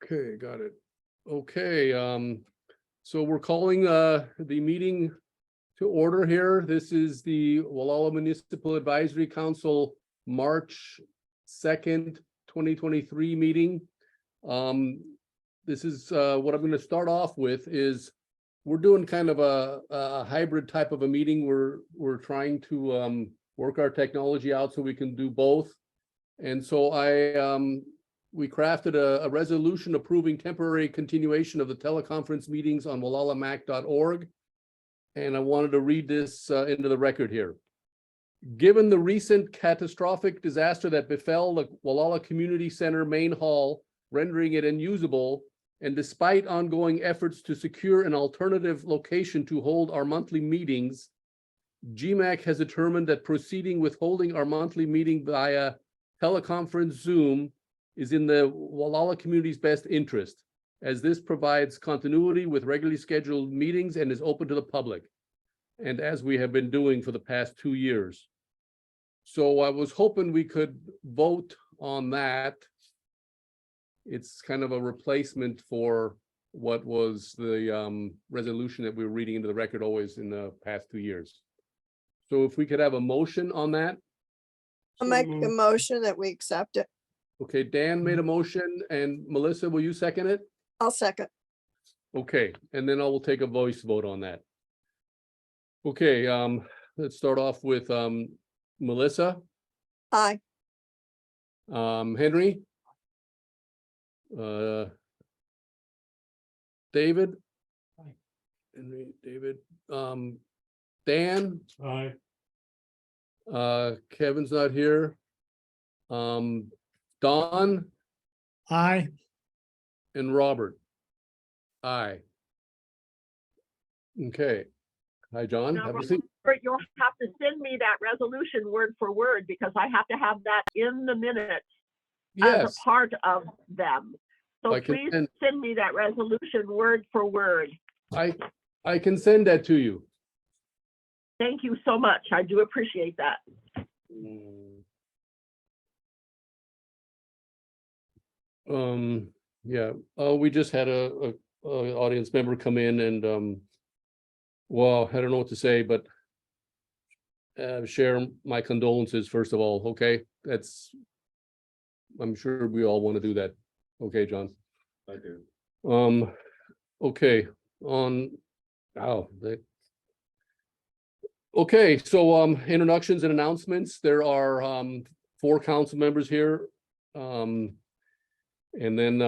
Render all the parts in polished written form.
Okay, got it. Okay, so we're calling the meeting to order here. This is the Gualala Municipal Advisory Council, March 2nd, 2023 meeting. This is what I'm going to start off with is we're doing kind of a hybrid type of a meeting. We're trying to work our technology out so we can do both. And so we crafted a resolution approving temporary continuation of the teleconference meetings on gualalamac.org. And I wanted to read this into the record here. Given the recent catastrophic disaster that befell the Gualala Community Center main hall, rendering it unusable, and despite ongoing efforts to secure an alternative location to hold our monthly meetings, GMAC has determined that proceeding with holding our monthly meeting via teleconference Zoom is in the Gualala community's best interest, as this provides continuity with regularly scheduled meetings and is open to the public, and as we have been doing for the past 2 years. So I was hoping we could vote on that. It's kind of a replacement for what was the resolution that we were reading into the record always in the past 2 years. So if we could have a motion on that. I'll make a motion that we accept it. Okay, Dan made a motion, and Melissa, will you second it? I'll second. Okay, and then I will take a voice vote on that. Okay, let's start off with Melissa. Aye. Henry. David. Aye. Henry, David. Dan. Aye. Kevin's not here. Don Aye. and Robert. Aye. Okay. Hi, John. Now, Have a seat. Robert, you'll have to send me that resolution word for word because I have to have that in the minutes as Yes, a part of them. So I can please send- send me that resolution word for word. I can send that to you. Thank you so much. I do appreciate that. Yeah, we just had a audience member come in and well, I don't know what to say, but share my condolences first of all. Okay, I'm sure we all want to do that. Okay, John. I do. Okay, okay, so introductions and announcements. There are 4 council members here. And then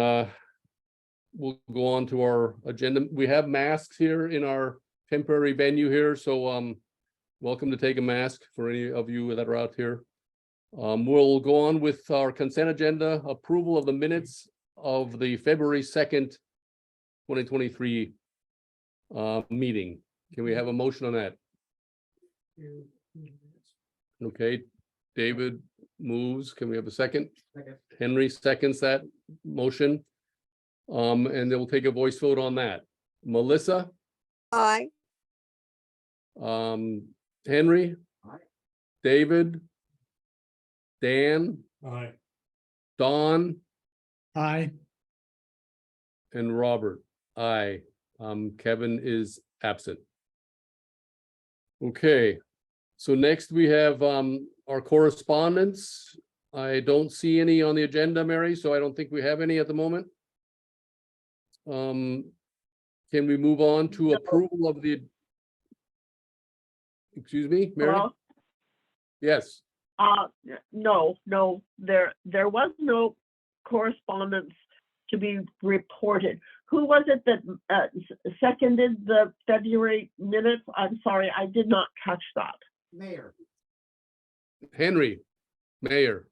we'll go on to our agenda. We have masks here in our temporary venue here, so welcome to take a mask for any of you that are out here. We'll go on with our consent agenda, approval of the minutes of the February 2nd, 2023 meeting. Can we have a motion on that? Okay, David moves. Can we have a second? Second. Henry seconds that motion. And then we'll take a voice vote on that. Melissa, Aye. Henry, Aye. David, Dan, Aye. Don, Aye. and Robert. Aye. Kevin is absent. Okay, so next we have our correspondence. I don't see any on the agenda, Mary, so I don't think we have any at the moment. Can we move on to No. approval of the? Excuse me, Mary? Hello? Yes. No, there was no correspondence to be reported. Who was it that seconded the February minutes? I'm sorry, I did not catch that. Mayor. Henry, Mayor.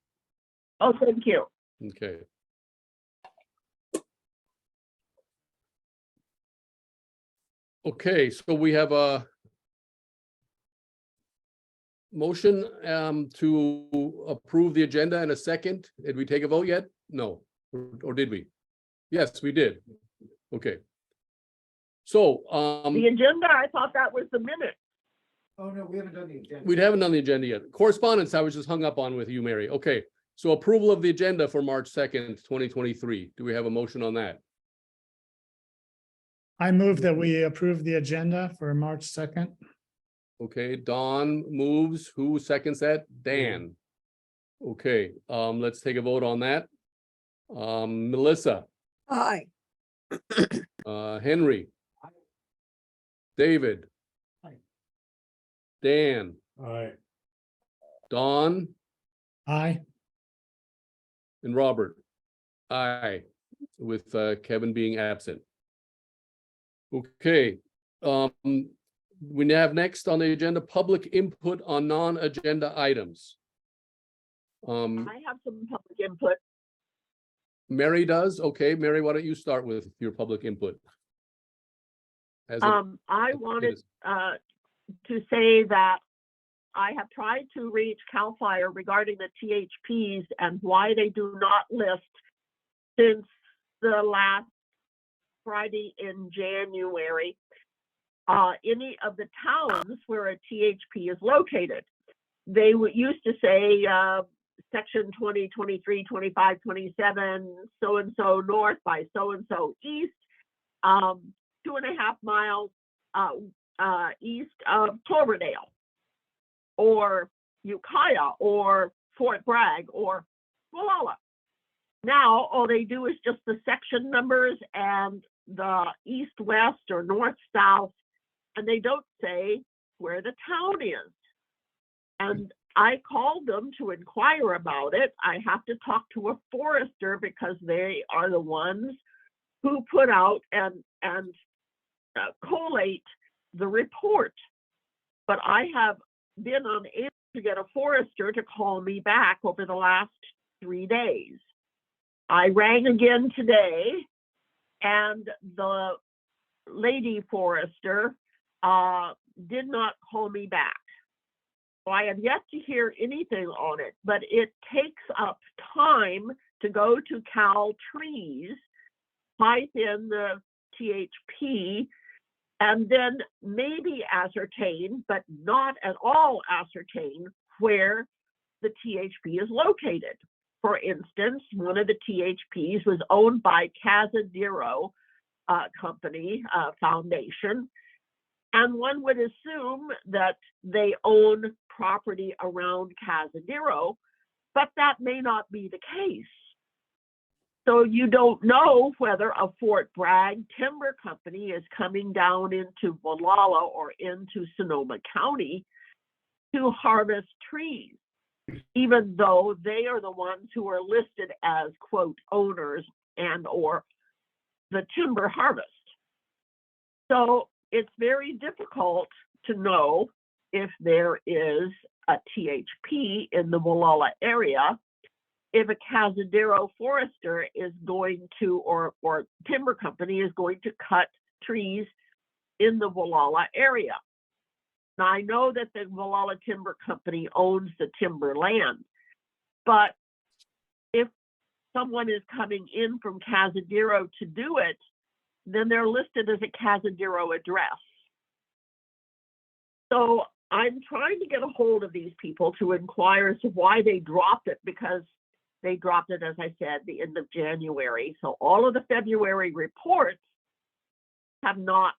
Oh, thank you. Okay. Okay, so we have a motion to approve the agenda in a second. Did we take a vote yet? No, or did we? Yes, we did. Okay. So The agenda, I thought that was the minute. Oh, no, we haven't done the agenda. we haven't done the agenda yet. Correspondence, I was just hung up on with you, Mary. Okay, So approval of the agenda for March 2nd, 2023. Do we have a motion on that? I move that we approve the agenda for March 2nd. Okay, Don moves. Who seconds that? Dan. Okay, let's take a vote on that. Melissa, Aye. Henry. David. Aye. Dan, Aye. Don, Aye. and Robert. Aye, with Kevin being absent. Okay, we have next on the agenda, public input on non-agenda items. I have some public input. Mary does. Okay, Mary, why don't you start with your public input? As a- I wanted to say that I have tried to reach CAL FIRE regarding the THPs and why they do not list since the last Friday in January, any of the towns where a THP is located. They used to say section 20, 23, 25, 27, so-and-so north by so-and-so east, 2.5 miles east of Cloverdale, or Ukiah, or Fort Bragg, or Gualala. Now, all they do is just the section numbers and the east-west or north-south, and they don't say where the town is. And I called them to inquire about it. I have to talk to a forester because they are the ones who put out and collate the report. But I have been unable to get a forester to call me back over the last 3 days. I rang again today, and the lady forester did not call me back. So I have yet to hear anything on it, but it takes up time to go to CalTrans, type in the THP, and then maybe ascertain, but not at all ascertain, where the THP is located. For instance, one of the THPs was owned by Casadero Company Foundation, and one would assume that they own property around Casadero, but that may not be the case. So you don't know whether a Fort Bragg timber company is coming down into Gualala or into Sonoma County to harvest trees, even though they are the ones who are listed as, quote, owners and or the timber harvest. So it's very difficult to know if there is a THP in the Gualala area, if a Casadero forester is going to, or timber company is going to cut trees in the Gualala area. Now, I know that the Gualala Timber Company owns the timber land, but if someone is coming in from Casadero to do it, then they're listed as a Casadero address. So I'm trying to get a hold of these people to inquire as to why they dropped it, because they dropped it, as I said, the end of January. So all of the February reports have not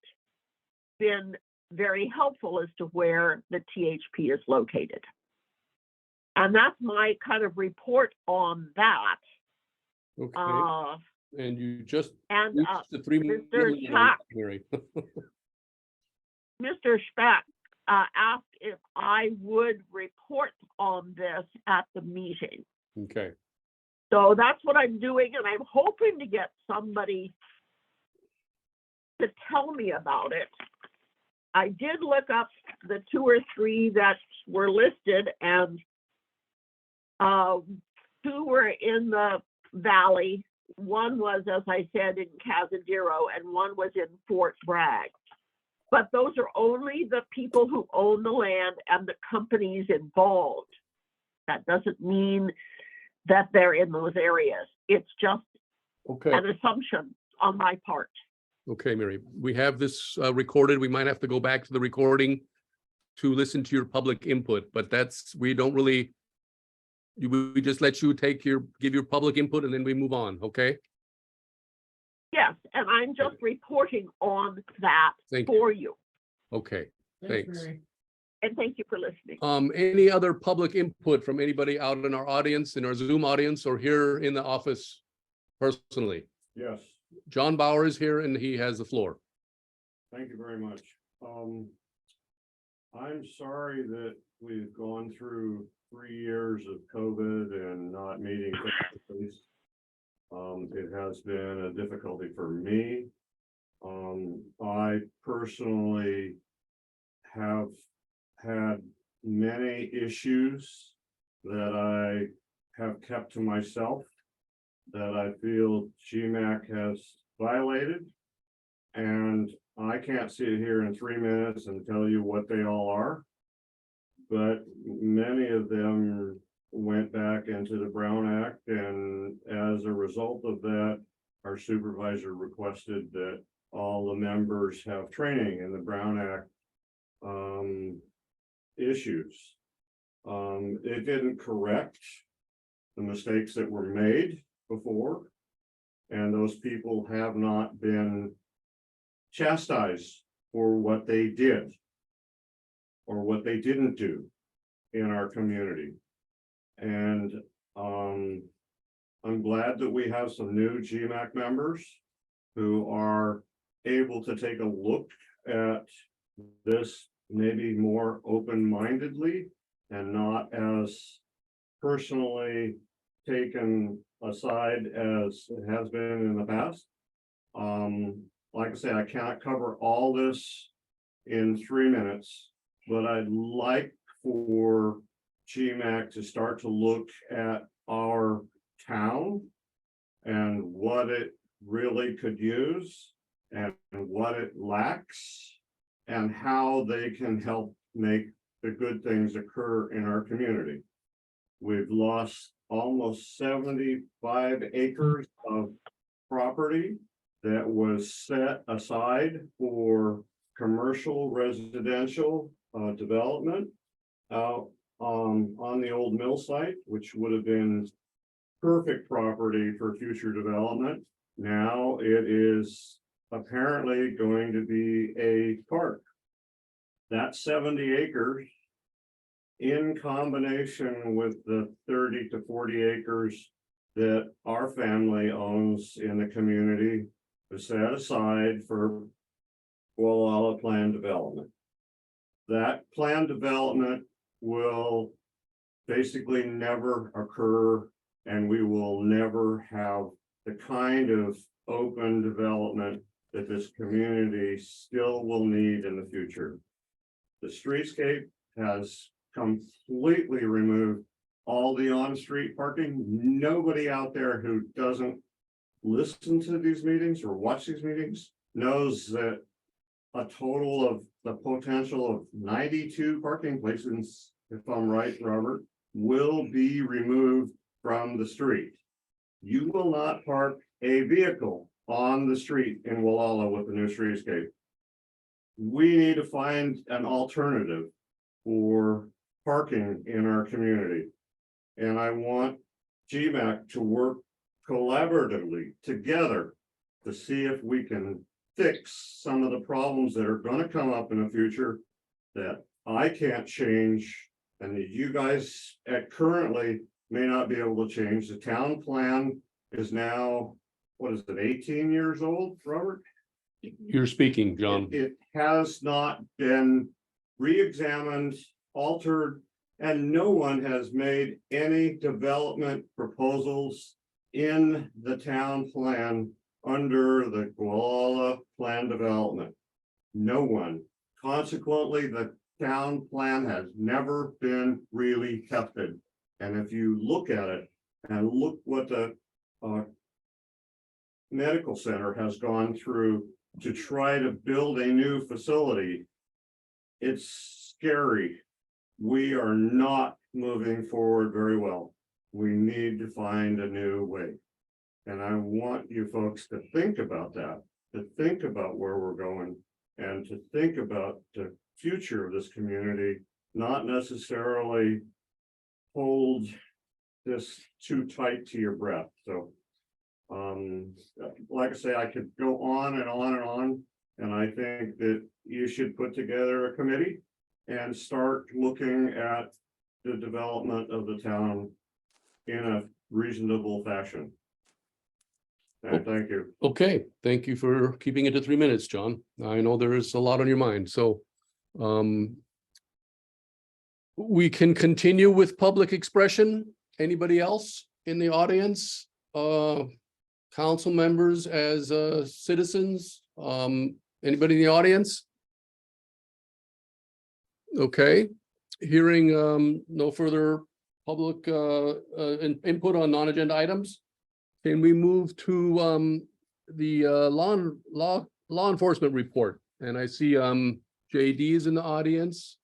been very helpful as to where the THP is located. And that's my kind of report on that. Okay, and you just And reached the 3 Mr. million, Schack. Mary. Mr. Speck asked if I would report on this at the meeting. Okay, So that's what I'm doing, and I'm hoping to get somebody to tell me about it. I did look up the 2 or 3 that were listed, and 2 were in the valley. One was, as I said, in Casadero, and one was in Fort Bragg. But those are only the people who own the land and the companies involved. That doesn't mean that they're in those areas. It's just okay, an assumption on my part. okay, Mary. We have this recorded. We might have to go back to the recording to listen to your public input, but we don't really we just let you give your public input and then we move on, okay? Yes, and I'm just reporting on that Thank you. for you. Okay, thanks. And thank you for listening. Any other public input from anybody out in our audience, in our Zoom audience, or here in the office personally? Yes, John Bauer is here and he has the floor. thank you very much. I'm sorry that we've gone through 3 years of COVID and not meeting face-to-face. It has been a difficulty for me. I personally have had many issues that I have kept to myself that I feel GMAC has violated. And I can't sit here in 3 minutes and tell you what they all are. But many of them went back into the Brown Act, and as a result of that, our supervisor requested that all the members have training in the Brown Act issues. It didn't correct the mistakes that were made before, and those people have not been chastised for what they did or what they didn't do in our community. And I'm glad that we have some new GMAC members who are able to take a look at this maybe more open-mindedly and not as personally taken aside as it has been in the past. Like I say, I can't cover all this in 3 minutes, but I'd like for GMAC to start to look at our town and what it really could use and what it lacks and how they can help make the good things occur in our community. We've lost almost 75 acres of property that was set aside for commercial residential development out on the old mill site, which would have been perfect property for future development. Now it is apparently going to be a park. That 70 acres in combination with the 30 to 40 acres that our family owns in the community is set aside for Gualala planned development. That planned development will basically never occur, and we will never have the kind of open development that this community still will need in the future. The Streetscape has completely removed all the on-street parking. Nobody out there who doesn't listen to these meetings or watch these meetings knows that a total of the potential of 92 parking places, if I'm right, Robert, will be removed from the street. You will not park a vehicle on the street in Gualala with the new Streetscape. We need to find an alternative for parking in our community. And I want GMAC to work collaboratively together to see if we can fix some of the problems that are going to come up in the future that I can't change and that you guys currently may not be able to change. The town plan is now, what is it, 18 years old, Robert? You're speaking, John. It has not been re-examined, altered, and no one has made any development proposals in the town plan under the Gualala plan development. No one. Consequently, the town plan has never been really tested. And if you look at it and look what the medical center has gone through to try to build a new facility, it's scary. We are not moving forward very well. We need to find a new way. And I want you folks to think about that, to think about where we're going, and to think about the future of this community, not necessarily hold this too tight to your breath, so. Like I say, I could go on and on and on, and I think that you should put together a committee and start looking at the development of the town in a reasonable fashion. And thank you. Okay, thank you for keeping it to 3 minutes, John. I know there is a lot on your mind, so we can continue with public expression. Anybody else in the audience? Council members as citizens? Anybody in the audience? Okay, hearing no further public input on non-agenda items. Can we move to the law enforcement report? And I see JD is in the audience.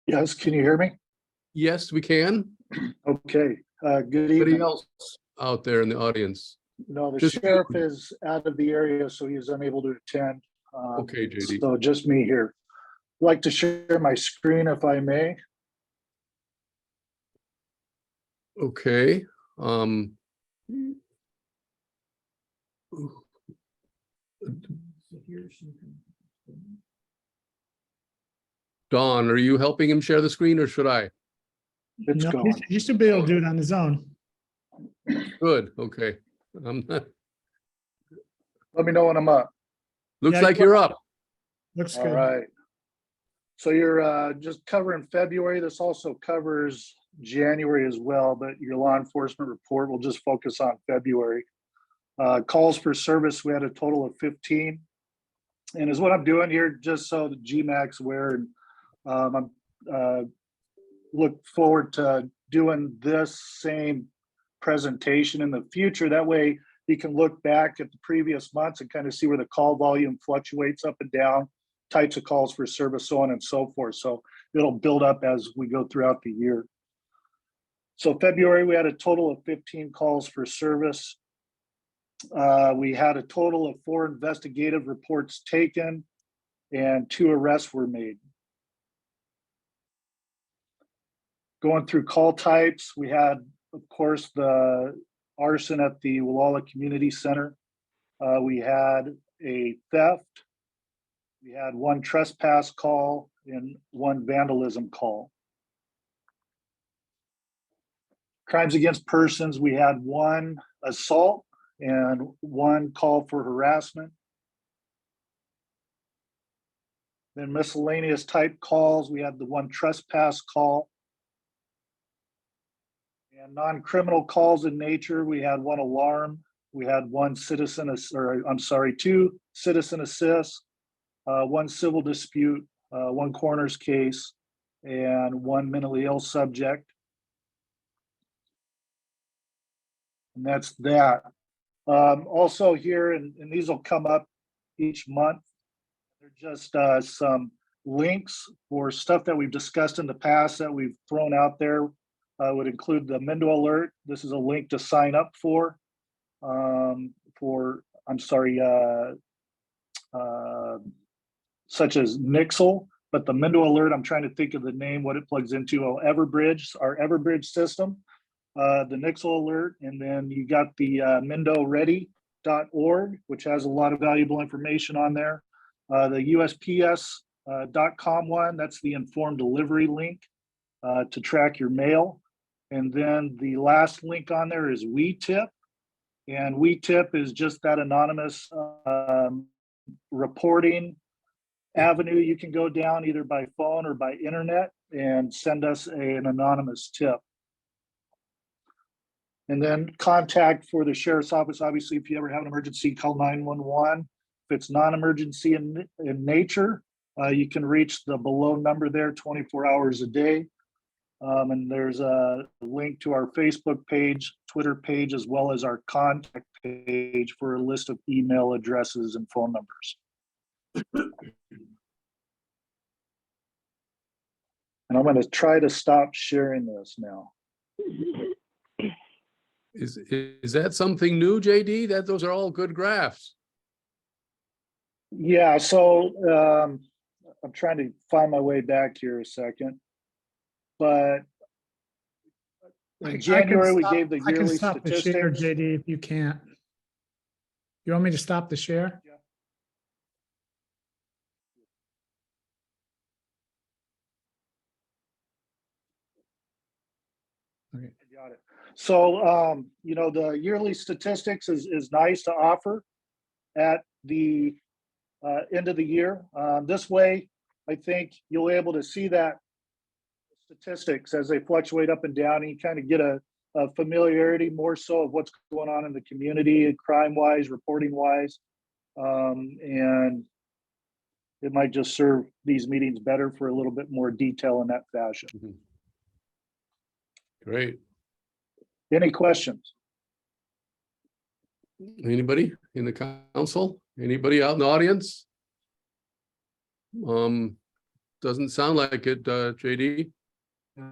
Yes, can you hear me? Yes, we can. Okay, good Anybody evening. else out there in the audience? No, the Just- sheriff is out of the area, so he's unable to attend. Okay, JD. So just me here. I'd like to share my screen if I may. Okay. Don, are you helping him share the screen or should I? It's No, going. he should be able to do it on his own. Good, okay. Let me know when I'm up. Looks Yeah, like you're up. Looks All good. right. So you're just covering February. This also covers January as well, but your law enforcement report will just focus on February. Calls for service, we had a total of 15. And is what I'm doing here, just so the GMAC's aware, and I'm look forward to doing this same presentation in the future. That way you can look back at the previous months and kind of see where the call volume fluctuates up and down, types of calls for service, so on and so forth. So it'll build up as we go throughout the year. So February, we had a total of 15 calls for service. We had a total of 4 investigative reports taken and 2 arrests were made. Going through call types, we had, of course, the arson at the Gualala Community Center. We had a theft. We had 1 trespass call and 1 vandalism call. Crimes against persons, we had 1 assault and 1 call for harassment. Then miscellaneous type calls, we had the 1 trespass call. And non-criminal calls in nature, we had 1 alarm, we had 1 citizen, or I'm sorry, 2 citizen assists, 1 civil dispute, 1 coroner's case, and 1 mentally ill subject. And that's that. Also here, and these will come up each month, they're just some links for stuff that we've discussed in the past that we've thrown out there. Would include the Mendo alert. This is a link to sign up for such as Nixle, but the Mendo alert, I'm trying to think of the name, what it plugs into. Everbridge, our Everbridge system, the Nixle alert, and then you got the MendoReady.org, which has a lot of valuable information on there. The USPS.com one, that's the informed delivery link to track your mail. And then the last link on there is WeTip. And WeTip is just that anonymous reporting avenue you can go down either by phone or by internet and send us an anonymous tip. And then contact for the sheriff's office. Obviously, if you ever have an emergency, call 911. If it's non-emergency in nature, you can reach the below number there 24 hours a day. And there's a link to our Facebook page, Twitter page, as well as our contact page for a list of email addresses and phone numbers. And I'm going to try to stop sharing this now. Is that something new, JD? Those are all good graphs. Yeah, so I'm trying to find my way back here a second. But I In can January, we stop- gave the I can yearly stop the share, statistics. JD, if you can't. You want me to stop the share? Got it. So, you know, the yearly statistics is nice to offer at the end of the year. This way, I think you'll be able to see that statistics as they fluctuate up and down, and you kind of get a familiarity more so of what's going on in the community, crime-wise, reporting-wise. And it might just serve these meetings better for a little bit more detail in that fashion. Great. Any questions? Anybody in the council? Anybody out in the audience? Doesn't sound like it, JD.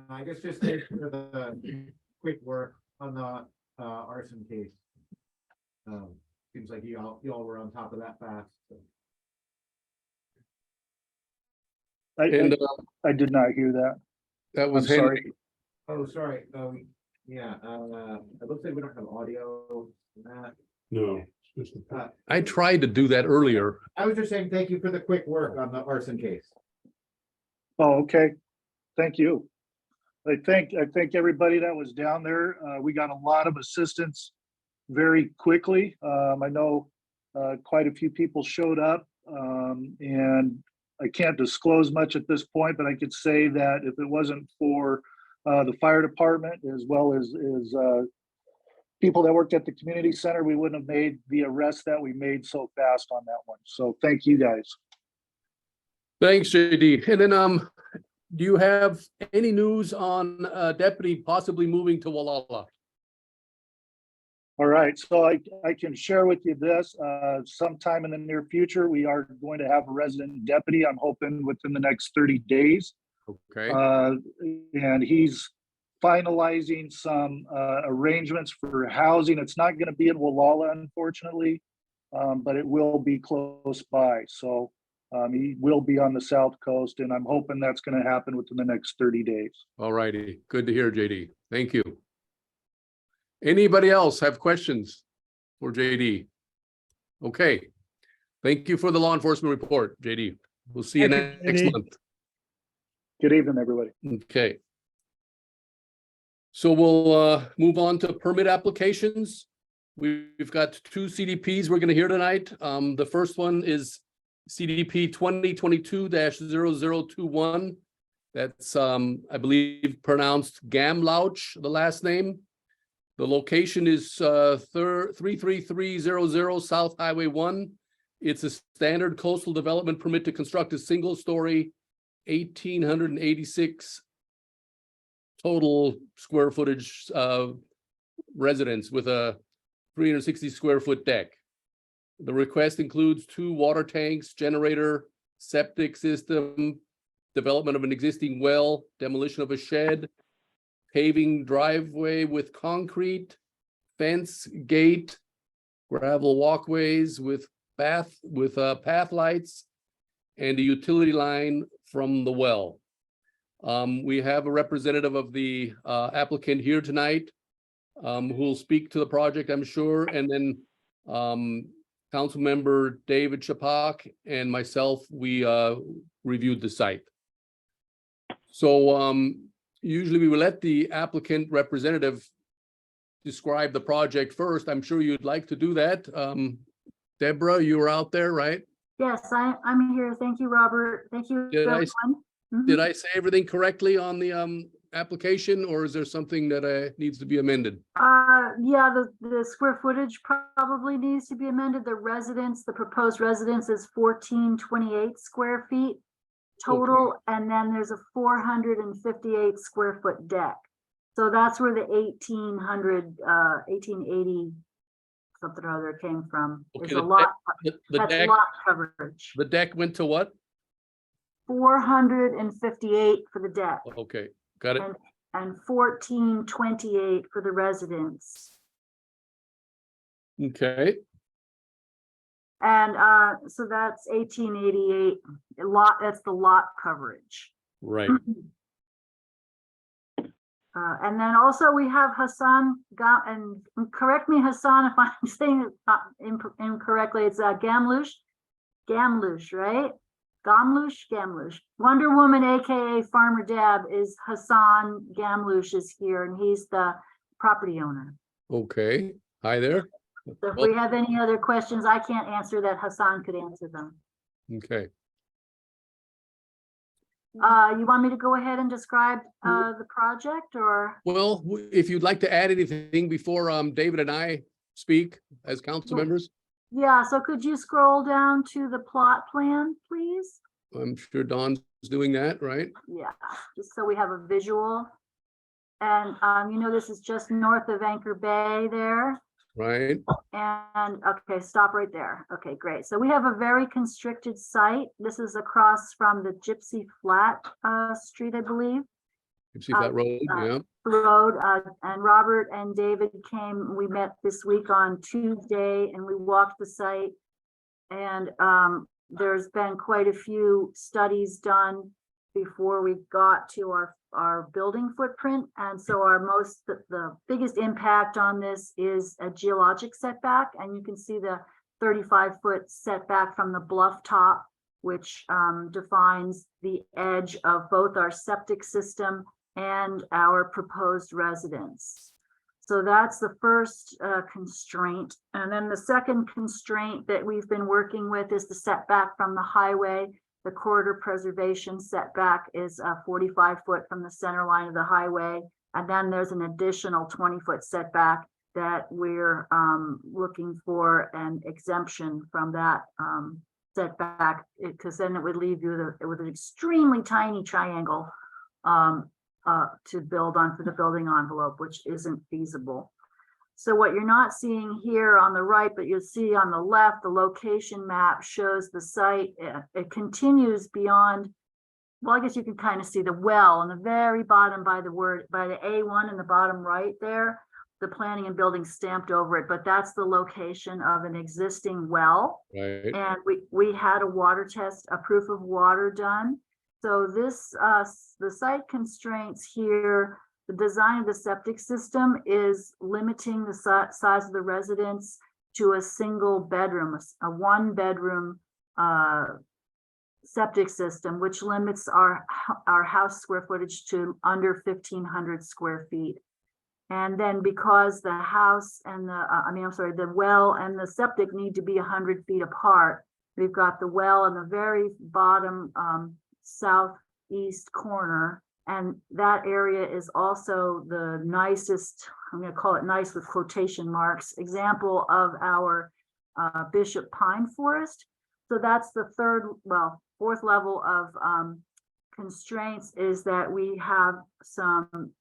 I guess just thanks for the quick work on the arson case. Seems like you all were on top of that fast. So. And I did not hear that. that I'm was sorry. Henry. Oh, sorry. Yeah. It looks like we don't have audio. In that. No. I tried to do that earlier. I was just saying thank you for the quick work on the arson case. Oh, okay. Thank you. I thank everybody that was down there. We got a lot of assistance very quickly. I know quite a few people showed up, and I can't disclose much at this point, but I could say that if it wasn't for the fire department as well as people that worked at the community center, we wouldn't have made the arrest that we made so fast on that one. So thank you guys. Thanks, JD. And then, do you have any news on deputy possibly moving to Gualala? All right, so I can share with you this, sometime in the near future, we are going to have a resident deputy, I'm hoping within the next 30 days. Okay, And he's finalizing some arrangements for housing. It's not gonna be in Gualala, unfortunately, but it will be close by. So he will be on the South Coast, and I'm hoping that's gonna happen within the next 30 days. all righty. Good to hear, JD. Thank you. Anybody else have questions for JD? Okay. Thank you for the law enforcement report, JD. We'll see you Thank you, next JD. month. Good evening, everybody. Okay. So we'll move on to permit applications. We've got two CDPs we're gonna hear tonight. The first one is CDP 2022-0021. That's I believe pronounced Ghamlouch, the last name. The location is 33300 South Highway 1. It's a standard coastal development permit to construct a single-story 1,886 total square footage residence with a 360 square foot deck. The request includes 2 water tanks, generator, septic system, development of an existing well, demolition of a shed, paving driveway with concrete, fence, gate, gravel walkways with path lights, and a utility line from the well. We have a representative of the applicant here tonight who will speak to the project, I'm sure, and then Council Member David Chapak and myself, we reviewed the site. So usually we will let the applicant representative describe the project first. I'm sure you'd like to do that. Deborah, you were out there, right? Yes, I'm here. Thank you, Robert. Thank you, Did I- everyone. Mhm. Did I say everything correctly on the application, or is there something that needs to be amended? Yeah, the square footage probably needs to be amended. The proposed residence is 1428 square feet total, and then there's a 458 square foot deck. So that's where the 1880 something or other came from. Okay, It's a the lot, The that's deck, lot coverage. the deck went to what? 458 for the deck. Okay, got it. And 1428 for the residence. Okay, And so that's 1888 lot, that's the lot coverage. right. And then also we have Hassan, and correct me, Hassan, if I'm saying it incorrectly, it's Ghamlouch, right? Ghamlouch. Wonder Woman, AKA Farmer Deb, is Hassan Ghamlouch is here, and he's the property owner. Okay, hi there. So if we have any other questions, I can't answer that, Hassan could answer them. Okay, You want me to go ahead and describe the project, or? well, if you'd like to add anything before David and I speak as council members, Yeah, so could you scroll down to the plot plan, please? I'm sure Dawn's doing that, right? Yeah, just so we have a visual. And you know, this is just north of Anchor Bay there. Right, And okay, stop right there. Okay, great. So we have a very constricted site. This is across from the Gypsy Flat Street, I believe. you see that road, yeah, Road, and Robert and David came, we met this week on Tuesday, and we walked the site. And there's been quite a few studies done before we got to our building footprint. And so the biggest impact on this is a geologic setback, and you can see the 35-foot setback from the bluff top, which defines the edge of both our septic system and our proposed residence. So that's the first constraint. And then the second constraint that we've been working with is the setback from the highway. The corridor preservation setback is 45 foot from the center line of the highway. And then there's an additional 20-foot setback that we're looking for an exemption from that setback, because then it would leave you with an extremely tiny triangle to build on for the building envelope, which isn't feasible. So what you're not seeing here on the right, but you'll see on the left, the location map shows the site. It continues beyond, well, I guess you can kind of see the well on the very bottom by the A1 in the bottom right there, the planning and building stamped over it, but that's the location of an existing well. right, And we had a water test, a proof of water done. So this, the site constraints here, the design of the septic system is limiting the size of the residence to a single bedroom, a 1-bedroom septic system, which limits our house square footage to under 1,500 square feet. And then because the house and the well and the septic need to be 100 feet apart, we've got the well in the very bottom southeast corner. And that area is also the nicest, I'm going to call it nice with quotation marks, example of our Bishop Pine Forest. So that's the fourth level of constraints, is that we have some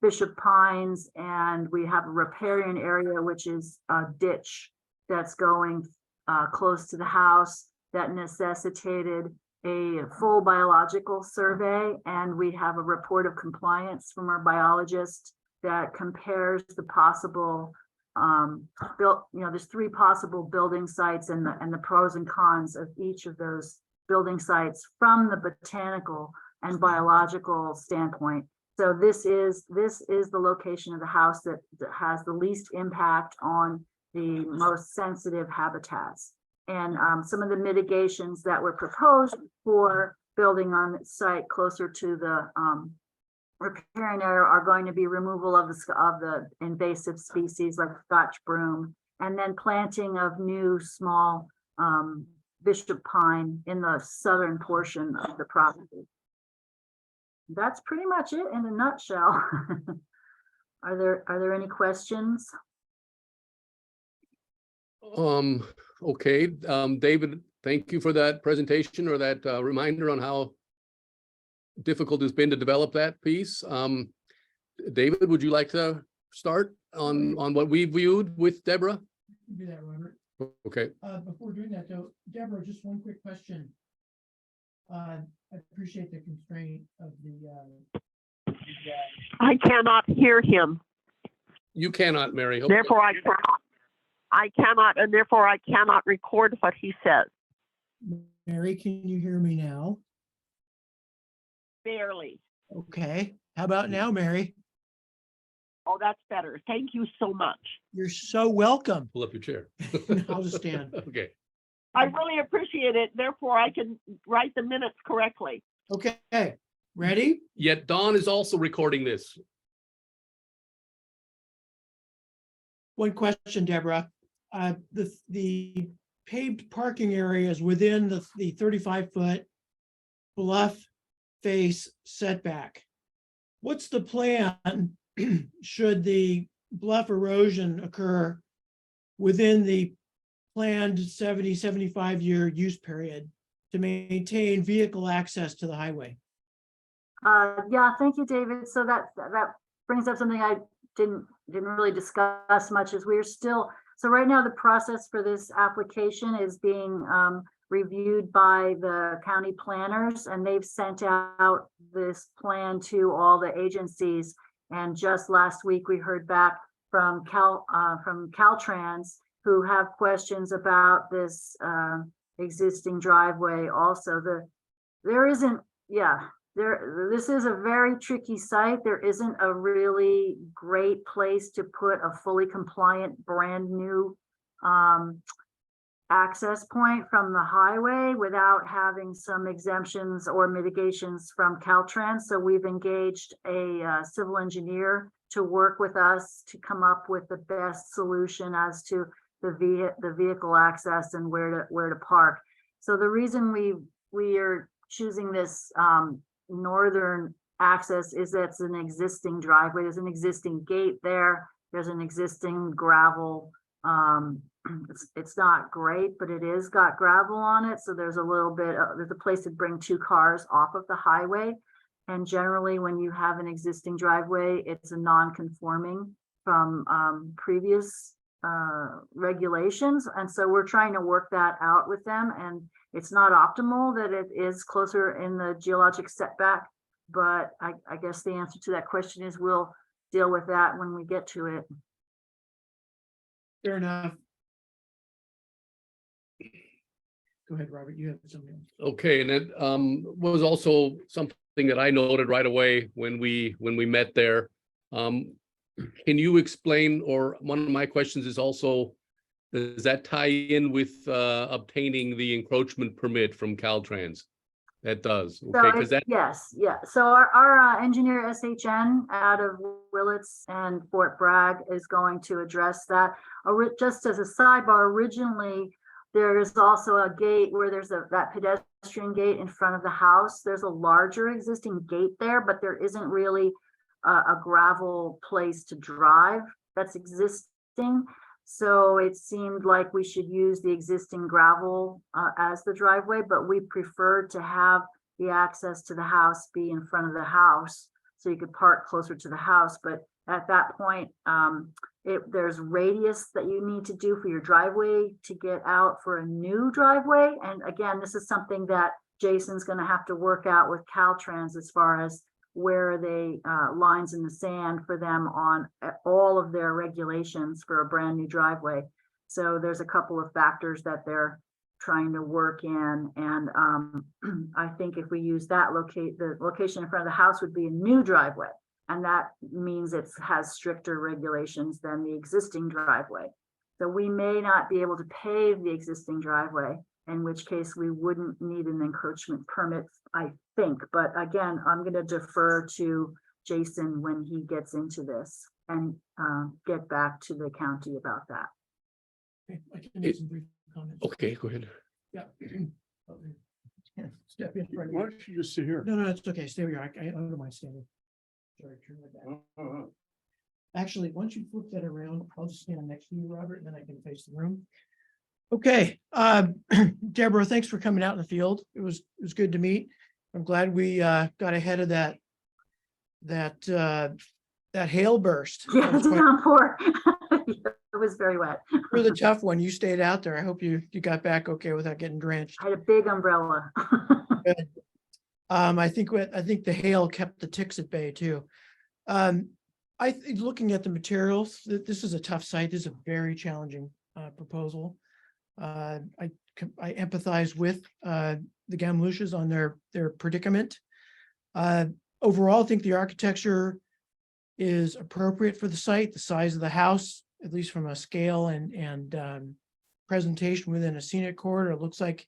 Bishop Pines, and we have a riparian area, which is a ditch that's going close to the house that necessitated a full biological survey, and we have a report of compliance from our biologist that compares the possible there's 3 possible building sites and the pros and cons of each of those building sites from the botanical and biological standpoint. So this is the location of the house that has the least impact on the most sensitive habitats. And some of the mitigations that were proposed for building on the site closer to the riparian area are going to be removal of the invasive species like Scotch broom, and then planting of new small Bishop pine in the southern portion of the property. That's pretty much it in a nutshell. Are there any questions? Okay, David, thank you for that presentation, or that reminder on how difficult it's been to develop that piece. David, would you like to start on what we viewed with Deborah? Do that, Robert. Okay. Before doing that though, Deborah, just one quick question. I appreciate the constraint of the I cannot hear him. You cannot, Mary. Therefore, I cannot record what he says. Mary, can you hear me now? Barely. Okay. How about now, Mary? Oh, that's better. Thank you so much. You're so welcome. Pull up your chair. I'll just stand. Okay. I really appreciate it. Therefore, I can write the minutes correctly. Okay, ready? Yet Dawn is also recording this. One question, Deborah. The paved parking area is within the 35-foot bluff face setback. What's the plan should the bluff erosion occur within the planned 75-year use period to maintain vehicle access to the highway? Yeah, thank you, David. So that brings up something I didn't really discuss much. Is we're still, so right now the process for this application is being reviewed by the county planners, and they've sent out this plan to all the agencies. And just last week we heard back from CalTrans, who have questions about this existing driveway. Also, this is a very tricky site. There isn't a really great place to put a fully compliant, brand new access point from the highway without having some exemptions or mitigations from CalTrans. So we've engaged a civil engineer to work with us to come up with the best solution as to the vehicle access and where to park. So the reason we are choosing this northern access is that it's an existing driveway. There's an existing gate there. There's an existing gravel. It's not great, but it is got gravel on it. So there's a little bit, there's a place to bring two cars off of the highway. And generally when you have an existing driveway, it's a non-conforming from previous regulations. And so we're trying to work that out with them. And it's not optimal that it is closer in the geologic setback, but I guess the answer to that question is we'll deal with that when we get to it. Fair enough. Go ahead, Robert, you have something else. Okay, and it was also something that I noted right away when we met there. Can you explain, or one of my questions is also, does that tie in with obtaining the encroachment permit from CalTrans? That does, So okay, because that, yes, yeah. So our engineer SHN out of Willits and Fort Bragg is going to address that. Just as a sidebar, originally there is also a gate where there's that pedestrian gate in front of the house. There's a larger existing gate there, but there isn't really a gravel place to drive that's existing. So it seemed like we should use the existing gravel as the driveway, but we preferred to have the access to the house be in front of the house so you could park closer to the house. But at that point, there's radius that you need to do for your driveway to get out for a new driveway. And again, this is something that Jason's going to have to work out with CalTrans as far as where they lines in the sand for them on all of their regulations for a brand new driveway. So there's a couple of factors that they're trying to work in. And I think if we use that the location in front of the house would be a new driveway. And that means it has stricter regulations than the existing driveway. So we may not be able to pave the existing driveway, in which case we wouldn't need an encroachment permit, I think. But again, I'm going to defer to Jason when he gets into this and get back to the county about that. Okay, I can make some brief comments. okay, go ahead. Yeah. Step in front of Why you. don't you just sit here? No, it's okay. Stay where you are. I don't mind standing. Sorry, turn my back. Actually, once you flip that around, I'll just stand next to you, Robert, and then I can face the room. Okay, Deborah, thanks for coming out in the field. It was good to meet. I'm glad we got ahead of that hail burst. Yeah, That was quite- downpour. It was very wet. for the tough one. You stayed out there. I hope you got back okay without getting drenched. I had a big umbrella. I think the hail kept the ticks at bay too. Looking at the materials, this is a tough site. This is a very challenging proposal. I empathize with the Ghamlouches on their predicament. Overall, I think the architecture is appropriate for the site, the size of the house, at least from a scale and presentation within a scenic corridor. It looks like,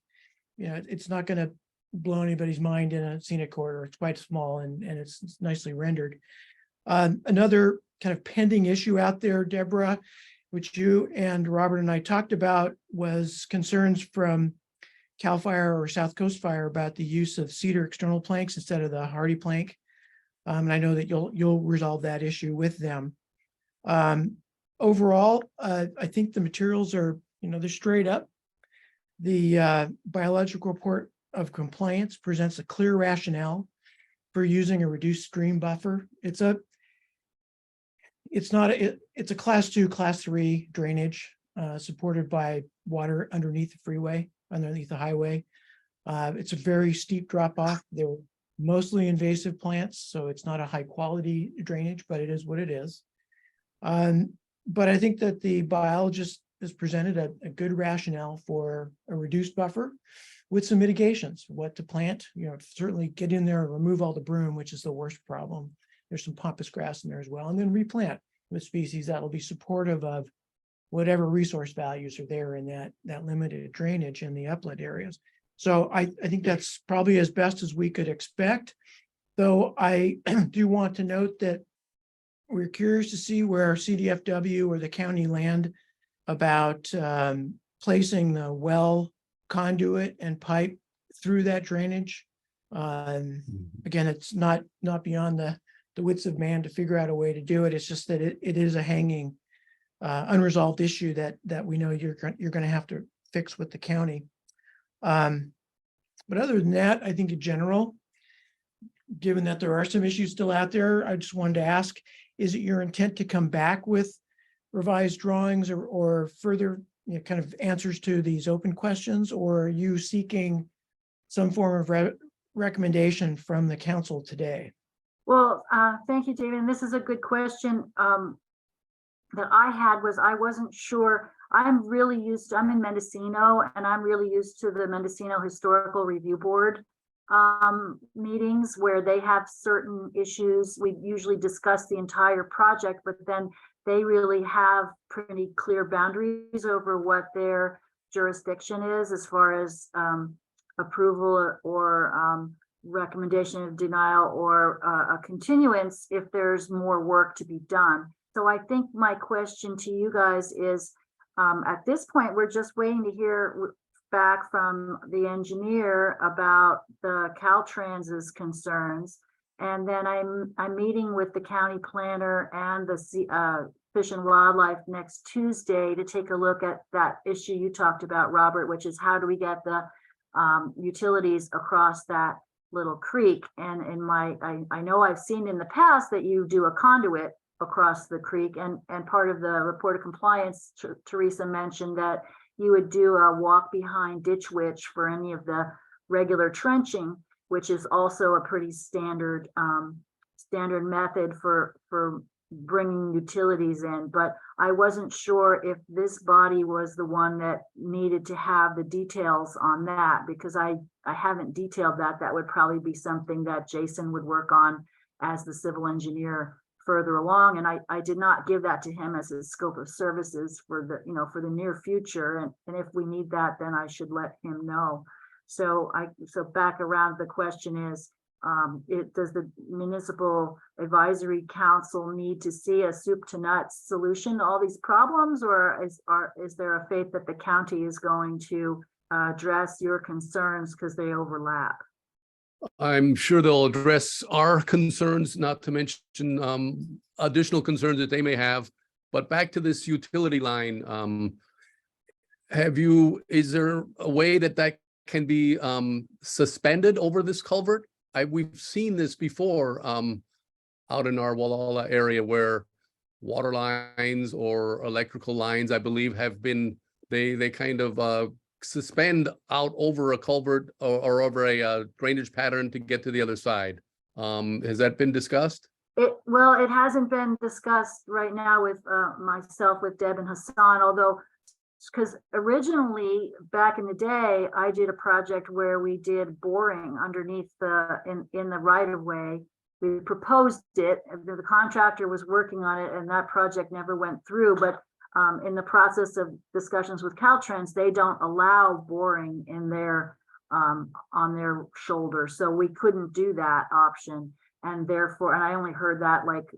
you know, it's not going to blow anybody's mind in a scenic corridor. It's quite small and it's nicely rendered. Another kind of pending issue out there, Deborah, which you and Robert and I talked about, was concerns from CAL FIRE or South Coast Fire about the use of cedar external planks instead of the hardy plank. And I know that you'll resolve that issue with them. Overall, I think the materials are, you know, they're straight up. The biological report of compliance presents a clear rationale for using a reduced stream buffer. It's a class 2, class 3 drainage supported by water underneath the freeway, underneath the highway. It's a very steep drop off. They're mostly invasive plants, so it's not a high quality drainage, but it is what it is. But I think that the biologist has presented a good rationale for a reduced buffer with some mitigations, what to plant, you know, certainly get in there and remove all the broom, which is the worst problem. There's some pampas grass in there as well, and then replant with species that will be supportive of whatever resource values are there in that limited drainage in the upland areas. So I think that's probably as best as we could expect, though I do want to note that we're curious to see where CDFW or the county land about placing the well conduit and pipe through that drainage. Again, it's not beyond the wits of man to figure out a way to do it. It's just that it is a hanging unresolved issue that we know you're going to have to fix with the county. But other than that, I think in general, given that there are some issues still out there, I just wanted to ask, is it your intent to come back with revised drawings or further, you know, kind of answers to these open questions, or are you seeking some form of recommendation from the council today? Well, thank you, David. And this is a good question that I had. I wasn't sure. I'm in Mendocino, and I'm really used to the Mendocino Historical Review Board meetings where they have certain issues. We usually discuss the entire project, but then they really have pretty clear boundaries over what their jurisdiction is as far as approval or recommendation of denial or a continuance if there's more work to be done. So I think my question to you guys is, at this point, we're just waiting to hear back from the engineer about the CalTrans's concerns. And then I'm meeting with the county planner and the Fish and Wildlife next Tuesday to take a look at that issue you talked about, Robert, which is how do we get the utilities across that little creek. And I know I've seen in the past that you do a conduit across the creek, and part of the report of compliance, Teresa mentioned that you would do a walk behind ditch witch for any of the regular trenching, which is also a pretty standard method for bringing utilities in. But I wasn't sure if this body was the one that needed to have the details on that, because I haven't detailed that. That would probably be something that Jason would work on as the civil engineer further along, and I did not give that to him as a scope of services for the near future, and if we need that, then I should let him know. So back around, the question is, does the Municipal Advisory Council need to see a soup to nuts solution to all these problems, or is there a faith that the county is going to address your concerns because they overlap? I'm sure they'll address our concerns, not to mention additional concerns that they may have. But back to this utility line, is there a way that can be suspended over this culvert? We've seen this before out in our Gualala area where water lines or electrical lines, I believe, have been, they kind of suspend out over a culvert or over a drainage pattern to get to the other side. Has that been discussed? Well, it hasn't been discussed right now with myself, with Deb and Hassan, although, because originally back in the day, I did a project where we did boring underneath in the right of way they proposed it, and the contractor was working on it, and that project never went through, but in the process of discussions with CalTrans, they don't allow boring in their on their shoulder, so we couldn't do that option, and therefore, and I only heard that like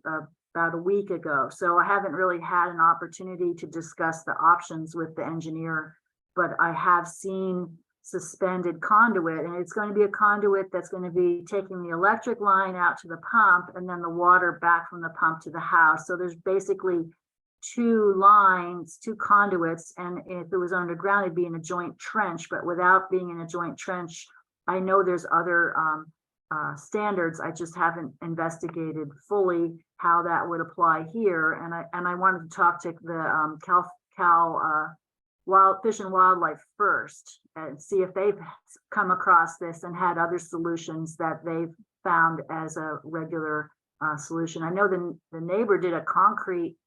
about a week ago, so I haven't really had an opportunity to discuss the options with the engineer, but I have seen suspended conduit, and it's going to be a conduit that's going to be taking the electric line out to the pump and then the water back from the pump to the house. So there's basically two lines, two conduits, and if it was underground, it'd be in a joint trench, but without being in a joint trench, I know there's other standards. I just haven't investigated fully how that would apply here. And I wanted to talk to the Fish and Wildlife first and see if they've come across this and had other solutions that they've found as a regular solution. I know the neighbor did a concrete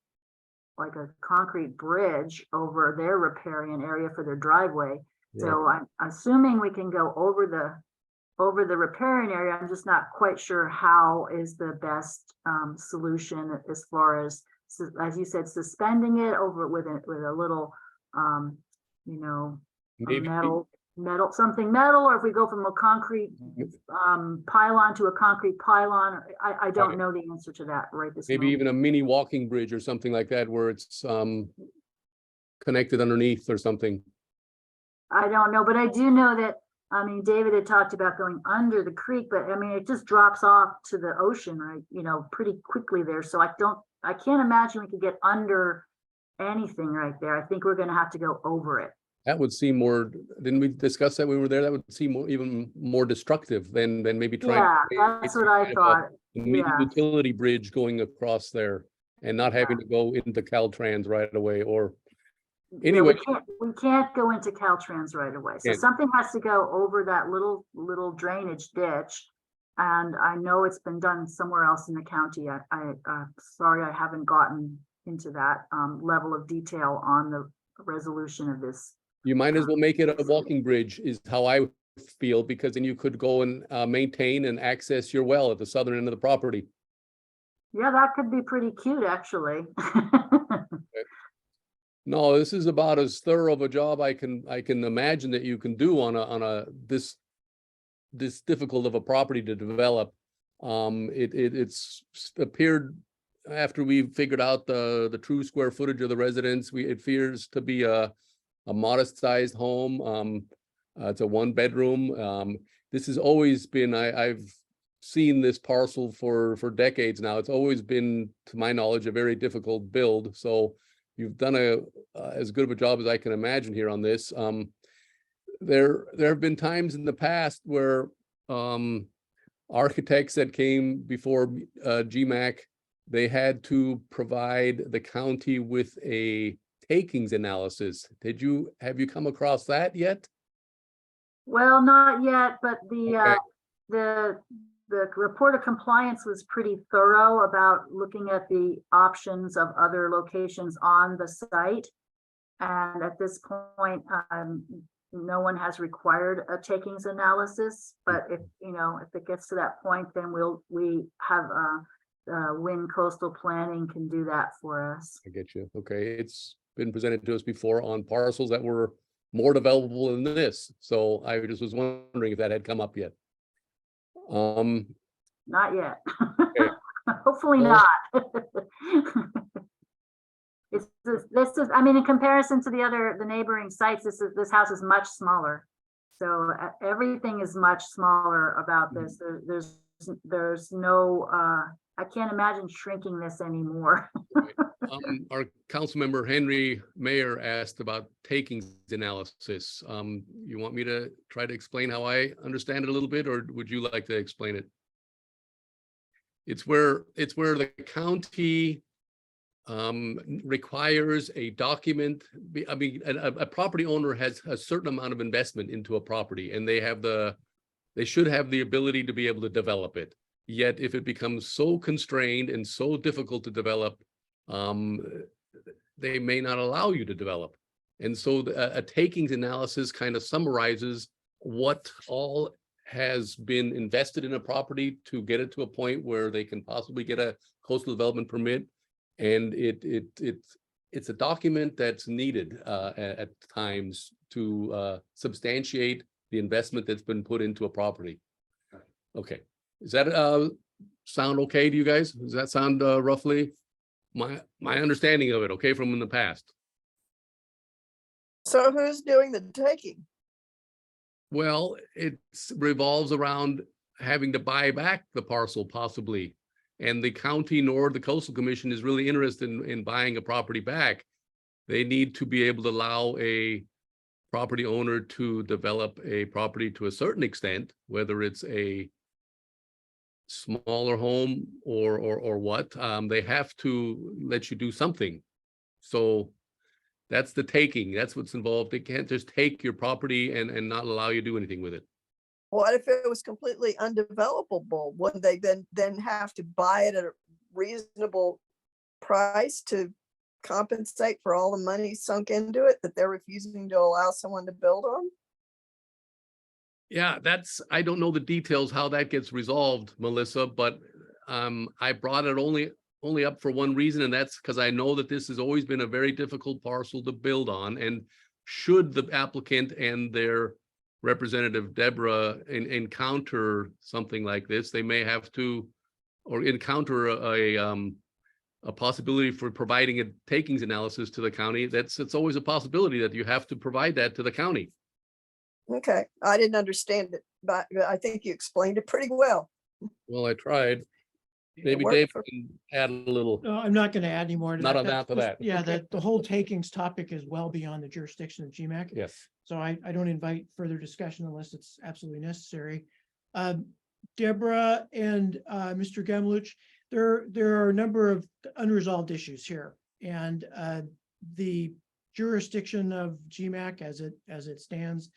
bridge over their riparian area for their driveway. Yeah. So I'm assuming we can go over the riparian area. I'm just not quite sure how is the best solution as far as you said, suspending it over with a little Maybe. something metal, or if we go from a concrete pylon to a concrete pylon, I don't know the answer to that right this Maybe moment. even a mini walking bridge or something like that where it's connected underneath or something. I don't know, but I do know that, I mean, David had talked about going under the creek, but I mean, it just drops off to the ocean, right? Pretty quickly there. So I can't imagine we could get under anything right there. I think we're going to have to go over it. That would seem more, didn't we discuss that when we were there? That would seem even more destructive than maybe trying. Yeah, that's what I thought. Utility bridge going across there and not having to go into CalTrans right away, or anyway. We can't go into CalTrans right away. So something has to go over that little drainage ditch. And I know it's been done somewhere else in the county. I'm sorry, I haven't gotten into that level of detail on the resolution of this. You might as well make it a walking bridge is how I feel, because then you could go and maintain and access your well at the southern end of the property. Yeah, that could be pretty cute, actually. No, this is about as thorough of a job I can imagine that you can do on this difficult of a property to develop. It's appeared after we figured out the true square footage of the residence, it appears to be a modest sized home. It's a 1-bedroom. This has always been, I've seen this parcel for decades now. It's always been, to my knowledge, a very difficult build. So you've done as good of a job as I can imagine here on this. There have been times in the past where architects that came before GMAC, they had to provide the county with a takings analysis. Have you come across that yet? Well, not yet, but the report of compliance was pretty thorough about looking at the options of other locations on the site. And at this point, no one has required a takings analysis, but if it gets to that point, then we have Wind Coastal Planning can do that for us. I get you. Okay, it's been presented to us before on parcels that were more developable than this. So I just was wondering if that had come up yet. Not yet. Okay. Hopefully not. This is, I mean, in comparison to the neighboring sites, this house is much smaller. So everything is much smaller about this. There's no, I can't imagine shrinking this anymore. Our council member Henry Mayer asked about takings analysis. You want me to try to explain how I understand it a little bit, or would you like to explain it? It's where the county requires a document. I mean, a property owner has a certain amount of investment into a property, and they should have the ability to be able to develop it. Yet if it becomes so constrained and so difficult to develop, they may not allow you to develop. And so a takings analysis kind of summarizes what all has been invested in a property to get it to a point where they can possibly get a coastal development permit. And it's a document that's needed at times to substantiate the investment that's been put into a property. Okay, does that sound okay to you guys? Does that sound roughly my understanding of it, okay, from in the past? So who's doing the taking? Well, it revolves around having to buy back the parcel possibly. And the county nor the coastal commission is really interested in buying a property back. They need to be able to allow a property owner to develop a property to a certain extent, whether it's a smaller home or what, they have to let you do something. So that's the taking. That's what's involved. They can't just take your property and not allow you to do anything with it. What if it was completely undevelopable? Wouldn't they then have to buy it at a reasonable price to compensate for all the money sunk into it that they're refusing to allow someone to build on? Yeah, I don't know the details how that gets resolved, Melissa, but I brought it only up for one reason, and that's because I know that this has always been a very difficult parcel to build on. And should the applicant and their representative Deborah encounter something like this, they may have to, or encounter a possibility for providing a takings analysis to the county. It's always a possibility that you have to provide that to the county. Okay, I didn't understand it, but I think you explained it pretty well. Well, I tried. Maybe worked Dave for- can add a little, No, I'm not going to add any more to not that. on that to that. Yeah, the whole takings topic is well beyond the jurisdiction of GMAC. Yes. So I don't invite further discussion unless it's absolutely necessary. Deborah and Mr. Ghamlouch, there are a number of unresolved issues here. And the jurisdiction of GMAC as it stands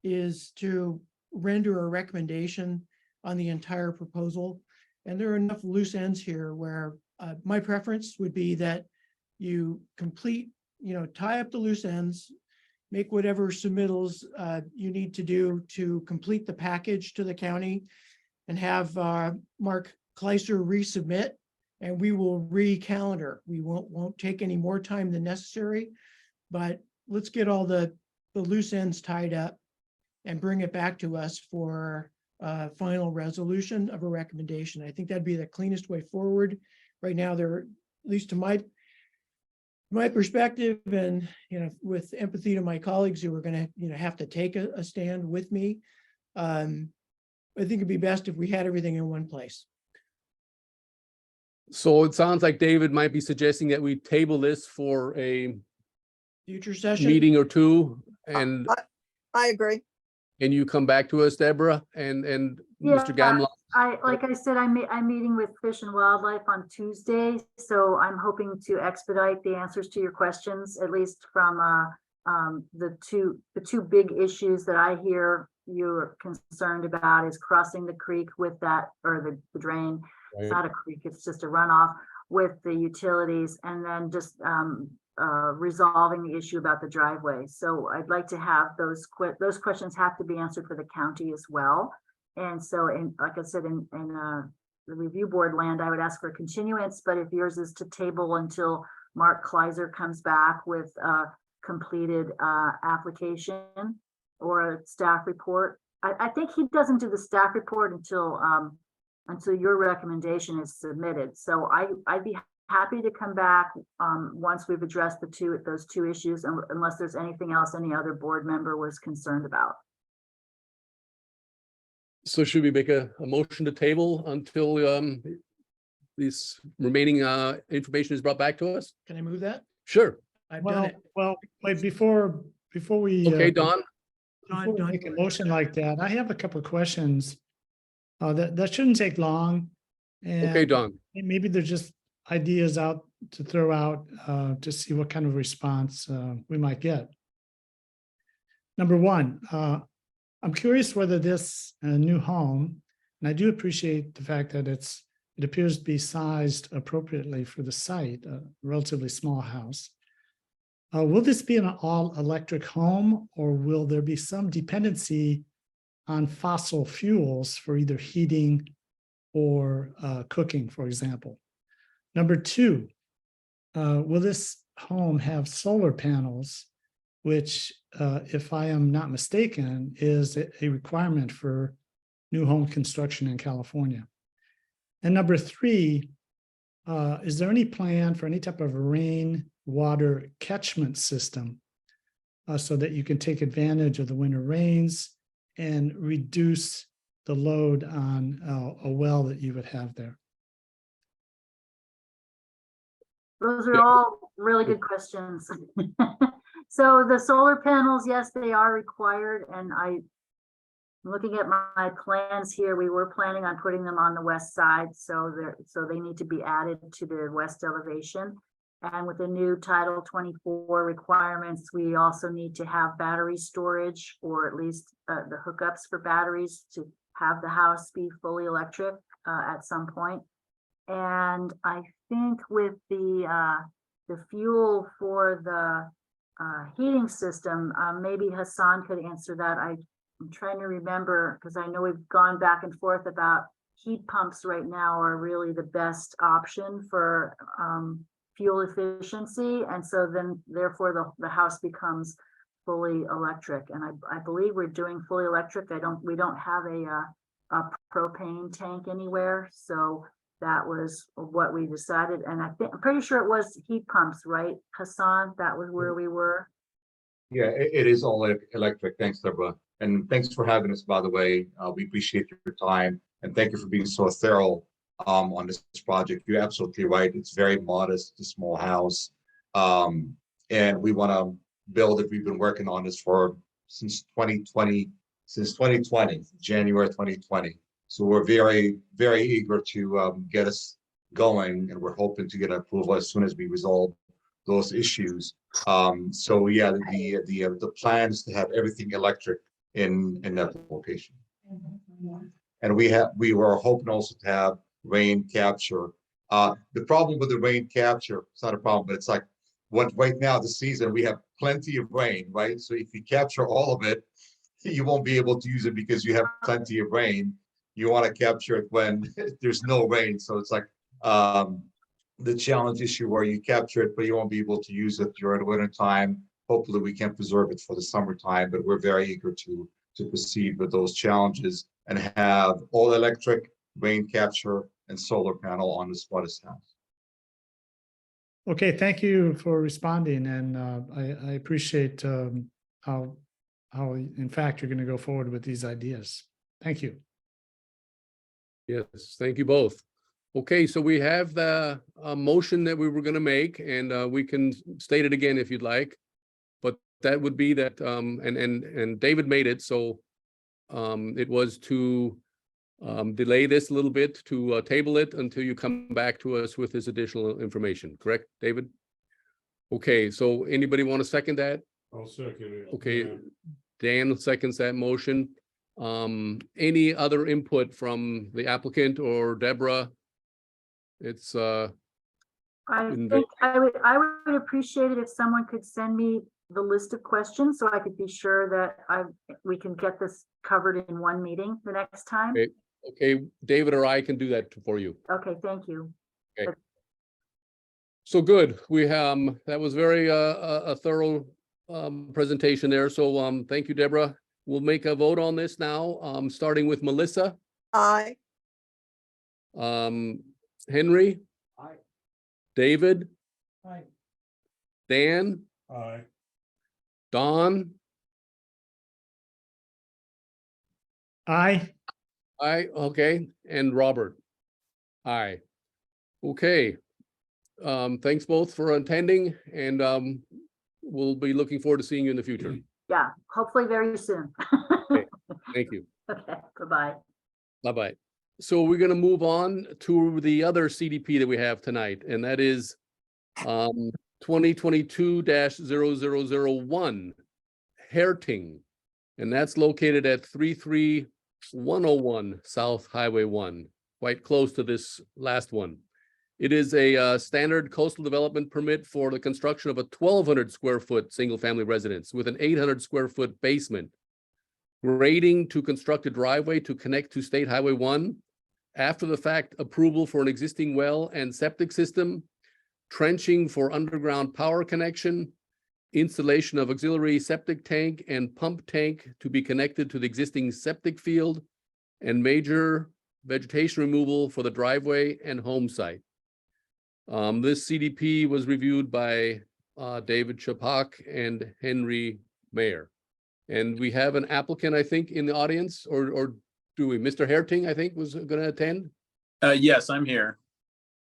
is to render a recommendation on the entire proposal. And there are enough loose ends here where my preference would be that you complete, tie up the loose ends, make whatever submittals you need to do to complete the package to the county, and have Mark Kleiser resubmit, and we will re-calendar. We won't take any more time than necessary, but let's get all the loose ends tied up and bring it back to us for final resolution of a recommendation. I think that'd be the cleanest way forward. Right now, there, at least to my perspective, and with empathy to my colleagues who are going to have to take a stand with me, I think it'd be best if we had everything in one place. So it sounds like David might be suggesting that we table this for a Future session. meeting or two, and I agree. you come back to us, Deborah, and Mr. Ghamlouch. Like I said, I'm meeting with Fish and Wildlife on Tuesday, so I'm hoping to expedite the answers to your questions, at least from the two big issues that I hear you're concerned about is crossing the creek with that, or the drain. It's not a creek, it's just a runoff with the utilities, and then just resolving the issue about the driveway. So I'd like to have those questions have to be answered for the county as well. And so, like I said, in the review board land, I would ask for a continuance, but if yours is to table until Mark Kleiser comes back with a completed application or a staff report. I think he doesn't do the staff report until your recommendation is submitted. So I'd be happy to come back once we've addressed those two issues, unless there's anything else any other board member was concerned about. So should we make a motion to table until this remaining information is brought back to us? Can I move that? Sure. I've done it. Well, wait, before we. Okay, Don. Before we make a motion like that, I have a couple of questions. That shouldn't take long. Okay, And Don. maybe they're just ideas out to throw out to see what kind of response we might get. Number one, I'm curious whether this new home, and I do appreciate the fact that it appears to be sized appropriately for the site, a relatively small house. Will this be an all-electric home, or will there be some dependency on fossil fuels for either heating or cooking, for example? Number two, will this home have solar panels, which, if I am not mistaken, is a requirement for new home construction in California? And number three, is there any plan for any type of rainwater catchment system so that you can take advantage of the winter rains and reduce the load on a well that you would have there? Those are Yeah. all really good questions. So the solar panels, yes, they are required, and I'm looking at my plans here. We were planning on putting them on the west side, so they need to be added to the west elevation. And with the new Title 24 requirements, we also need to have battery storage, or at least the hookups for batteries to have the house be fully electric at some point. And I think with the fuel for the heating system, maybe Hassan could answer that. I'm trying to remember, because I know we've gone back and forth about heat pumps right now are really the best option for fuel efficiency. And so then therefore the house becomes fully electric. And I believe we're doing fully electric. We don't have a propane tank anywhere. So that was what we decided. And I'm pretty sure it was heat pumps, right, Hassan? That was where we were. Yeah, it is all electric. Thanks, Deborah. And thanks for having us, by the way. We appreciate your time. And thank you for being so thorough on this project. You're absolutely right. It's very modest, it's a small house. And we want to build it. We've been working on this since 2020, January 2020. So we're very, very eager to get us going, and we're hoping to get approval as soon as we resolve those issues. So yeah, the plan is to have everything electric in that location. And we were hoping also to have rain capture. The problem with the rain capture, it's not a problem, but it's like right now this season we have plenty of rain, right? So if you capture all of it, you won't be able to use it because you have plenty of rain. You want to capture it when there's no rain. So it's like the challenge issue where you capture it, but you won't be able to use it during the winter time. Hopefully we can preserve it for the summertime, but we're very eager to proceed with those challenges and have all electric, rain capture, and solar panel on this modest house. Okay, thank you for responding, and I appreciate how in fact you're going to go forward with these ideas. Thank you. Yes, thank you both. Okay, so we have the motion that we were going to make, and we can state it again if you'd like. But that would be that, and David made it, so it was to delay this a little bit, to table it until you come back to us with this additional information. Correct, David? Okay, so anybody want to second that? I'll second it. Okay, Dan seconds that motion. Any other input from the applicant or Deborah? It's I think I would appreciate it if someone could send me the list of questions so I could be sure that we can get this covered in one meeting the next time. okay, David or I can do that for you. Okay, thank you. So good. We that was very a thorough presentation there. So thank you, Deborah. We'll make a vote on this now, starting with Melissa. Aye. Henry. Aye. David. Aye. Dan. Aye. Don. Aye. Aye. Okay. And Robert. Aye. Okay. Thanks both for attending, and we'll be looking forward to seeing you in the future. Yeah, hopefully very soon. Thank you. Okay, bye-bye. Bye-bye. So we're going to move on to the other CDP that we have tonight, and that is 2022-0001 Herting, and that's located at 33101 South Highway 1, quite close to this last one. It is a standard coastal development permit for the construction of a 1,200 square foot single family residence with an 800 square foot basement. grading to construct a driveway to connect to State Highway 1, after the fact approval for an existing well and septic system, trenching for underground power connection, installation of auxiliary septic tank and pump tank to be connected to the existing septic field, and major vegetation removal for the driveway and home site. This CDP was reviewed by David Chapak and Henry Mayer. And we have an applicant, I think, in the audience, or do we? Mr. Herting, I think, was going to attend. Yes, I'm here.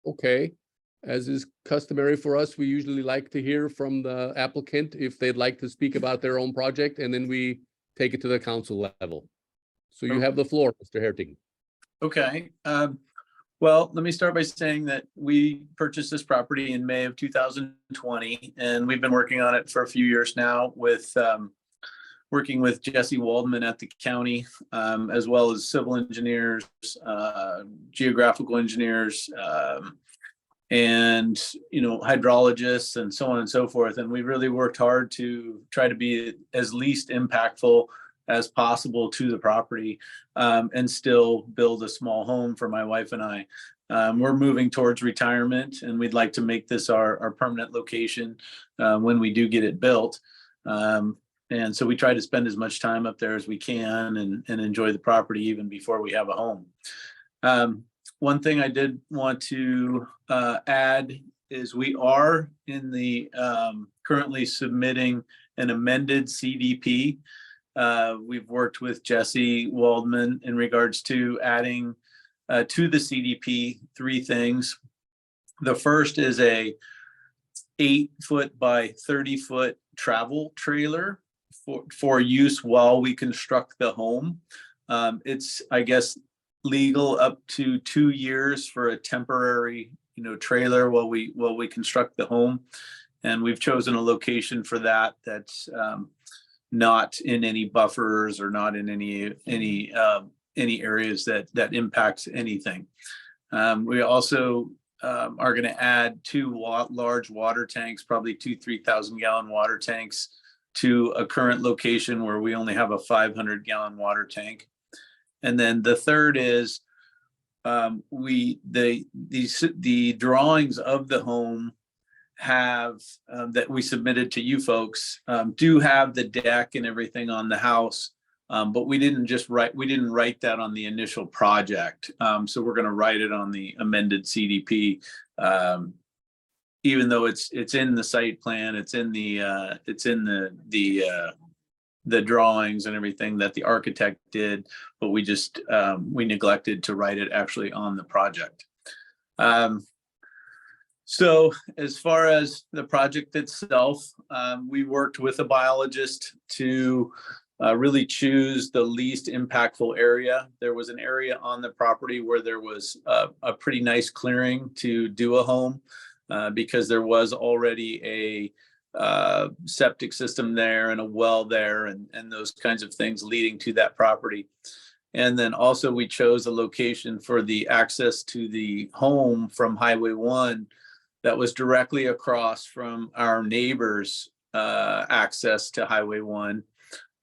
Okay. As is customary for us, we usually like to hear from the applicant if they'd like to speak about their own project, and then we take it to the council level. So you have the floor, Mr. Herting. Okay. Well, let me start by saying that we purchased this property in May of 2020, and we've been working on it for a few years now with working with Jesse Waldman at the county, as well as civil engineers, geographical engineers, and hydrologists and so on and so forth. And we really worked hard to try to be as least impactful as possible to the property, and still build a small home for my wife and I. We're moving towards retirement, and we'd like to make this our permanent location when we do get it built. And so we try to spend as much time up there as we can and enjoy the property even before we have a home. One thing I did want to add is we are in the currently submitting an amended CDP. We've worked with Jesse Waldman in regards to adding to the CDP 3 things. The first is a 8-foot by 30-foot travel trailer for use while we construct the home. It's, I guess, legal up to 2 years for a temporary, trailer while we construct the home. And we've chosen a location for that that's not in any buffers or not in any areas that impacts anything. We also are going to add 2 large water tanks, probably 2 3,000 gallon water tanks, to a current location where we only have a 500 gallon water tank. And then the third is the drawings of the home have that we submitted to you folks do have the deck and everything on the house, but we didn't write that on the initial project. So we're going to write it on the amended CDP, even though it's in the site plan, it's in the drawings and everything that the architect did, but we just we neglected to write it actually on the project. So as far as the project itself, we worked with a biologist to really choose the least impactful area. There was an area on the property where there was a pretty nice clearing to do a home, because there was already a septic system there and a well there and those kinds of things leading to that property. And then also we chose a location for the access to the home from Highway 1 that was directly across from our neighbor's access to Highway 1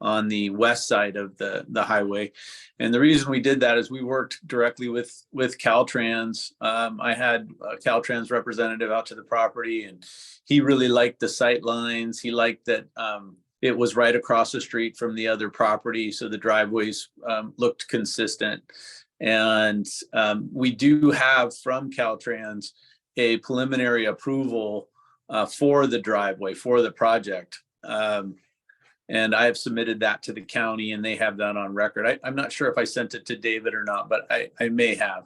on the west side of the highway. And the reason we did that is we worked directly with CalTrans. I had a CalTrans representative out to the property, and he really liked the sight lines. He liked that it was right across the street from the other property, so the driveways looked consistent. And we do have from CalTrans a preliminary approval for the driveway, for the project. And I have submitted that to the county, and they have that on record. I'm not sure if I sent it to David or not, but I may have.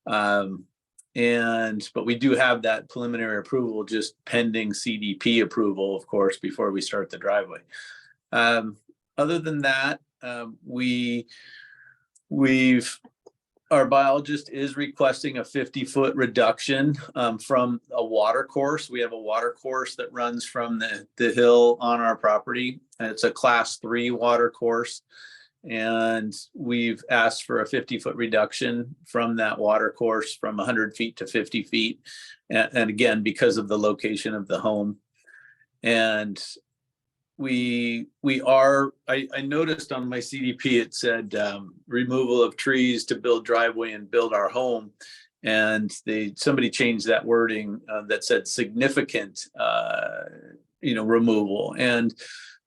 But we do have that preliminary approval, just pending CDP approval, of course, before we start the driveway. Other than that, our biologist is requesting a 50-foot reduction from a water course. We have a water course that runs from the hill on our property. And it's a class 3 water course. And we've asked for a 50-foot reduction from that water course from 100 feet to 50 feet. And again, because of the location of the home. And I noticed on my CDP, it said removal of trees to build driveway and build our home. And somebody changed that wording that said significant, removal. And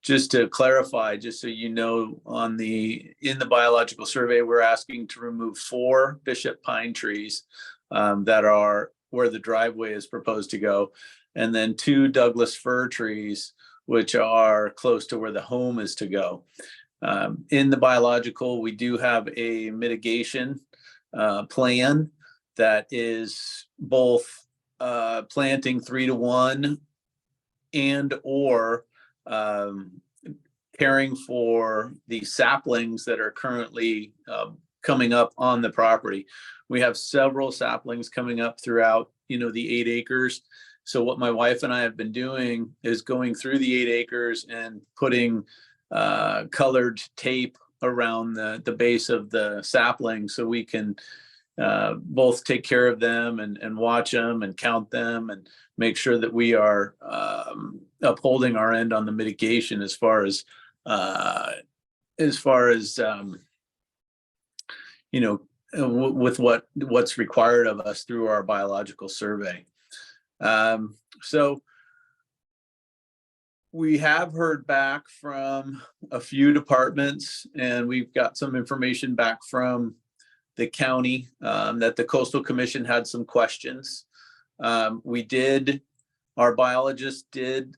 just to clarify, just so you know, in the biological survey, we're asking to remove 4 bishop pine trees that are where the driveway is proposed to go, and then 2 Douglas fir trees, which are close to where the home is to go. In the biological, we do have a mitigation plan that is both planting 3 to 1 and or caring for the saplings that are currently coming up on the property. We have several saplings coming up throughout, the 8 acres. So what my wife and I have been doing is going through the 8 acres and putting colored tape around the base of the sapling, so we can both take care of them and watch them and count them and make sure that we are upholding our end on the mitigation as far as with what's required of us through our biological survey. So we have heard back from a few departments, and we've got some information back from the county that the Coastal Commission had some questions. Our biologist did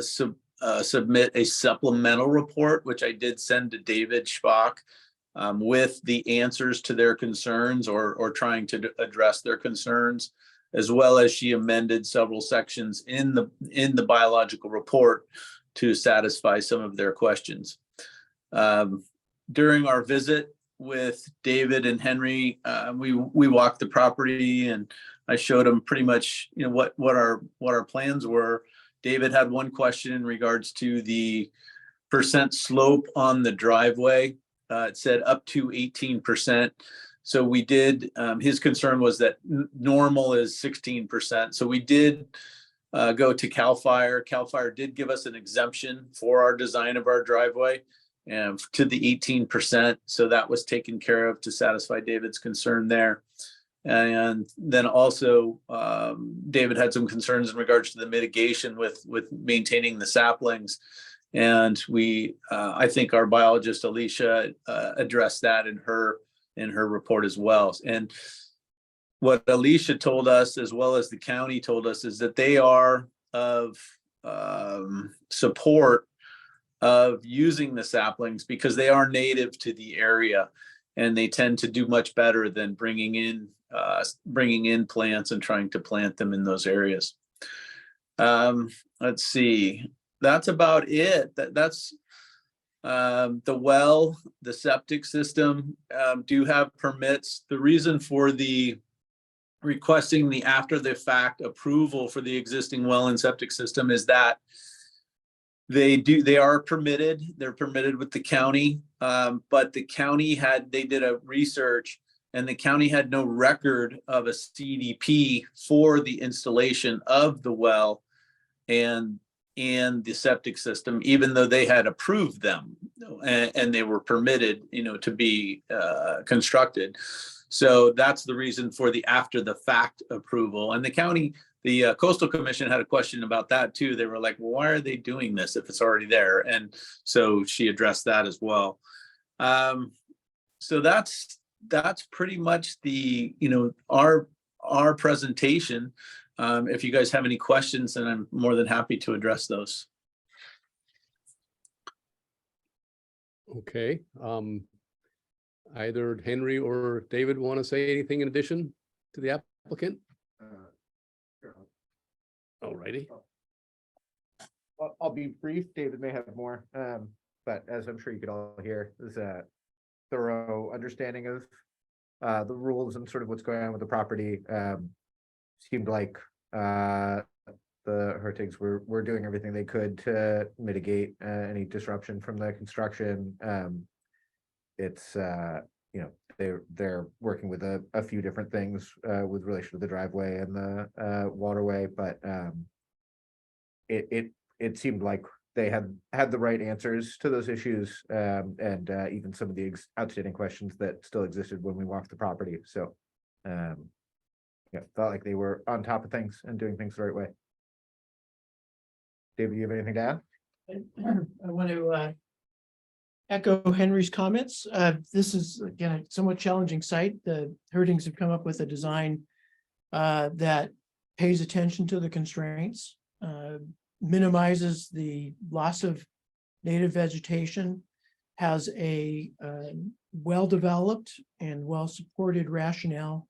submit a supplemental report, which I did send to David Schbach with the answers to their concerns or trying to address their concerns, as well as she amended several sections in the biological report to satisfy some of their questions. During our visit with David and Henry, we walked the property, and I showed them pretty much what our plans were. David had one question in regards to the percent slope on the driveway. It said up to 18%. So we did, his concern was that normal is 16%. So we did go to CAL FIRE. CAL FIRE did give us an exemption for our design of our driveway and to the 18%. So that was taken care of to satisfy David's concern there. And then also David had some concerns in regards to the mitigation with maintaining the saplings. And I think our biologist, Alicia, addressed that in her report as well. And what Alicia told us, as well as the county told us, is that they are of support of using the saplings because they are native to the area, and they tend to do much better than bringing in plants and trying to plant them in those areas. Let's see. That's about it. That's the well, the septic system do have permits. The reason for the requesting the after the fact approval for the existing well and septic system is that they are permitted. They're permitted with the county, but the county they did a research, and the county had no record of a CDP for the installation of the well and the septic system, even though they had approved them and they were permitted, to be constructed. So that's the reason for the after the fact approval. And the Coastal Commission had a question about that too. They were like, well, why are they doing this if it's already there? And so she addressed that as well. So that's pretty much our presentation. If you guys have any questions, then I'm more than happy to address those. Okay. Either Henry or David want to say anything in addition to the applicant? All righty. I'll be brief. David may have more, but as I'm sure you could all hear, there's a thorough understanding of the rules and sort of what's going on with the property. Seemed like the Hertigs were doing everything they could to mitigate any disruption from the construction. It's they're working with a few different things with relation to the driveway and the waterway, but it seemed like they had the right answers to those issues, and even some of the outstanding questions that still existed when we walked the property. So, yeah, felt like they were on top of things and doing things the right way. David, you have anything to add? I want to echo Henry's comments. This is, again, a somewhat challenging site. The Herdings have come up with a design that pays attention to the constraints, minimizes the loss of native vegetation, has a well-developed and well-supported rationale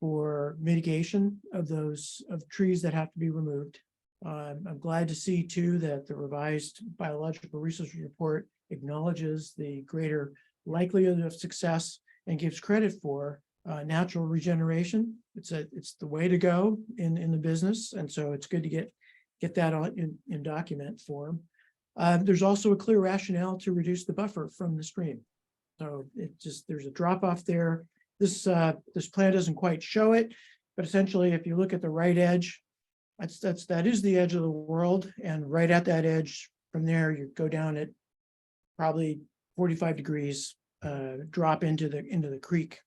for mitigation of those trees that have to be removed. I'm glad to see too that the revised biological resources report acknowledges the greater likelihood of success and gives credit for natural regeneration. It's the way to go in the business, and so it's good to get that on in document form. There's also a clear rationale to reduce the buffer from the stream. So there's a drop off there. This plan doesn't quite show it, but essentially, if you look at the right edge, that is the edge of the world, and right at that edge, from there you go down at probably 45 degrees, drop into the creek.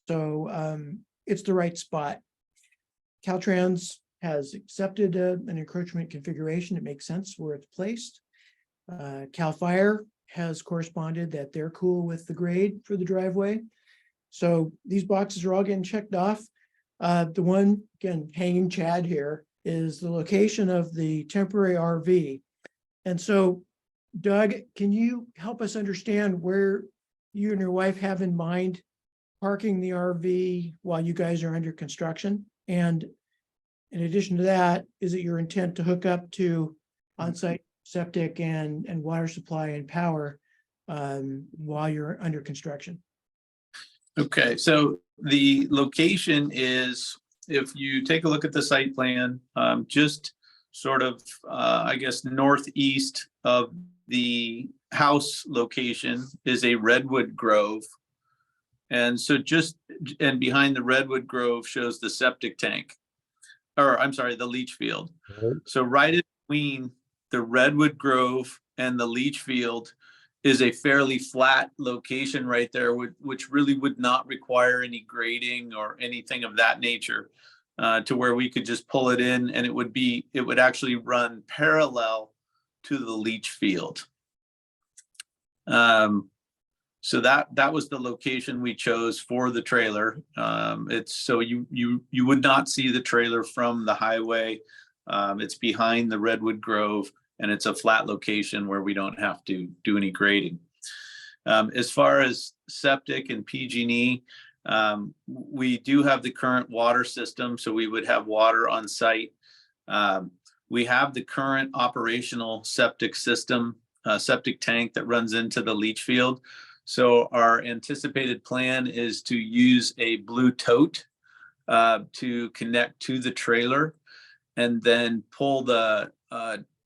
So it's the right spot. CalTrans has accepted an encroachment configuration. It makes sense where it's placed. CAL FIRE has corresponded that they're cool with the grade for the driveway. So these boxes are all getting checked off. The one, again, hanging Chad here, is the location of the temporary RV. And so, Doug, can you help us understand where you and your wife have in mind parking the RV while you guys are under construction? And in addition to that, is it your intent to hook up to on-site septic and water supply and power while you're under construction? Okay, so the location is, if you take a look at the site plan, just sort of, I guess, northeast of the house location is a redwood grove. And so and behind the redwood grove shows the septic tank, or I'm sorry, the leach field. So right in between the redwood grove and the leach field is a fairly flat location right there, which really would not require any grading or anything of that nature, to where we could just pull it in, and it would actually run parallel to the leach field. So that was the location we chose for the trailer. It's so you would not see the trailer from the highway. It's behind the redwood grove, and it's a flat location where we don't have to do any grading. As far as septic and PG&E, we do have the current water system, so we would have water on site. We have the current operational septic system, septic tank that runs into the leach field. So our anticipated plan is to use a blue tote to connect to the trailer, and then pull the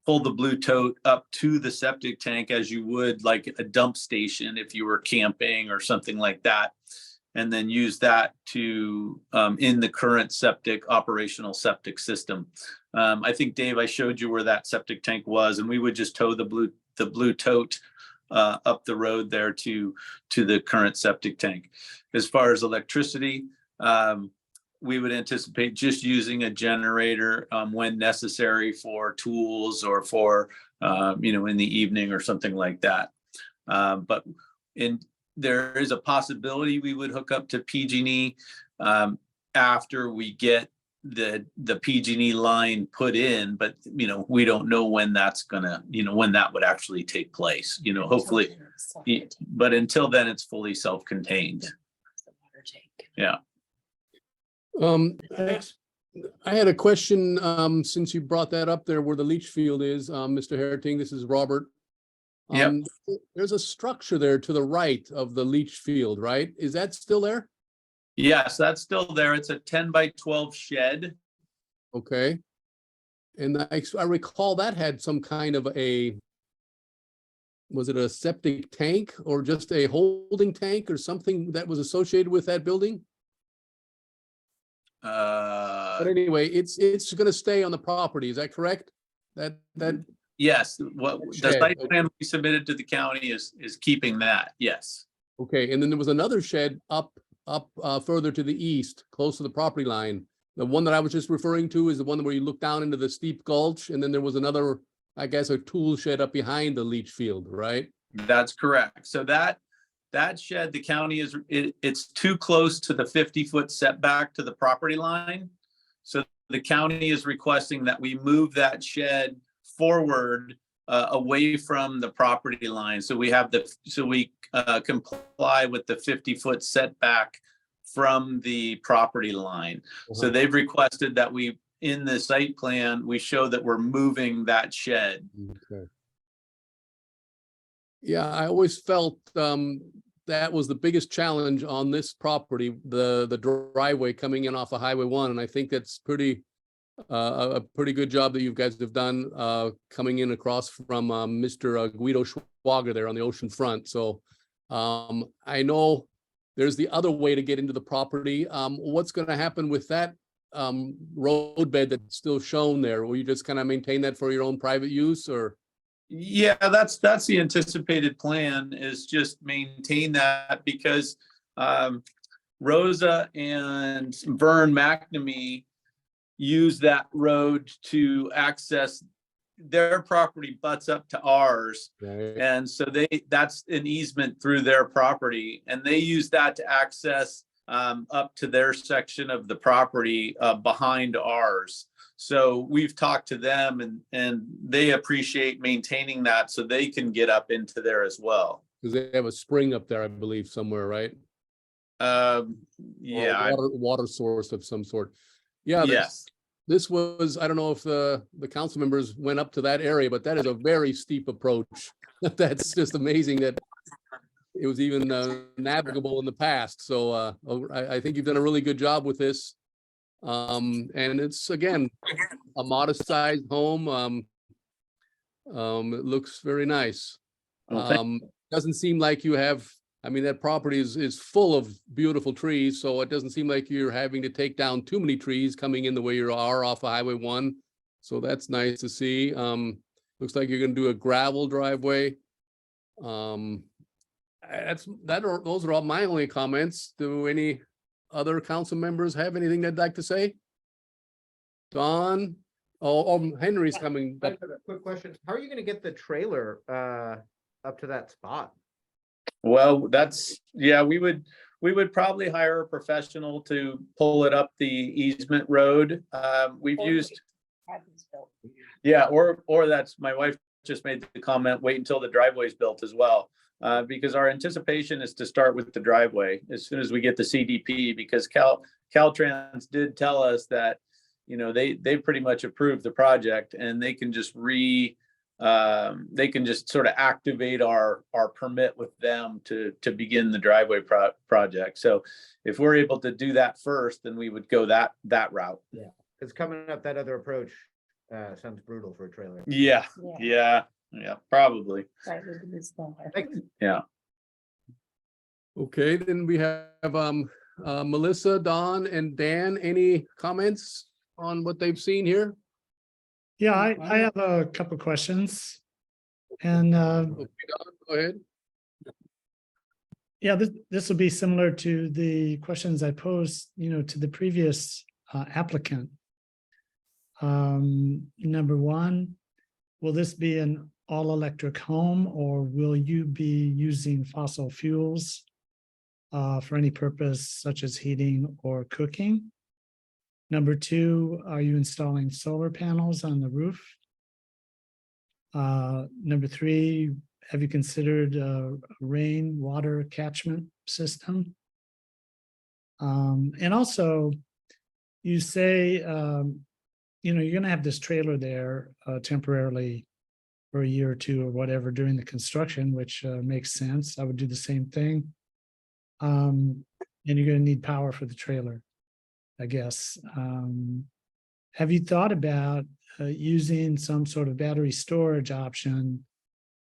blue tote up to the septic tank as you would like a dump station if you were camping or something like that, and then use that to in the current operational septic system. I think, Dave, I showed you where that septic tank was, and we would just tow the blue tote up the road there to the current septic tank. As far as electricity, we would anticipate just using a generator when necessary for tools or for in the evening or something like that. But there is a possibility we would hook up to PG&E after we get the PG&E line put in, but we don't know when that's gonna, when that would actually take place, hopefully. But until then, it's fully self-contained. Yeah. I had a question, since you brought that up there where the leach field is, Mr. Herting, this is Robert. Yep. There's a structure there to the right of the leach field, right? Is that still there? Yes, that's still there. It's a 10 by 12 shed. Okay. And I recall that had some kind of was it a septic tank or just a holding tank or something that was associated with that building? But anyway, it's going to stay on the property. Is that correct? That Yes, what the Shed, site okay. plan we submitted to the county is keeping that, yes. Okay, and then there was another shed up further to the east, close to the property line. The one that I was just referring to is the one where you look down into the steep gulch, and then there was another, I guess, a tool shed up behind the leach field, right? That's correct. So that shed, the county it's too close to the 50-foot setback to the property line. So the county is requesting that we move that shed forward away from the property line. So we comply with the 50-foot setback from the property line. So they've requested that we, in the site plan, we show that we're moving that shed. Okay. Yeah, I always felt that was the biggest challenge on this property, the driveway coming in off of Highway 1, and I think that's a pretty good job that you guys have done coming in across from Mr. Guido Schwager there on the ocean front. So I know there's the other way to get into the property. What's going to happen with that roadbed that's still shown there? Will you just kind of maintain that for your own private use, or? Yeah, that's the anticipated plan, is just maintain that, because Rosa and Vern McNamee use that road to access their property, butts up to ours. Right. And so that's an easement through their property, and they use that to access up to their section of the property behind ours. So we've talked to them, and they appreciate maintaining that so they can get up into there as well. Because they have a spring up there, I believe, somewhere, right? Yeah. Or water source of some sort. Yeah. Yes. This was, I don't know if the council members went up to that area, but that is a very steep approach. That's just amazing that it was even navigable in the past. So I think you've done a really good job with this. And it's, again, a modest sized home. It looks very nice. Doesn't seem like you have, I mean, that property is full of beautiful trees, so it doesn't seem like you're having to take down too many trees coming in the way you are off of Highway 1. So that's nice to see. Looks like you're gonna do a gravel driveway. Those are all my only comments. Do any other council members have anything they'd like to say? Don? Oh, Henry's coming. I have a quick question. How are you gonna get the trailer up to that spot? Well, we would probably hire a professional to pull it up the easement road. We've used, yeah, or that's, my wife just made the comment, wait until the driveway's built as well. Because our anticipation is to start with the driveway as soon as we get the CDP, because CalTrans did tell us that, you know, they pretty much approved the project, and they can just sort of activate our permit with them to begin the driveway project. So if we're able to do that first, then we would go that route. Yeah, because coming up that other approach sounds brutal for a trailer. Yeah, probably. Yeah. Okay, then we have Melissa, Don, and Dan. Any comments on what they've seen here? Yeah, I have a couple questions. And Okay, Don, go ahead. yeah, this will be similar to the questions I posed, to the previous applicant. Number one, will this be an all-electric home, or will you be using fossil fuels for any purpose such as heating or cooking? Number two, are you installing solar panels on the roof? Number three, have you considered a rainwater catchment system? And also, you say, you're going to have this trailer there temporarily for a year or two or whatever during the construction, which makes sense. I would do the same thing. And you're going to need power for the trailer, I guess. Have you thought about using some sort of battery storage option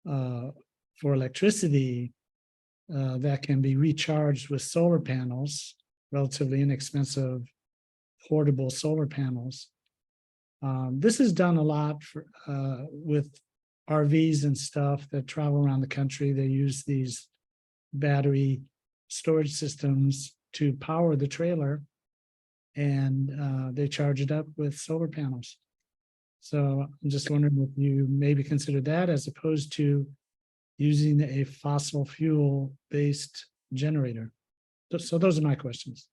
for electricity that can be recharged with solar panels, relatively inexpensive portable solar panels? This is done a lot with RVs and stuff that travel around the country. They use these battery storage systems to power the trailer, and they charge it up with solar panels. So I'm just wondering if you maybe consider that as opposed to using a fossil fuel based generator. So those are my questions.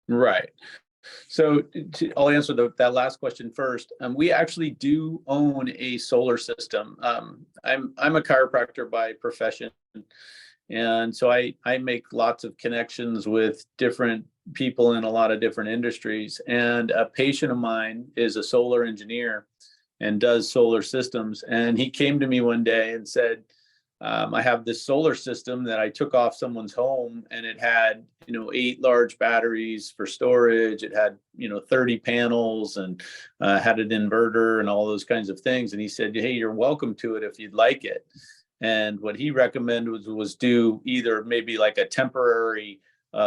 Right. So I'll answer that last question first. We actually do own a solar system. I'm a chiropractor by profession, and so I make lots of connections with different people in a lot of different industries. And a patient of mine is a solar engineer and does solar systems. And he came to me one day and said, I have this solar system that I took off someone's home, and it had, 8 large batteries for storage. It had, 30 panels, and had an inverter and all those kinds of things. And he said, hey, you're welcome to it if you'd like it. And what he recommended was do either maybe like a temporary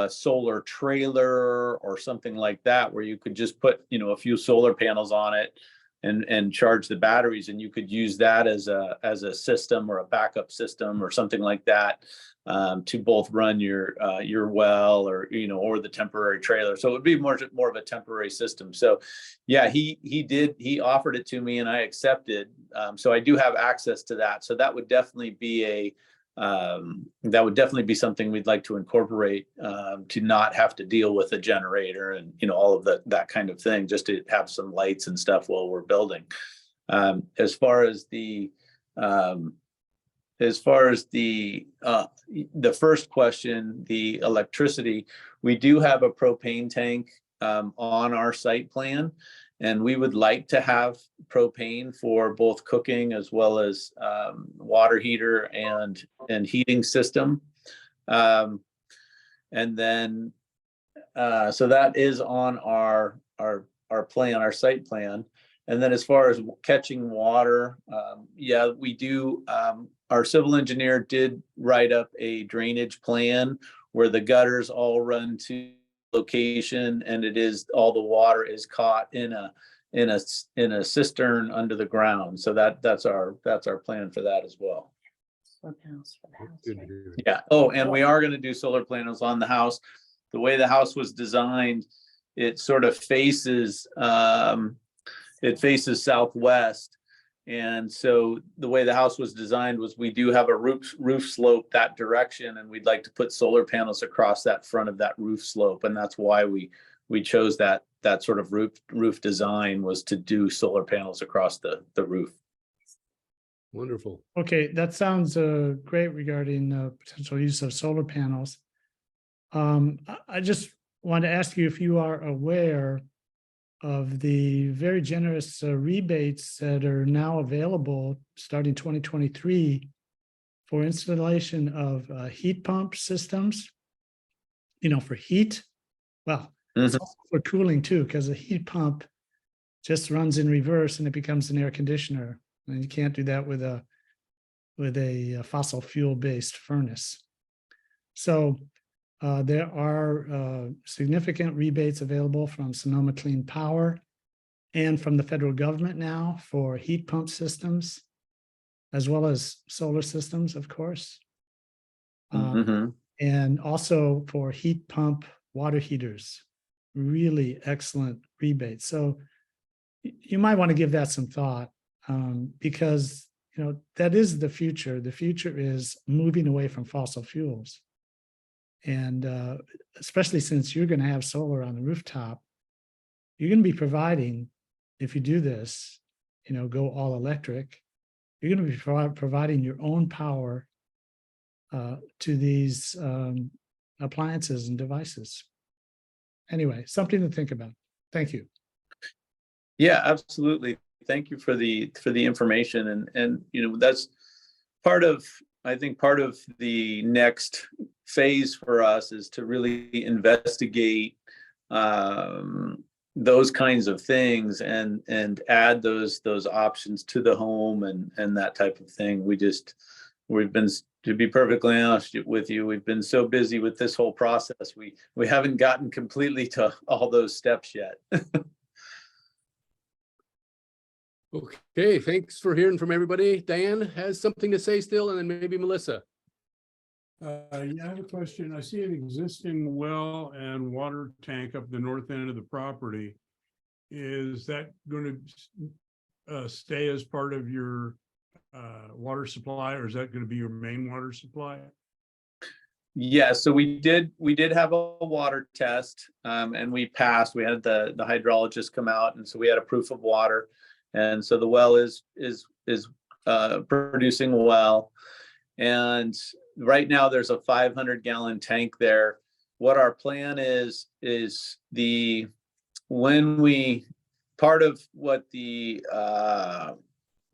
solar trailer or something like that, where you could just put, a few solar panels on it and charge the batteries, and you could use that as a system or a backup system or something like that, to both run your well or or the temporary trailer. So it would be more of a temporary system. So yeah, he offered it to me and I accepted. So I do have access to that. So that would definitely be something we'd like to incorporate, to not have to deal with a generator and all of that kind of thing, just to have some lights and stuff while we're building. As far as the first question, the electricity, we do have a propane tank on our site plan, and we would like to have propane for both cooking as well as water heater and heating system. And then, so that is on our plan, our site plan. And then as far as catching water, yeah, we do. Our civil engineer did write up a drainage plan where the gutters all run to location, and all the water is caught in a cistern under the ground. So that's our plan for that as well. Yeah. Oh, and we are going to do solar panels on the house. The way the house was designed, it sort of faces southwest. And so the way the house was designed was we do have a roof slope that direction, and we'd like to put solar panels across that front of that roof slope. And that's why we chose that sort of roof design, was to do solar panels across the roof. Wonderful. Okay, that sounds great regarding potential use of solar panels. I just want to ask you if you are aware of the very generous rebates that are now available starting 2023 for installation of heat pump systems, for heat. Well, it's also for cooling too, because a heat pump just runs in reverse and it becomes an air conditioner. And you can't do that with a fossil fuel based furnace. So there are significant rebates available from Sonoma Clean Power and from the federal government now for heat pump systems, as well as solar systems, of course. And also for heat pump water heaters, really excellent rebates. So you might want to give that some thought, because that is the future. The future is moving away from fossil fuels. And especially since you're going to have solar on the rooftop, you're going to be providing, if you do this, go all electric, you're going to be providing your own power to these appliances and devices. Anyway, something to think about. Thank you. Yeah, absolutely. Thank you for the information, and that's part of the next phase for us, is to really investigate those kinds of things and add those options to the home and that type of thing. We've been, to be perfectly honest with you, we've been so busy with this whole process, we haven't gotten completely to all those steps yet. Okay, thanks for hearing from everybody. Diane has something to say still, and then maybe Melissa. Yeah, I have a question. I see an existing well and water tank up the north end of the property. Is that going to stay as part of your water supply, or is that going to be your main water supply? Yeah, so we did have a water test, and we passed. We had the hydrologist come out, and so we had a proof of water. And so the well is producing well. And right now there's a 500-gallon tank there. What our plan is part of what the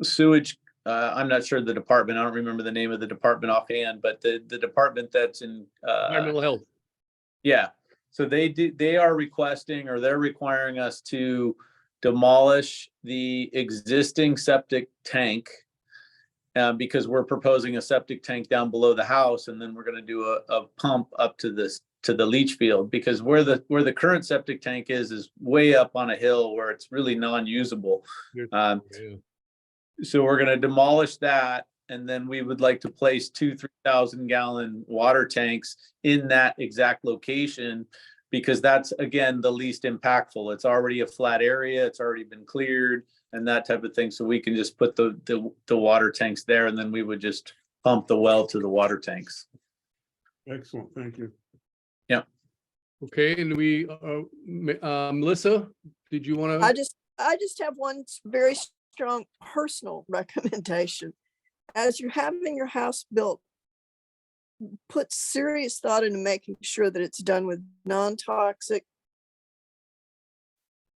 sewage, I'm not sure the department, I don't remember the name of the department offhand, but the department that's in Environmental health. yeah. So they are requesting, or they're requiring us to demolish the existing septic tank, because we're proposing a septic tank down below the house, and then we're going to do a pump up to the leach field, because where the current septic tank is way up on a hill where it's really non-usable. So we're going to demolish that, and then we would like to place 3,000 gallon water tanks in that exact location, because that's, again, the least impactful. It's already a flat area, it's already been cleared and that type of thing. So we can just put the water tanks there, and then we would just pump the well to the water tanks. Excellent, thank you. Yeah. Okay, and Melissa, did you want to? I just have one very strong personal recommendation. As you're having your house built, put serious thought into making sure that it's done with non-toxic,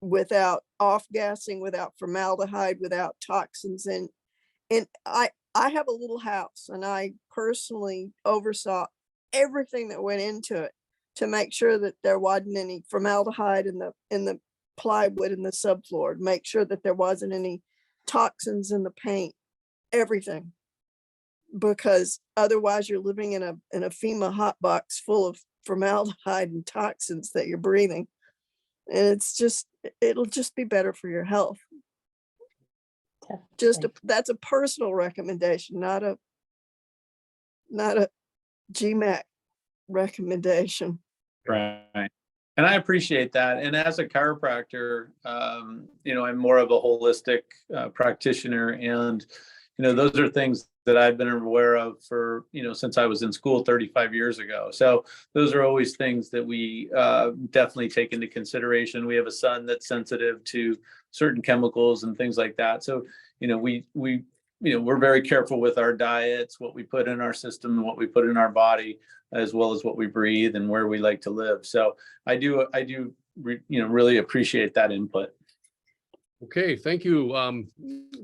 without off-gassing, without formaldehyde, without toxins. And I have a little house, and I personally oversaw everything that went into it to make sure that there wasn't any formaldehyde in the plywood in the subfloor, make sure that there wasn't any toxins in the paint, everything. Because otherwise you're living in a FEMA hot box full of formaldehyde and toxins that you're breathing. And it'll just be better for your health. That's a personal recommendation, not a GMAC recommendation. Right. And I appreciate that. And as a chiropractor, I'm more of a holistic practitioner, and those are things that I've been aware of for, since I was in school 35 years ago. So those are always things that we definitely take into consideration. We have a son that's sensitive to certain chemicals and things like that. So, we're very careful with our diets, what we put in our system and what we put in our body, as well as what we breathe and where we like to live. So I do really appreciate that input. Okay, thank you,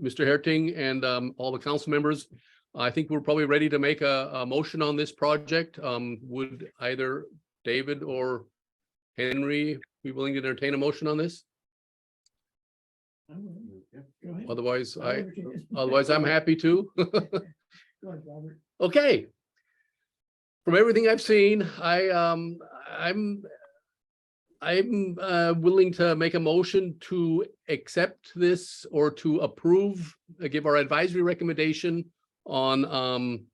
Mr. Herting, and all the council members. I think we're probably ready to make a motion on this project. Would either David or Henry be willing to entertain a motion on this? Otherwise, I'm happy to. Okay. From everything I've seen, I'm willing to make a motion to accept this, or to approve, give our advisory recommendation on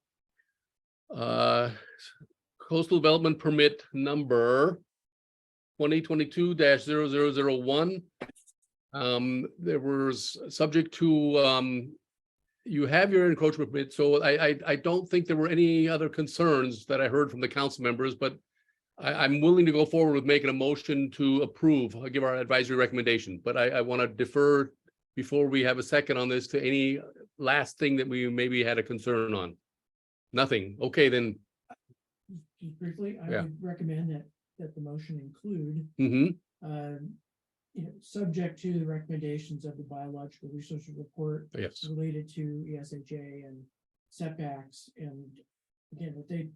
coastal development permit number 2022-0001. There was subject to you have your encroachment permit, so I don't think there were any other concerns that I heard from the council members, but I'm willing to go forward with making a motion to approve. I'll give our advisory recommendation, but I want to defer before we have a second on this to any last thing that we maybe had a concern on. Nothing. Okay, then. Just briefly, I Yeah. would recommend that the motion include, Mm-hmm. Subject to the recommendations of the biological resources report Yes. related to ESHA and setbacks, and again, that they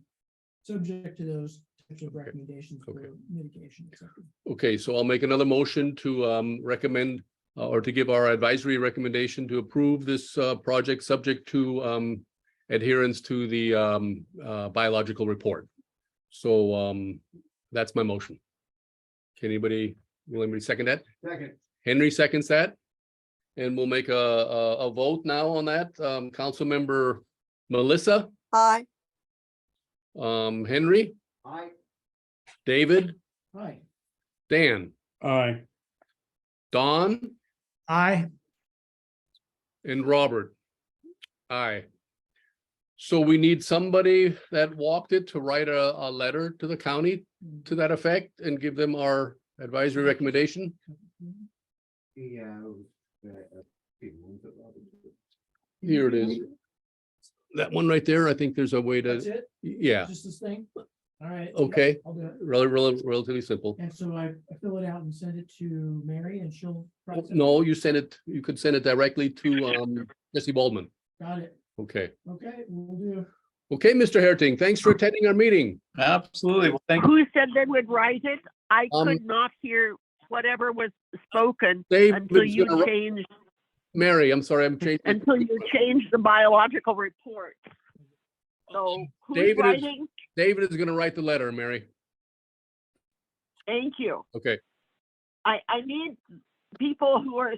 subject to those types of recommendations for Okay. mitigation, et cetera. Okay, so I'll make another motion to recommend or to give our advisory recommendation to approve this project subject to adherence to the biological report. So that's my motion. Can anybody, will anybody second that? Second. Henry seconds that. And we'll make a vote now on that. Councilmember Melissa, Aye. Henry, Aye. David, Hi. Dan, Aye. Don, Aye. and Robert. Aye. So we need somebody that walked it to write a letter to the county to that effect and give them our advisory recommendation. Here it is. That one right there, I think there's a way That's to, it? yeah, Just this thing? All right. okay, I'll do it. relatively simple. And so I fill it out and send it to Mary and she'll. process it? No, you could send it directly to Jesse Baldwin. Got it. Okay. Okay, we'll do. Okay, Mr. Herting, thanks for attending our meeting. Absolutely. Well, thank Who said they would write it? I Um, could not hear whatever was spoken Dave, until you changed, Mary, I'm sorry, I'm changing. until you changed the biological report. So who's David is- writing? David is gonna write the letter, Mary. Thank you. Okay, I need people who are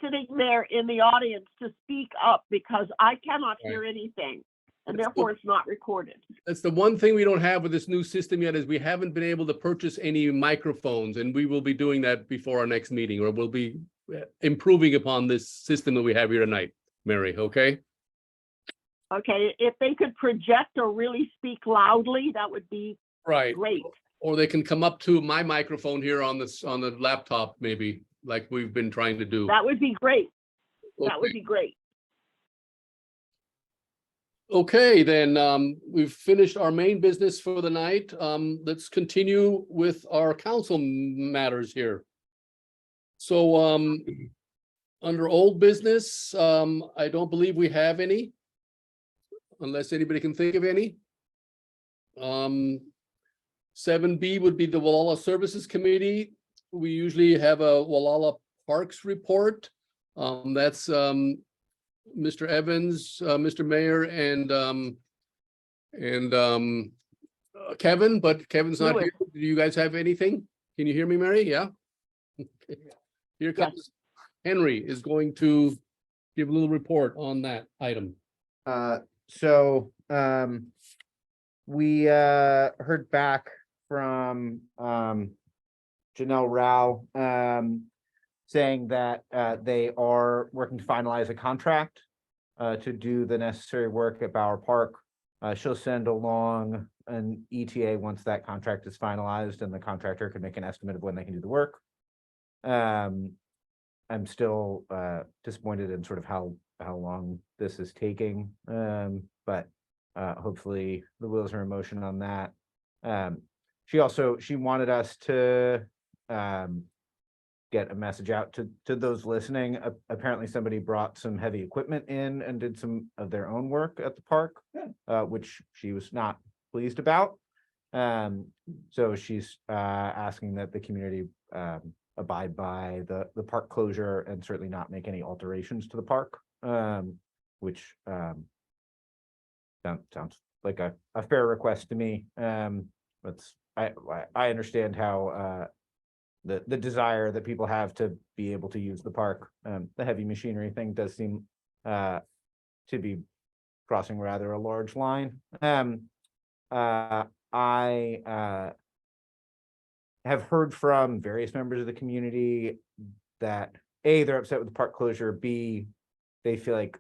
sitting there in the audience to speak up because I cannot hear anything. And That's therefore it's not recorded. that's the one thing we don't have with this new system yet is we haven't been able to purchase any microphones, and we will be doing that before our next meeting, or we'll be improving upon this system that we have here tonight, Mary, okay? Okay, if they could project or really speak loudly, that would be Right. great. Or they can come up to my microphone here on the laptop, maybe, like we've been trying to do. That would be great. That would Okay. be great. Okay, then, we've finished our main business for the night. Let's continue with our council matters here. So, under old business, I don't believe we have any. Unless anybody can think of any. 7B would be the Gualala Services Committee. We usually have a Gualala Parks report. That's, Mr. Evans, Mr. Mayor, and Kevin, but Kevin's not Lewis. here. Do you guys have anything? Can you hear me, Mary? Yeah? Okay. Here comes Henry is going to give a little report on that item. We heard back from Janelle Rao saying that they are working to finalize a contract to do the necessary work at Bower Park. She'll send along an ETA once that contract is finalized and the contractor can make an estimate of when they can do the work. I'm still disappointed in sort of how long this is taking, but hopefully the wheels are in motion on that. She wanted us to get a message out to those listening. Apparently somebody brought some heavy equipment in and did some of their own work at the park, which she was not pleased about. So she's asking that the community abide by the park closure and certainly not make any alterations to the park, which sounds like a fair request to me. I understand how the desire that people have to be able to use the park. The heavy machinery thing does seem to be crossing rather a large line. I have heard from various members of the community that A, they're upset with the park closure, B, they feel like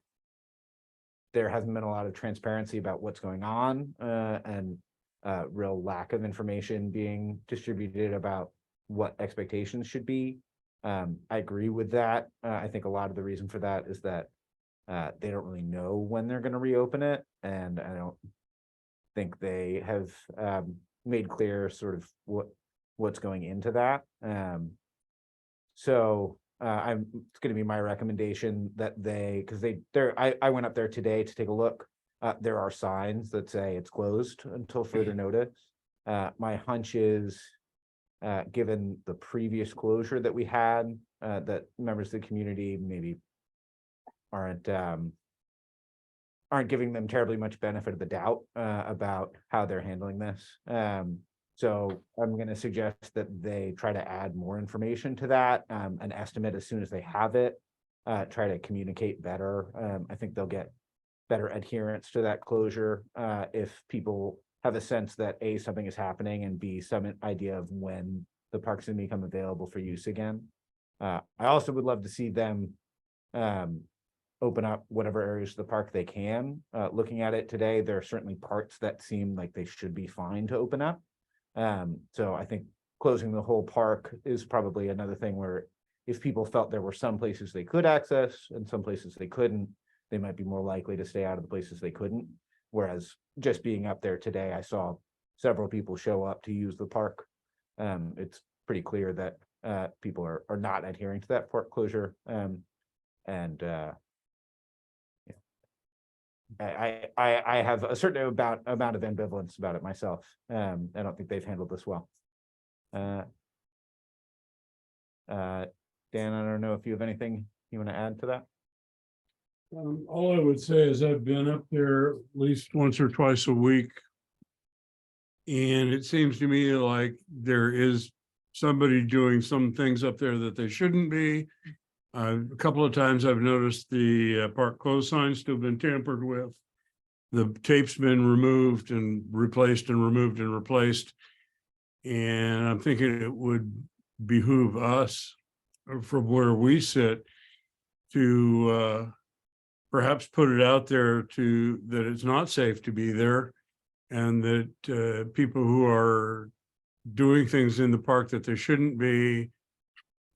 there hasn't been a lot of transparency about what's going on, and real lack of information being distributed about what expectations should be. I agree with that. I think a lot of the reason for that is that they don't really know when they're going to reopen it, and I don't think they have made clear sort of what's going into that. It's going to be my recommendation that I went up there today to take a look. There are signs that say it's closed until further notice. My hunch is, given the previous closure that we had, that members of the community maybe aren't giving them terribly much benefit of the doubt about how they're handling this. So I'm going to suggest that they try to add more information to that, an estimate as soon as they have it, try to communicate better. I think they'll get better adherence to that closure if people have a sense that A, something is happening, and B, some idea of when the park's gonna become available for use again. I also would love to see them open up whatever areas of the park they can. Looking at it today, there are certainly parts that seem like they should be fine to open up. So I think closing the whole park is probably another thing where if people felt there were some places they could access and some places they couldn't, they might be more likely to stay out of the places they couldn't. Whereas just being up there today, I saw several people show up to use the park. It's pretty clear that people are not adhering to that park closure. I have a certain amount of ambivalence about it myself. I don't think they've handled this well. Dan, I don't know if you have anything you want to add to that? All I would say is I've been up there at least once or twice a week. And it seems to me like there is somebody doing some things up there that they shouldn't be. A couple of times I've noticed the park close signs still been tampered with. The tape's been removed and replaced and removed and replaced. And I'm thinking it would behoove us from where we sit to perhaps put it out there to that it's not safe to be there, and that people who are doing things in the park that they shouldn't be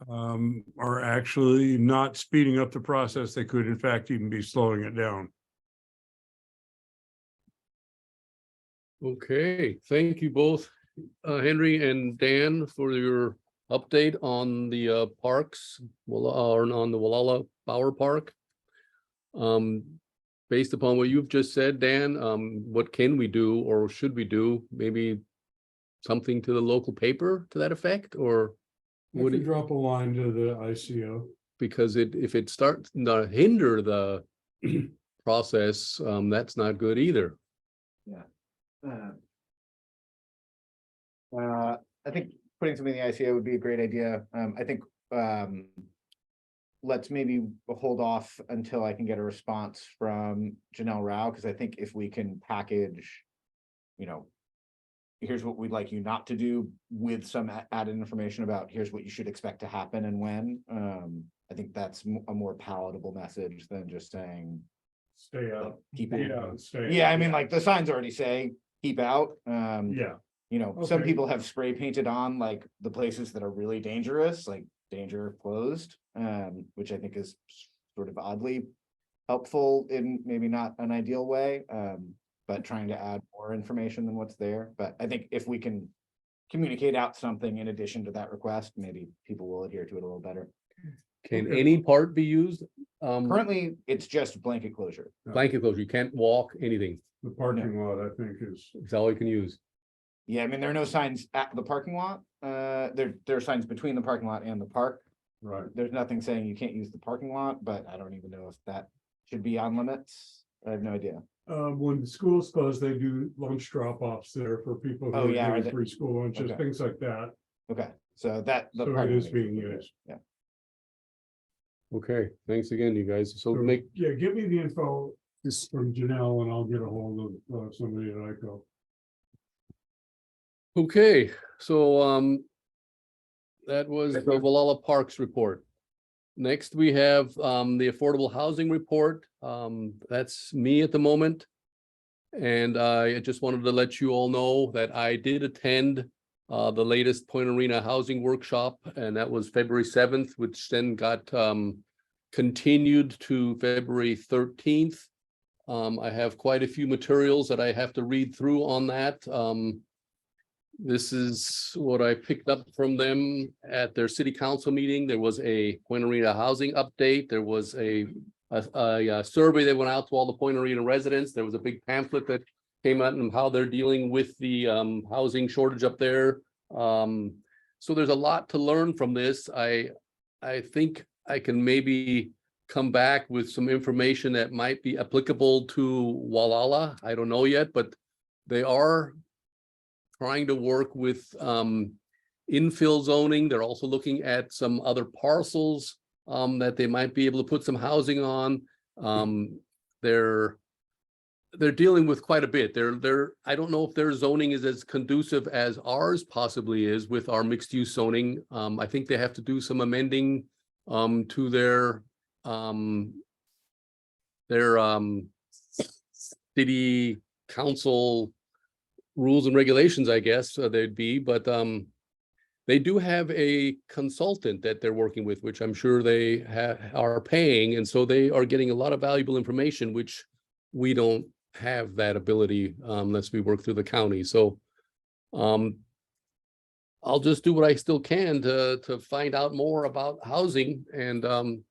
are actually not speeding up the process. They could in fact even be slowing it down. Okay, thank you both, Henry and Dan, for your update on the parks, or on the Gualala Power Park. Based upon what you've just said, Dan, what can we do or should we do? Maybe something to the local paper to that effect, or Would you drop a line to the ICO? because if it starts to hinder the process, that's not good either. I think putting something in the ICO would be a great idea. I think let's maybe hold off until I can get a response from Janelle Rao, because I think if we can package, here's what we'd like you not to do with some added information about here's what you should expect to happen and when. I think that's a more palatable message than just saying Stay out. keep Stay out. out, stay Yeah, out. I mean, like the signs already say keep out. Yeah. Some Okay. people have spray painted on like the places that are really dangerous, like danger closed, which I think is sort of oddly helpful in maybe not an ideal way, but trying to add more information than what's there. But I think if we can communicate out something in addition to that request, maybe people will adhere to it a little better. Can any part be used? Currently, it's just blanket closure. Blanket closure, you can't walk anything. The parking lot, I think, is. It's all you can use. Yeah, I mean, there are no signs at the parking lot. There are signs between the parking lot and the park. Right. There's nothing saying you can't use the parking lot, but I don't even know if that should be on limits. I have no idea. When the school's closed, they do lunch drop-offs there for people Oh, who yeah, are are getting they- free school lunches, Okay. things like that. Okay, so that. the So it parking is lot being good. used. Yeah. Okay, thanks again, you guys. So So make, yeah, give me the info from Janelle and I'll get a hold of somebody at ICO. okay, so that was the Gualala Parks report. Next, we have the Affordable Housing Report. That's me at the moment. And I just wanted to let you all know that I did attend the latest Point Arena Housing Workshop, and that was February 7th, which then got continued to February 13th. I have quite a few materials that I have to read through on that. This is what I picked up from them at their city council meeting. There was a Point Arena housing update. There was a survey that went out to all the Point Arena residents. There was a big pamphlet that came out on how they're dealing with the housing shortage up there. So there's a lot to learn from this. I think I can maybe come back with some information that might be applicable to Gualala. I don't know yet, but they are trying to work with infill zoning. They're also looking at some other parcels that they might be able to put some housing on. They're dealing with quite a bit. I don't know if their zoning is as conducive as ours possibly is with our mixed use zoning. I think they have to do some amending to their city council rules and regulations, I guess they'd be, but they do have a consultant that they're working with, which I'm sure they are paying, and so they are getting a lot of valuable information, which we don't have that ability unless we work through the county. So I'll just do what I still can to find out more about housing, and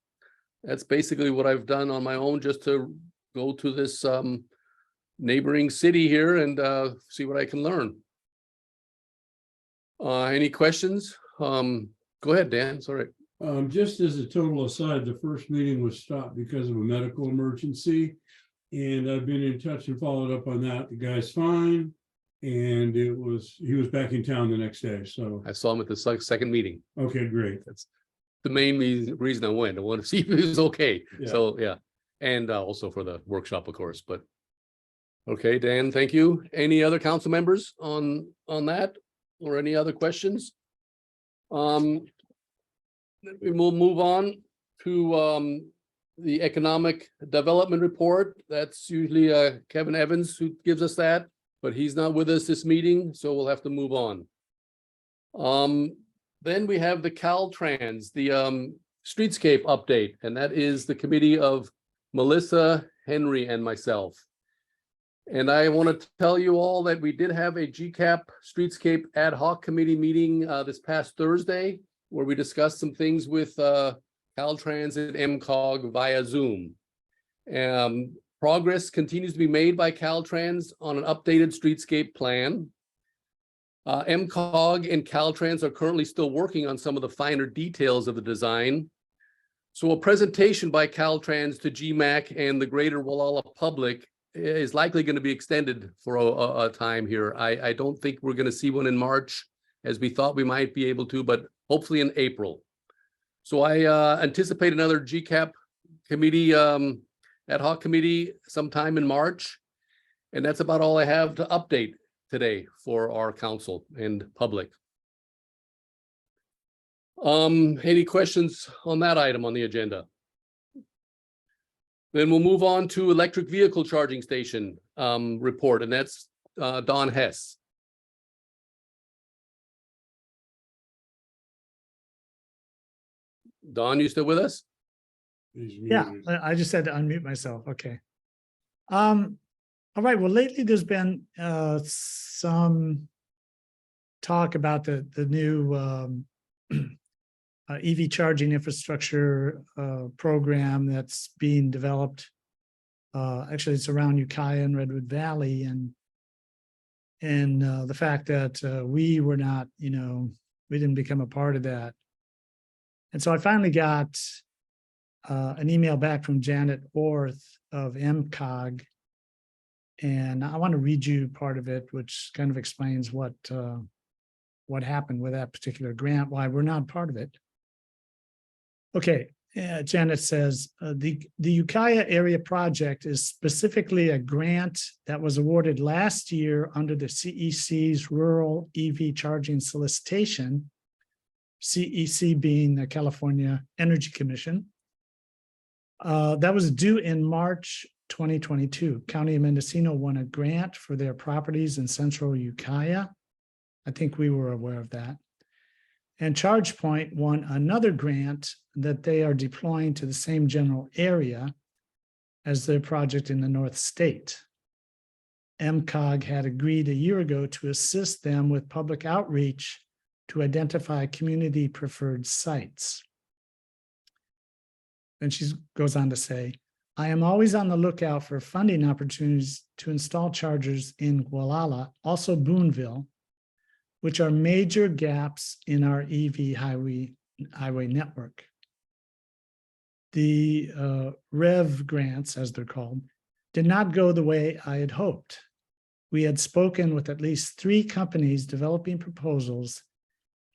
that's basically what I've done on my own, just to go to this neighboring city here and see what I can learn. Any questions? Go ahead, Dan. Sorry. Just as a total aside, the first meeting was stopped because of a medical emergency. And I've been in touch and followed up on that. The guy's fine. And he was back in town the next day. So I saw him at the second meeting. okay, great. That's the main reason I went. I wanted to see if he was okay. Yeah. So yeah, and also for the workshop, of course. But okay, Dan, thank you. Any other council members on that, or any other questions? We will move on to the economic development report. That's usually Kevin Evans who gives us that, but he's not with us this meeting, so we'll have to move on. Then we have the CalTrans, the Streetscape update, and that is the committee of Melissa, Henry, and myself. And I want to tell you all that we did have a GCAP Streetscape ad hoc committee meeting this past Thursday, where we discussed some things with CalTrans and MCOG via Zoom. Progress continues to be made by CalTrans on an updated streetscape plan. MCOG and CalTrans are currently still working on some of the finer details of the design. So a presentation by CalTrans to GMAC and the greater Gualala public is likely going to be extended for a time here. I don't think we're going to see one in March as we thought we might be able to, but hopefully in April. So I anticipate another GCAP committee, ad hoc committee sometime in March. And that's about all I have to update today for our council and public. Any questions on that item on the agenda? Then we'll move on to electric vehicle charging station report, and that's Don Hess. Don, you still with us? He's Yeah, muted. I just had to unmute myself. Okay. All right. Well, lately there's been some talk about the new EV charging infrastructure program that's being developed. Actually, it's around Ukiah and Redwood Valley, and the fact that we were not, we didn't become a part of that. And so I finally got an email back from Janet Orth of MCOG, and I want to read you part of it, which kind of explains what happened with that particular grant, why we're not part of it. Okay, Janet says, the Ukiah area project is specifically a grant that was awarded last year under the CEC's Rural EV Charging Solicitation, CEC being the California Energy Commission. That was due in March 2022. County of Mendocino won a grant for their properties in central Ukiah. I think we were aware of that. And ChargePoint won another grant that they are deploying to the same general area as their project in the North State. MCOG had agreed a year ago to assist them with public outreach to identify community preferred sites. And she goes on to say, I am always on the lookout for funding opportunities to install chargers in Gualala, also Boonville, which are major gaps in our EV highway network. The REV grants, as they're called, did not go the way I had hoped. We had spoken with at least 3 companies developing proposals,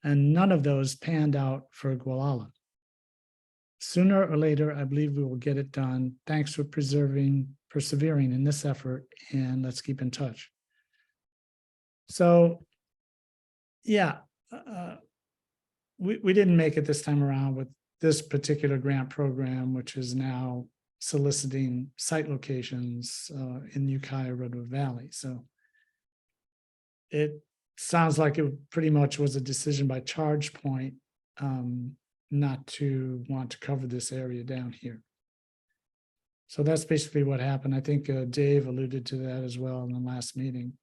and none of those panned out for Gualala. sooner or later, I believe we will get it done. Thanks for persevering in this effort, and let's keep in touch. So, yeah, we didn't make it this time around with this particular grant program, which is now soliciting site locations in Ukiah Redwood Valley. So it sounds like it pretty much was a decision by ChargePoint not to want to cover this area down here. So that's basically what happened. I think Dave alluded to that as well in the last meeting.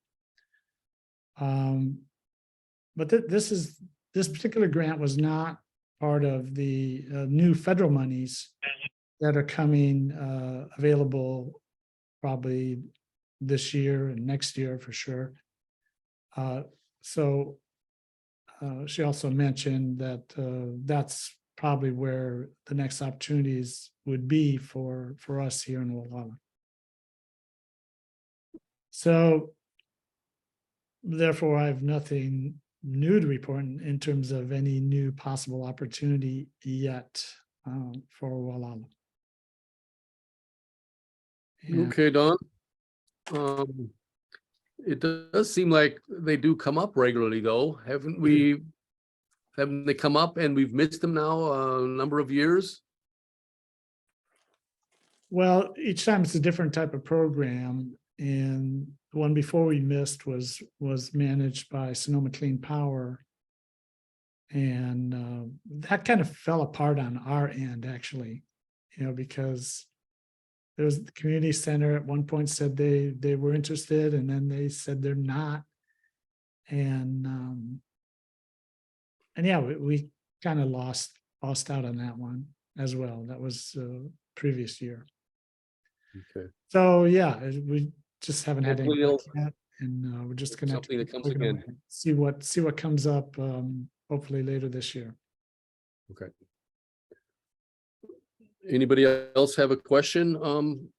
But this particular grant was not part of the new federal monies that are coming available probably this year and next year for sure. So she also mentioned that that's probably where the next opportunities would be for us here in Gualala. So therefore, I have nothing new to report in terms of any new possible opportunity yet for Gualala. Yeah. Okay, Don. It does seem like they do come up regularly, though. Haven't they come up and we've missed them now a number of years? Well, each time it's a different type of program, and the one before we missed was managed by Sonoma Clean Power, and that kind of fell apart on our end, actually, because there was the community center at one point said they were interested, and then they said they're not, and yeah, we kind of lost out on that one as well. That was previous year. Okay. So yeah, we just haven't had any Hopefully luck yet, and we're just gonna have something to that comes we're gonna again. see what comes up. Hopefully later this year. Okay. Anybody else have a question on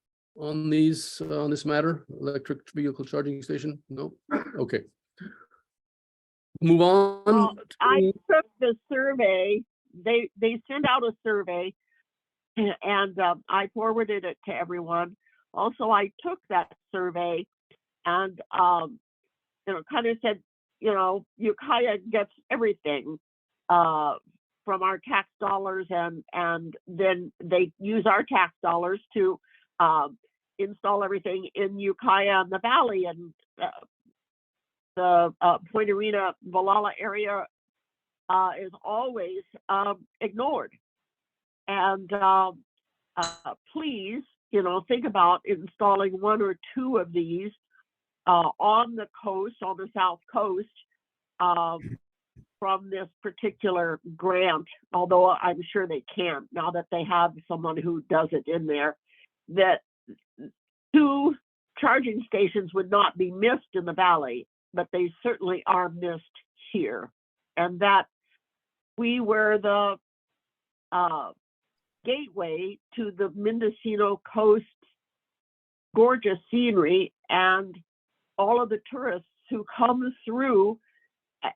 this matter? Electric vehicle charging station? No? Okay. Move on. I took the survey. They sent out a survey, and I forwarded it to everyone. Also, I took that survey and kind of said, Ukiah gets everything from our tax dollars, and then they use our tax dollars to install everything in Ukiah and the Valley, and the Point Arena, Gualala area is always ignored. And please, think about installing one or two of these on the coast, on the South Coast, from this particular grant, although I'm sure they can, now that they have someone who does it in there, that 2 charging stations would not be missed in the Valley, but they certainly are missed here. And that we were the gateway to the Mendocino coast, gorgeous scenery, and all of the tourists who come through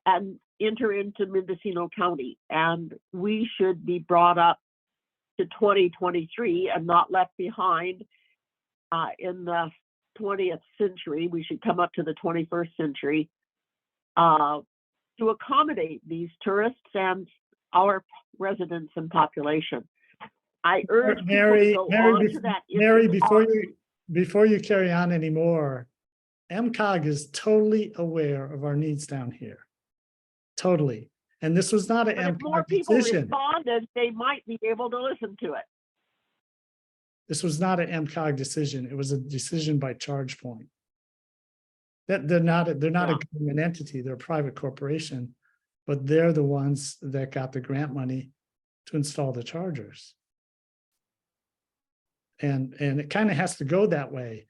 and enter into Mendocino County. And we should be brought up to 2023 and not left behind in the 20th century. We should come up to the 21st century to accommodate these tourists and our residents and population. I urge Mary, people to go on to that. Mary, before you carry on anymore, MCOG is totally aware of our needs down here. Totally. And this was not an But if more MCOG people decision. responded, they might be able to listen to it. This was not an MCOG decision. It was a decision by ChargePoint. That they're not a government entity, they're a private corporation, but they're the ones that got the grant money to install the chargers. And it kind of has to go that way.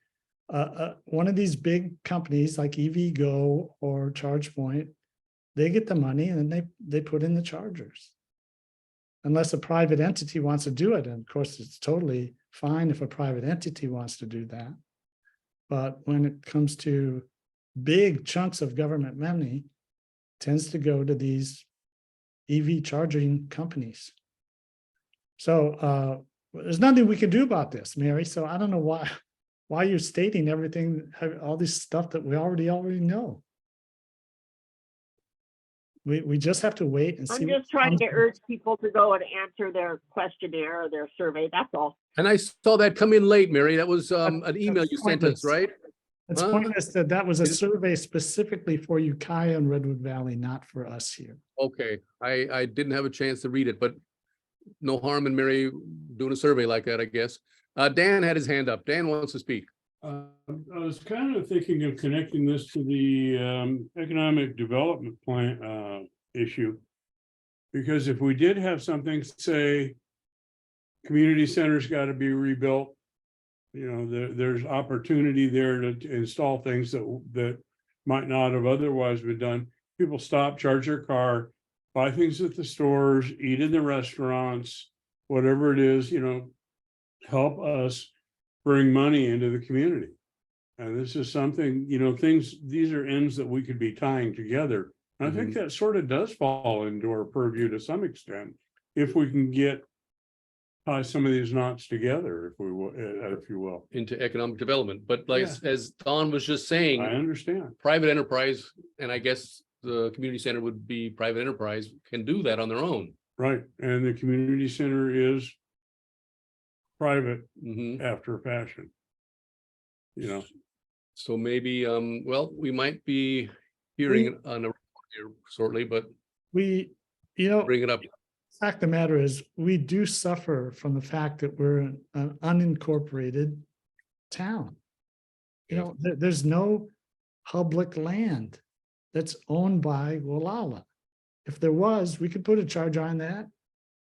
One of these big companies like EVgo or ChargePoint, they get the money and then they put in the chargers. Unless a private entity wants to do it. And of course, it's totally fine if a private entity wants to do that. But when it comes to big chunks of government money, tends to go to these EV charging companies. So there's nothing we can do about this, Mary. So I don't know why you're stating everything, all this stuff that we already know. We just have to wait and see. I'm what just trying comes to from urge this. people to go and answer their questionnaire or their survey, that's all. And I saw that come in late, Mary. That was an email That's you sent us, pointless. right? It's Huh? pointless that was a Is- survey specifically for Ukiah and Redwood Valley, not for us here. Okay, I didn't have a chance to read it, but no harm in Mary doing a survey like that, I guess. Dan had his hand up. Dan wants to speak. I was kind of thinking of connecting this to the economic development plan issue. Because if we did have something, say, community center's got to be rebuilt, you know, there's opportunity there to install things that might not have otherwise been done. People stop, charge their car, buy things at the stores, eat in the restaurants, whatever it is, you know, help us bring money into the community. And this is something, you know, these are ends that we could be tying together. And I think that sort of does fall into our purview to some extent, if we can tie some of these knots together, if you will. Into economic development, but like, as Don was just saying, I understand. private enterprise, and I guess the community center would be private enterprise, can do that on their own. Right, and the community center is private Mhm. after fashion. You know, So maybe, well, we might be hearing on a report here shortly, but You know, bring it up. fact of the matter is, we do suffer from the fact that we're an unincorporated town. You know, there's no public land that's owned by Gualala. If there was, we could put a charge on that.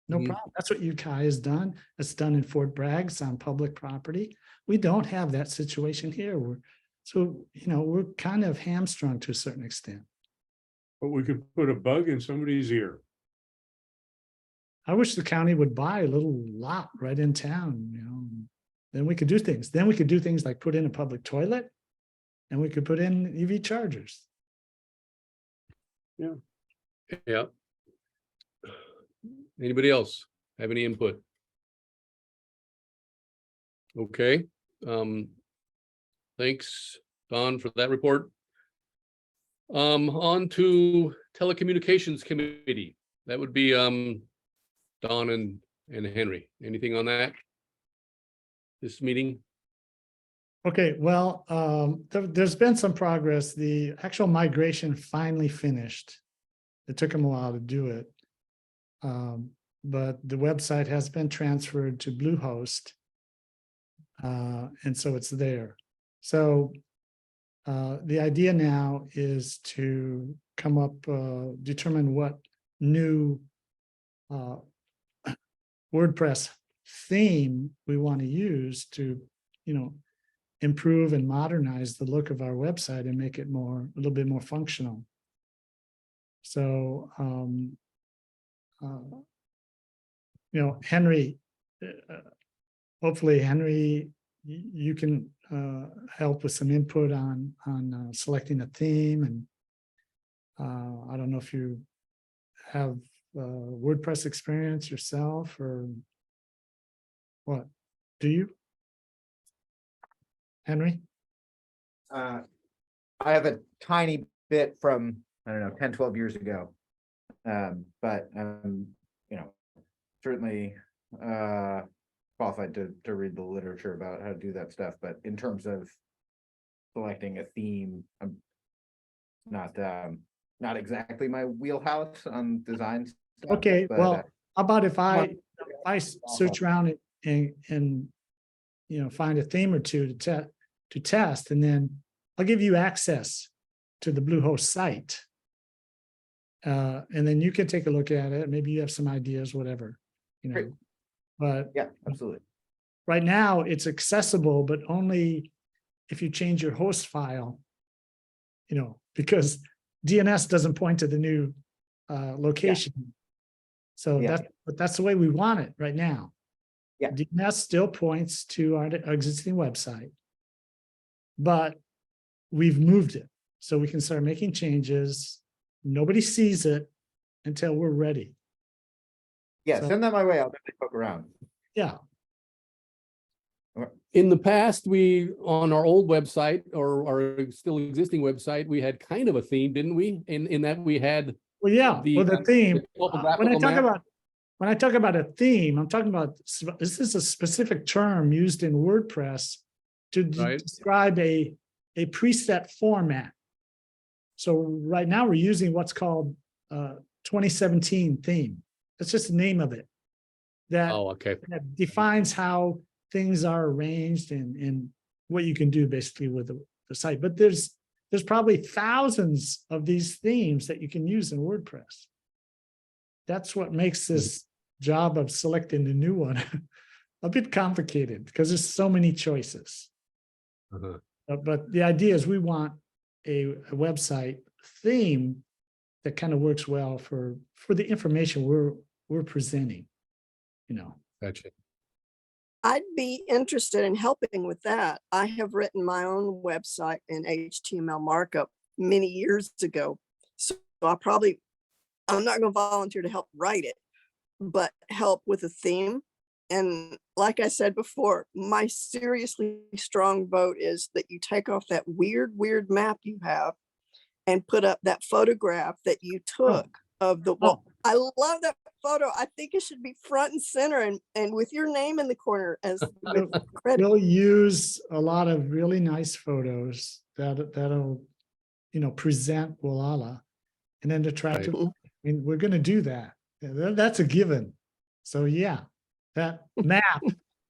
No Mhm. problem. That's what Ukiah has done. It's done in Fort Bragg. It's on public property. We don't have that situation here. So, you know, we're kind of hamstrung to a certain extent. but we could put a bug in somebody's ear. I wish the county would buy a little lot right in town, you know. Then we could do things. Then we could do things like put in a public toilet, and we could put in EV chargers. Yeah. Anybody else have any input? Okay, thanks, Don, for that report. On to Telecommunications Committee. That would be Don and Henry. Anything on that? This meeting? Okay, well, there's been some progress. The actual migration finally finished. It took them a while to do it. But the website has been transferred to Bluehost. And so it's there. So the idea now is to come up, determine what new WordPress theme we want to use to, you know, improve and modernize the look of our website and make it a little bit more functional. So, you know, Henry, hopefully, Henry, you can help with some input on selecting a theme. And I don't know if you have WordPress experience yourself or what? Do you, Henry? I have a tiny bit from, I don't know, 10, 12 years ago. But you know, certainly qualified to read the literature about how to do that stuff. But in terms of selecting a theme, I'm not exactly my wheelhouse on design stuff. Okay, but, well, how about if I search around and you know, find a theme or two to test, and then I'll give you access to the Bluehost site. And then you can take a look at it. Maybe you have some ideas, whatever, you know. Great. But yeah, absolutely. right now it's accessible, but only if you change your host file, you know, because DNS doesn't point to the new location. So that's the way we want it right now. Yeah. DNS still points to our existing website, but we've moved it so we can start making changes. Nobody sees it until we're ready. Yeah, So- send that my way. I'll definitely poke around. Yeah, In the past, we, on our old website or our still existing website, we had kind of a theme, didn't we? In that we had well, yeah, The, well, the uh, theme, the topographical when I talk map? about, when I talk about a theme, I'm talking about, this is a specific term used in WordPress to Right. describe a preset format. So right now we're using what's called 2017 theme. That's just the name of it. That Oh, okay. that defines how things are arranged and what you can do basically with the site. But there's probably thousands of these themes that you can use in WordPress. That's what makes this job of selecting the new one a bit complicated because there's so many choices. Uh-huh. But the idea is we want a website theme that kind of works well for the information we're presenting, you know. Gotcha. I'd be interested in helping with that. I have written my own website in HTML markup many years ago. So I'm not going to volunteer to help write it, but help with a theme. And like I said before, my seriously strong vote is that you take off that weird map you have and put up that photograph that you took of the wall. I love that photo. I think it should be front and center and with your name in the corner as with credit. We'll use a lot of really nice photos that'll, you know, present Gualala in an attractive. Right. I mean, we're going to do that. That's a given. So yeah, that map,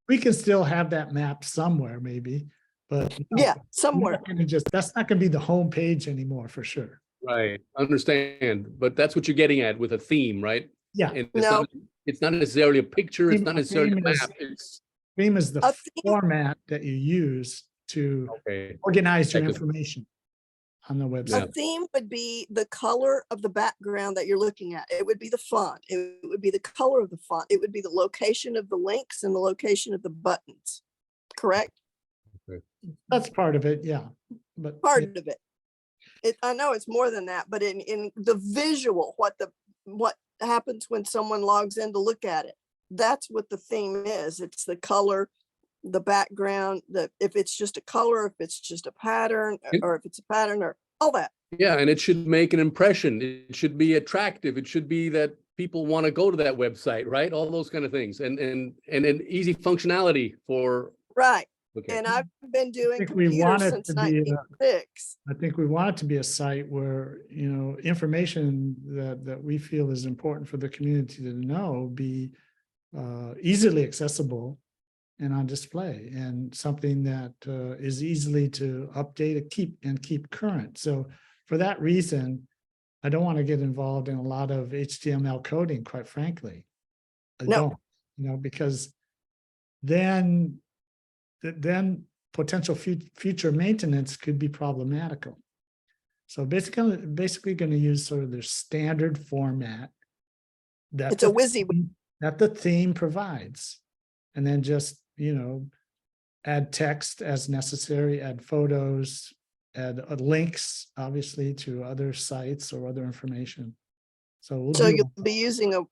we can still have that map somewhere maybe, but no, Yeah, we're somewhere. not gonna that's not going to be the home page anymore for sure. Right. Understand, but that's what you're getting at with a theme, right? Yeah, And No. it's not necessarily a picture, it's Theme- not a necessarily a theme is- map, it's, theme is the A theme- format that you use to okay. organize your Technical. information on the Yeah. website. A theme would be the color of the background that you're looking at. It would be the font. It would be the color of the font. It would be the location of the links and the location of the buttons. Correct? That's part of it, yeah. But Part of it. I know it's more than that, but in the visual, what happens when someone logs in to look at it. That's what the theme is. It's the color, the background, if it's just a color, if it's just a pattern, or if it's a pattern or all that. Yeah, and it should make an impression. It should be attractive. It should be that people want to go to that website, right? All those kind of things, and an easy functionality for. Right. Okay. And I've been doing think we computers want it since to be a- 1996. I think we want it to be a site where, you know, information that we feel is important for the community to know be easily accessible and on display, and something that is easily to update and keep current. So for that reason, I don't want to get involved in a lot of HTML coding, quite frankly. I No. don't, you know, because then potential future maintenance could be problematical. So basically going to use sort of their standard format that It's a WYSIWYG. that the theme provides, and then just, you know, add text as necessary, add photos, add links, obviously, to other sites or other information. So we'll So do you'll be using a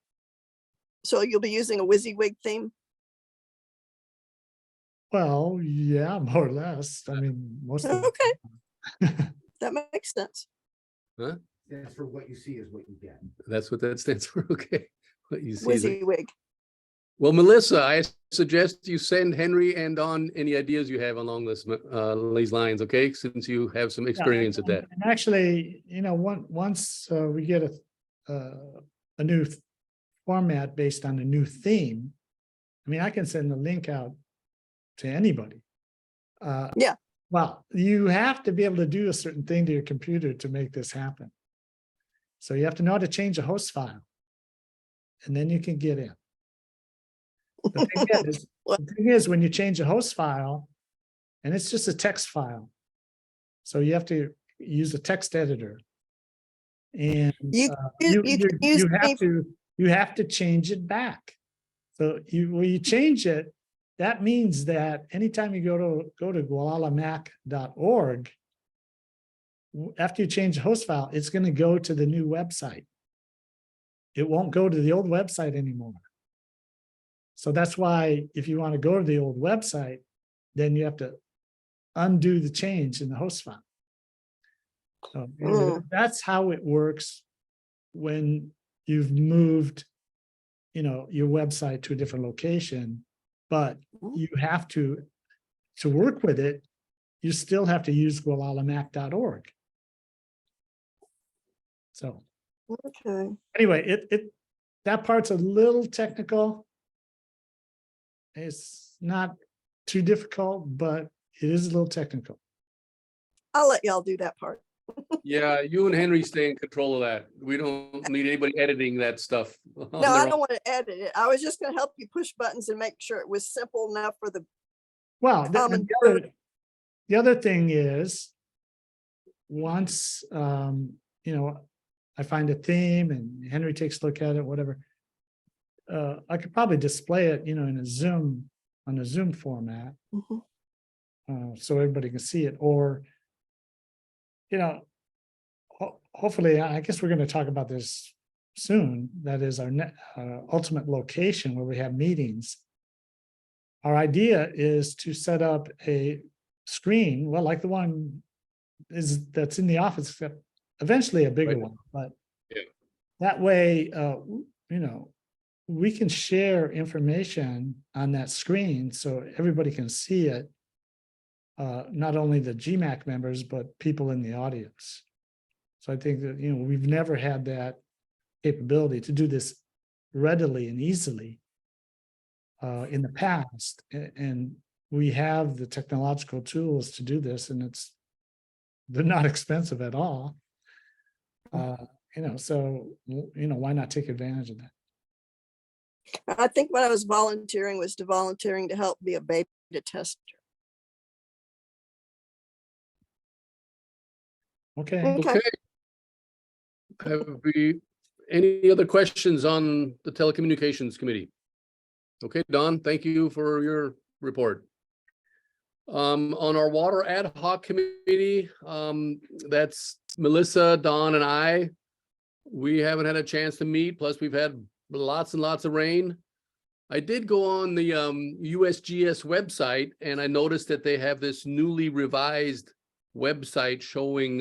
WYSIWYG theme? well, yeah, more or less. I mean, most of Okay, it. that makes sense. Huh? That's for what you see is what you get. That's what that stands for. Okay. What you see. is it. WYSIWYG. Well, Melissa, I suggest you send Henry and Don any ideas you have along these lines, okay? Since you have some experience at that. And actually, you know, once we get a new format based on a new theme, I mean, I can send the link out to anybody. Yeah. Well, you have to be able to do a certain thing to your computer to make this happen. So you have to know how to change a host file, and then you can get in. The thing is, when you change a host file, and it's just a text file, so you have to use a text editor, and You can use you have to change it back. So when you change it, that means that anytime you go to gualalamac.org, after you change the host file, it's going to go to the new website. It won't go to the old website anymore. So that's why if you want to go to the old website, then you have to undo the change in the host file. So anyway, that's how it works when you've moved, your website to a different location, but you have to work with it, you still have to use gualalamac.org. So Okay. anyway, that part's a little technical. It's not too difficult, but it is a little technical. I'll let y'all do that part. Yeah, you and Henry stay in control of that. We don't need anybody editing that stuff. on No, their I own. don't want to edit it. I was just going to help you push buttons and make sure it was simple enough for the Well, common. the other thing is, once, I find a theme and Henry takes a look at it, whatever, I could probably display it, in a Zoom, on a Zoom format, so everybody can see it, or, hopefully, I guess we're going to talk about this soon. That is our ultimate location where we have meetings. Our idea is to set up a screen, well, like the one that's in the office, except eventually a bigger one, but that way, we can share information on that screen so everybody can see it. Not only the GMAC members, but people in the audience. So I think that, we've never had that capability to do this readily and easily in the past. And we have the technological tools to do this, and they're not expensive at all. So, why not take advantage of that? I think what I was volunteering was volunteering to help be a beta tester. Okay. Okay. Have we, any other questions on the Telecommunications Committee? Okay, Don, thank you for your report. On our Water Ad Hoc Committee, that's Melissa, Don, and I. We haven't had a chance to meet, plus we've had lots and lots of rain. I did go on the USGS website, and I noticed that they have this newly revised website showing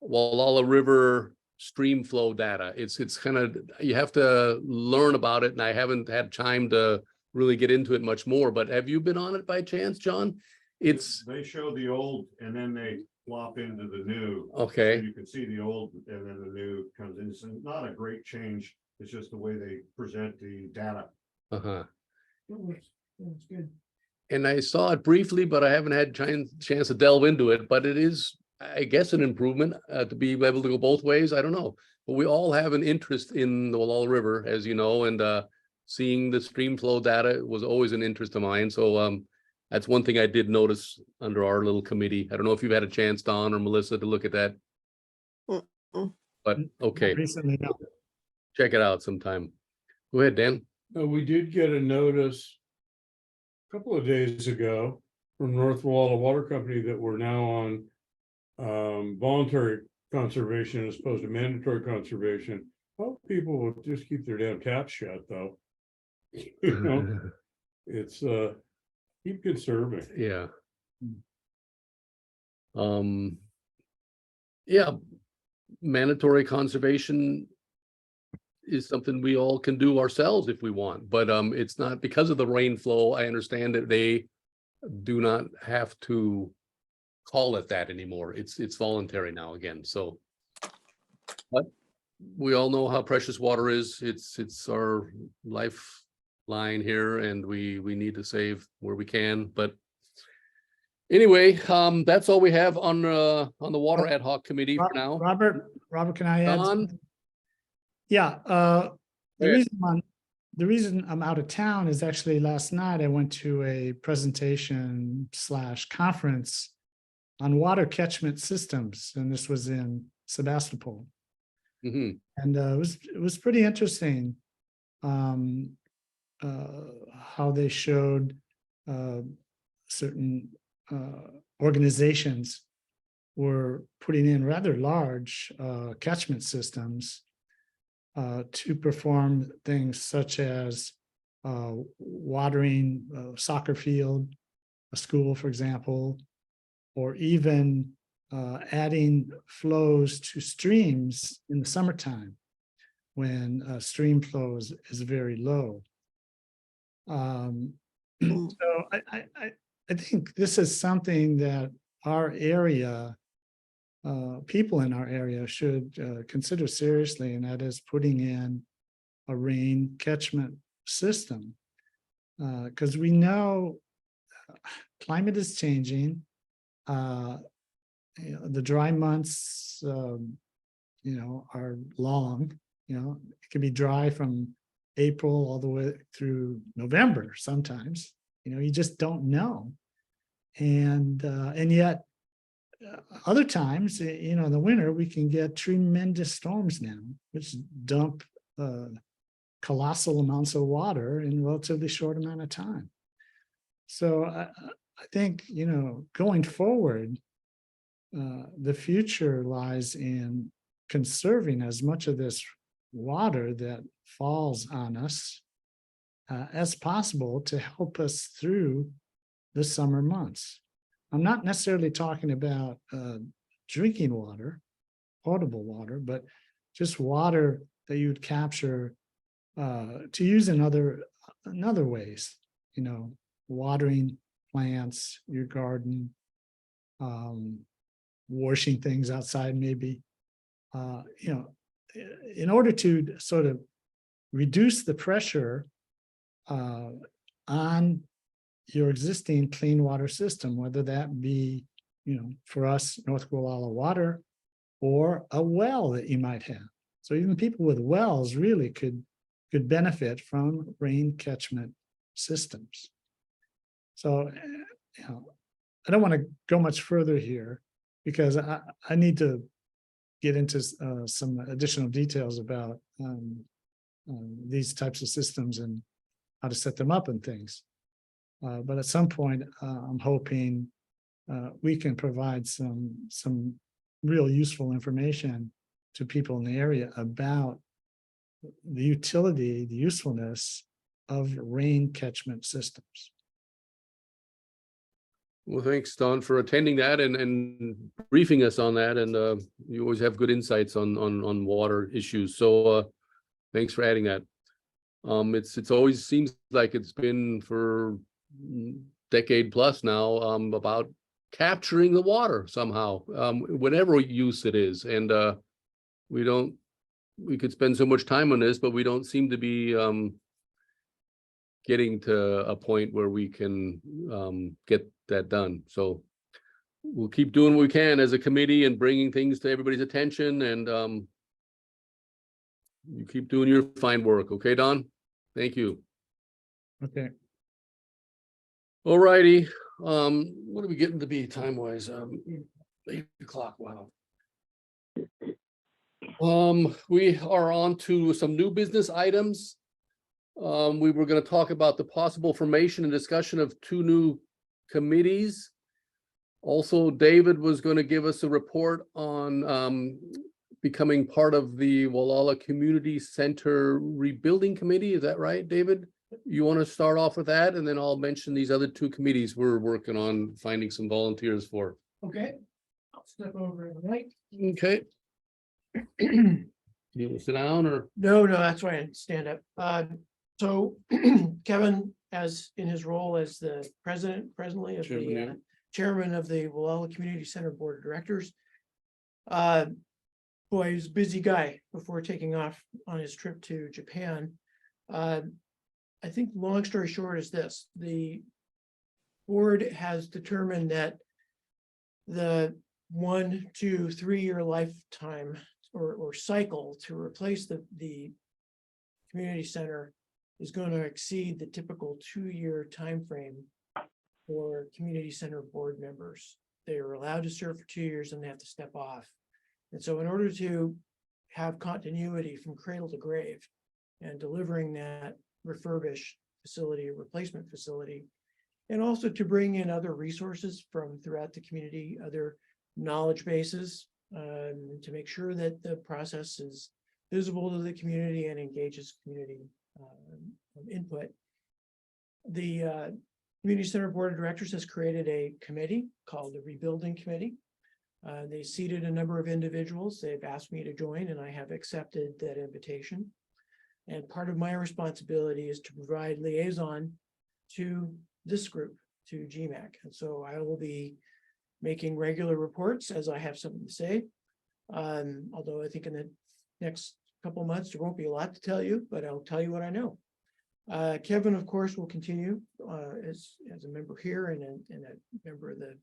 Gualala River stream flow data. It's kind of, you have to learn about it, and I haven't had time to really get into it much more, but have you been on it by chance, John? They show the old and then they flop into the new. Okay. So you can see the old and then the new comes in. It's not a great change. It's just the way they present the data. Uh-huh. That's good. And I saw it briefly, but I haven't had chance to delve into it, but it is, I guess, an improvement to be able to go both ways. I don't know, but we all have an interest in the Gualala River, as you know, and seeing the stream flow data was always an interest of mine. So that's one thing I did notice under our little committee. I don't know if you've had a chance, Don or Melissa, to look at that. But okay, Recently, no. check it out sometime. Go ahead, Dan. We did get a notice a couple of days ago from North Gualala Water Company that we're now on voluntary conservation as opposed to mandatory conservation. Well, people will just keep their damn taps shut, though. It's keep conserving. Yeah. Yeah, mandatory conservation is something we all can do ourselves if we want, but it's not because of the rain flow. I understand that they do not have to call it that anymore. It's voluntary now again. So, but we all know how precious water is. It's our lifeline here, and we need to save where we can. But anyway, that's all we have on the Water Ad Hoc Committee for now. Robert, can I add? Don? Something? Yeah, the reason I'm out of town is actually last night I went to a presentation / conference on water catchment systems, and this was in Sebastopol. Mm-hmm. And it was pretty interesting how they showed certain organizations were putting in rather large catchment systems to perform things such as watering a soccer field, a school, for example, or even adding flows to streams in the summertime when stream flow is very low. So I think this is something that our area, people in our area should consider seriously, and that is putting in a rain catchment system. Because we know climate is changing. The dry months, are long. It can be dry from April all the way through November sometimes. You just don't know. And yet other times, in the winter, we can get tremendous storms now, which dump colossal amounts of water in a relatively short amount of time. So I think, going forward, the future lies in conserving as much of this water that falls on us as possible to help us through the summer months. I'm not necessarily talking about drinking water, potable water, but just water that you'd capture to use in other ways, watering plants, your garden, washing things outside maybe, in order to sort of reduce the pressure on your existing clean water system, whether that be, for us, North Gualala water, or a well that you might have. So even people with wells really could benefit from rain catchment systems. So, I don't want to go much further here because I need to get into some additional details about these types of systems and how to set them up and things. But at some point, I'm hoping we can provide some real useful information to people in the area about the utility, the usefulness of rain catchment systems. Well, thanks, Don, for attending that and briefing us on that. And you always have good insights on water issues. So thanks for adding that. It's always seems like it's been for decade plus now about capturing the water somehow, whatever use it is. And we could spend so much time on this, but we don't seem to be getting to a point where we can get that done. So we'll keep doing what we can as a committee and bringing things to everybody's attention, and you keep doing your fine work. Okay, Don? Thank you. Okay. All righty. What are we getting to be time-wise? 8 o'clock. Wow. We are on to some new business items. We were going to talk about the possible formation and discussion of 2 new committees. Also, David was going to give us a report on becoming part of the Gualala Community Center Rebuilding Committee. Is that right, David? You want to start off with that, and then I'll mention these other 2 committees we're working on finding some volunteers for. Okay, I'll step over to the right. Okay. You want to sit down or? No, that's why I stand up. So Kevin, as in his role as the presently of Chairman, yeah. the chairman of the Gualala Community Center Board of Directors. Boy, he's a busy guy before taking off on his trip to Japan. I think long story short is this: the board has determined that the 1, 2, 3 year lifetime or cycle to replace the community center is going to exceed the typical 2-year time frame for community center board members. They are allowed to serve for 2 years and they have to step off. And so in order to have continuity from cradle to grave and delivering that refurbished facility, replacement facility, and also to bring in other resources from throughout the community, other knowledge bases, to make sure that the process is visible to the community and engages community input. The Community Center Board of Directors has created a committee called the Rebuilding Committee. They seated a number of individuals. They've asked me to join, and I have accepted that invitation. And part of my responsibility is to provide liaison to this group, to GMAC. And so I will be making regular reports as I have something to say. Although I think in the next couple of months, there won't be a lot to tell you, but I'll tell you what I know. Kevin, of course, will continue as a member here and a member of the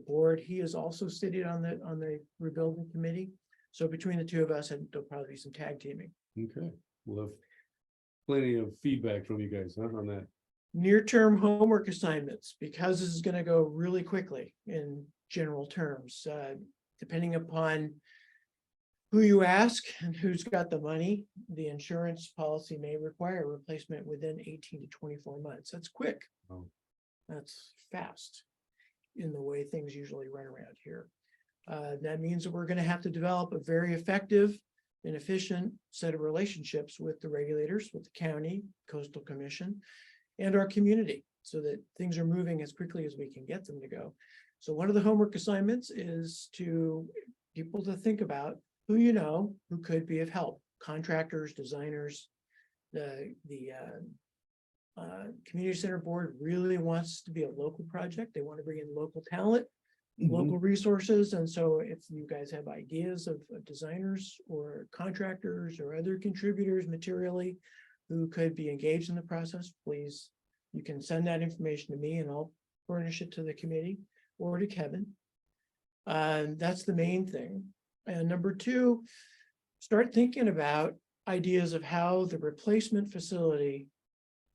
board. He is also sitting on the Rebuilding Committee. So between the two of us, and there'll probably be some tag teaming. Okay, we'll have plenty of feedback from you guys on that. Near-term homework assignments, because this is going to go really quickly in general terms, depending upon who you ask and who's got the money, the insurance policy may require replacement within 18 to 24 months. That's quick. Oh. That's fast in the way things usually run around here. That means that we're going to have to develop a very effective and efficient set of relationships with the regulators, with the county, coastal commission, and our community, so that things are moving as quickly as we can get them to go. So one of the homework assignments is to people to think about who you know who could be of help: contractors, designers. The community center board really wants to be a local project. They want to bring in local talent, local resources. And so if you guys have ideas of designers or contractors or other contributors materially who could be engaged in the process, please, you can send that information to me and I'll furnish it to the committee or to Kevin. That's the main thing. And number two, start thinking about ideas of how the replacement facility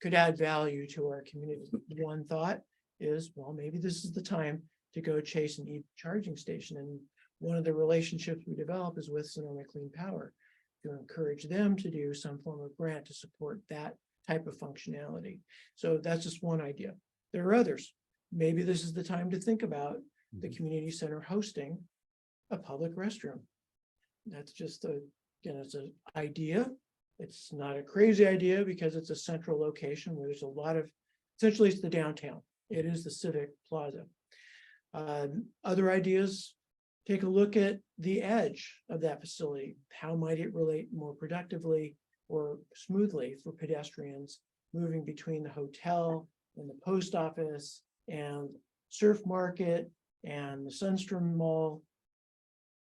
could add value to our community. One thought is, well, maybe this is the time to go chase an EV charging station. And one of the relationships we develop is with Sonoma Clean Power to encourage them to do some form of grant to support that type of functionality. So that's just one idea. There are others. Maybe this is the time to think about the community center hosting a public restroom. That's just it's an idea. It's not a crazy idea because it's a central location where there's a lot of, essentially it's the downtown. It is the Civic Plaza. Other ideas, take a look at the edge of that facility. How might it relate more productively or smoothly for pedestrians moving between the hotel and the post office and Surf Market and the Sunstrom Mall?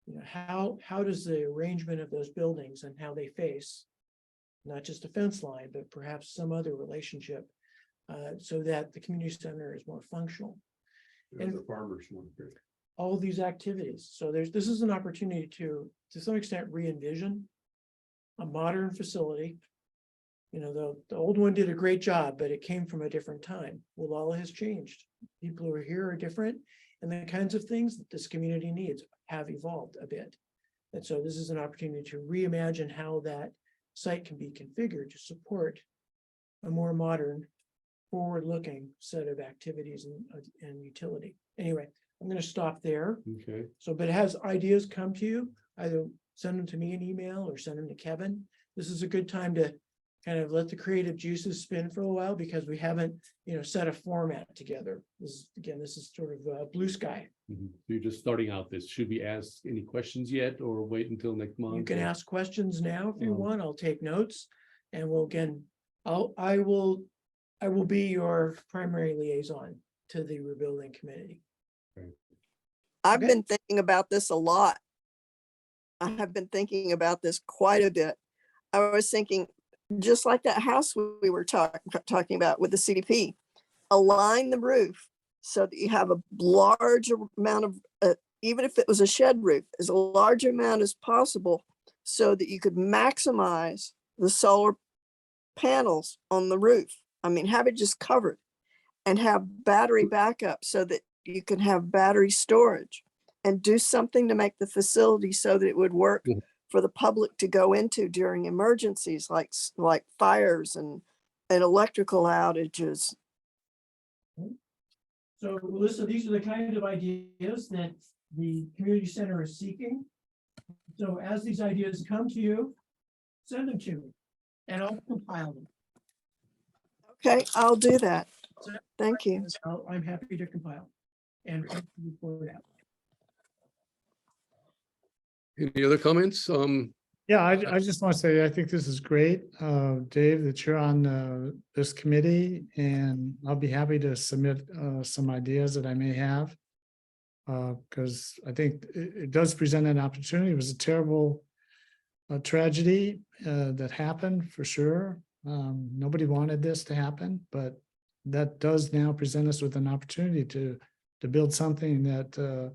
You know, how does the arrangement of those buildings and how they face, not just a fence line, but perhaps some other relationship, so that the community center is more functional. And the farmers market. All of these activities. So this is an opportunity to some extent re-envision a modern facility. You know, the old one did a great job, but it came from a different time. Gualala has changed. People who are here are different, and the kinds of things that this community needs have evolved a bit. And so this is an opportunity to reimagine how that site can be configured to support a more modern, forward-looking set of activities and utility. Anyway, I'm going to stop there. Okay. So, but as ideas come to you, either send them to me in email or send them to Kevin. This is a good time to kind of let the creative juices spin for a while, because we haven't, set a format together. This is sort of blue sky. You're just starting out this. Should we ask any questions yet or wait until next month? You can or- ask questions now if you want. I'll take notes, and I will be your primary liaison to the Rebuilding Committee. I've Okay. been thinking about this a lot. I have been thinking about this quite a bit. I was thinking, just like that house we were talking about with the CDP, align the roof so that you have a large amount of, even if it was a shed roof, as large amount as possible, so that you could maximize the solar panels on the roof. I mean, have it just covered and have battery backup so that you can have battery storage, and do something to make the facility so that it would work for the public to go into during emergencies like fires and electrical outages. So, Melissa, these are the kind of ideas that the community center is seeking. So as these ideas come to you, send them to me and I'll compile them. Okay, I'll do that. Thank you. So I'm happy to compile and report out. Any other comments? Yeah, I just want to say, I think this is great, Dave, that you're on this committee, and I'll be happy to submit some ideas that I may have. Because I think it does present an opportunity. It was a terrible tragedy that happened for sure. Nobody wanted this to happen, but that does now present us with an opportunity to build something that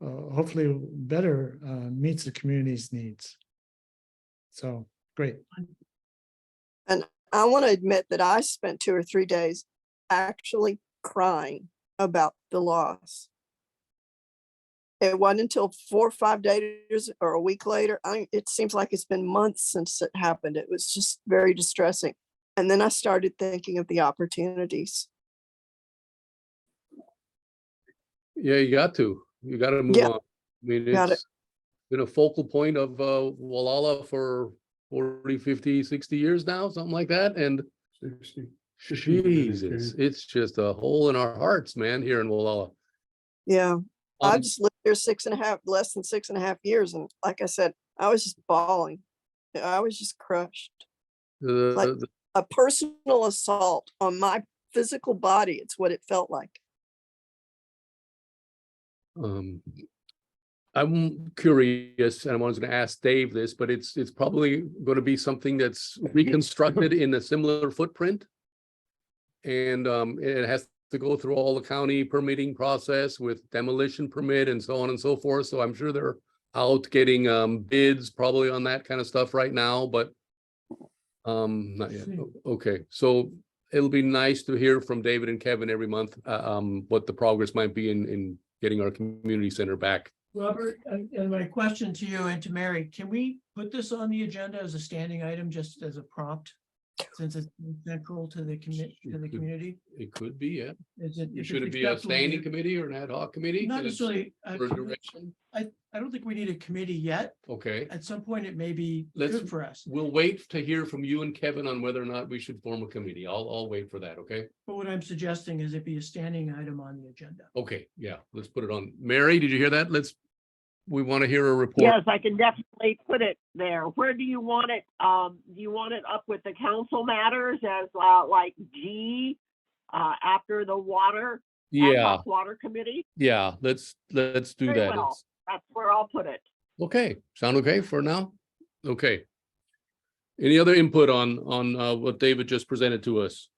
hopefully better meets the community's needs. So, great. And I want to admit that I spent 2 or 3 days actually crying about the loss. It wasn't until 4 or 5 days or a week later. It seems like it's been months since it happened. It was just very distressing. And then I started thinking of the opportunities. Yeah, you got to move Yeah, on. I mean, got it. it's been a focal point of Gualala for 40, 50, 60 years now, something like that. And 60. Jesus, it's just a hole in our hearts, man, here in Gualala. Yeah. I Um, just lived there less than 6.5 years. And like I said, I was just bawling. I was just crushed. Like a personal assault on my physical body. It's what it felt like. I'm curious, and I was going to ask Dave this, but it's probably going to be something that's reconstructed in a similar footprint. And it has to go through all the county permitting process with demolition permit and so on and so forth. So I'm sure they're out getting bids probably on that kind of stuff right now, but not yet. Okay, so it'll be nice to hear from David and Kevin every month what the progress might be in getting our community center back. Robert, and my question to you and to Mary, can we put this on the agenda as a standing item, just as a prompt? Since it's central to the community? It could be, yeah. Should Should it be a standing committee or an ad hoc committee? Not necessarily. For direction? I don't think we need a committee yet. Okay, At some point, it may be Let's- good for us. we'll wait to hear from you and Kevin on whether or not we should form a committee. I'll wait for that, okay? But what I'm suggesting is it be a standing item on the agenda. Okay, yeah, let's put it on. Mary, did you hear that? We want to hear a report. Yes, I can definitely put it there. Where do you want it? Do you want it up with the council matters as like G after the ad Yeah, hoc water committee? yeah, let's do Very that. well. That's where I'll put it. Okay, sound okay for now? Okay. Any other input on what David just presented to us?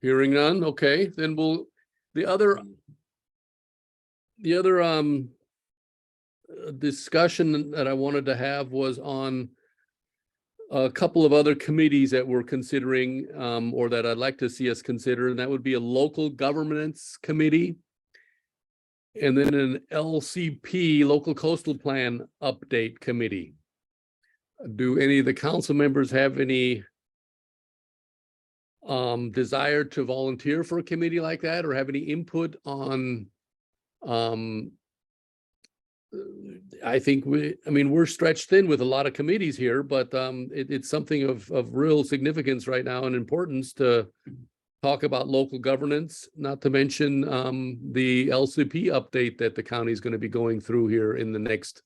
Hearing none, okay, then the other discussion that I wanted to have was on a couple of other committees that we're considering or that I'd like to see us consider, and that would be a local governance committee. And then an LCP, Local Coastal Plan Update Committee. Do any of the council members have any desire to volunteer for a committee like that, or have any input on I think we're stretched thin with a lot of committees here, but it's something of real significance right now and importance to talk about local governance, not to mention the LCP update that the county is going to be going through here in the next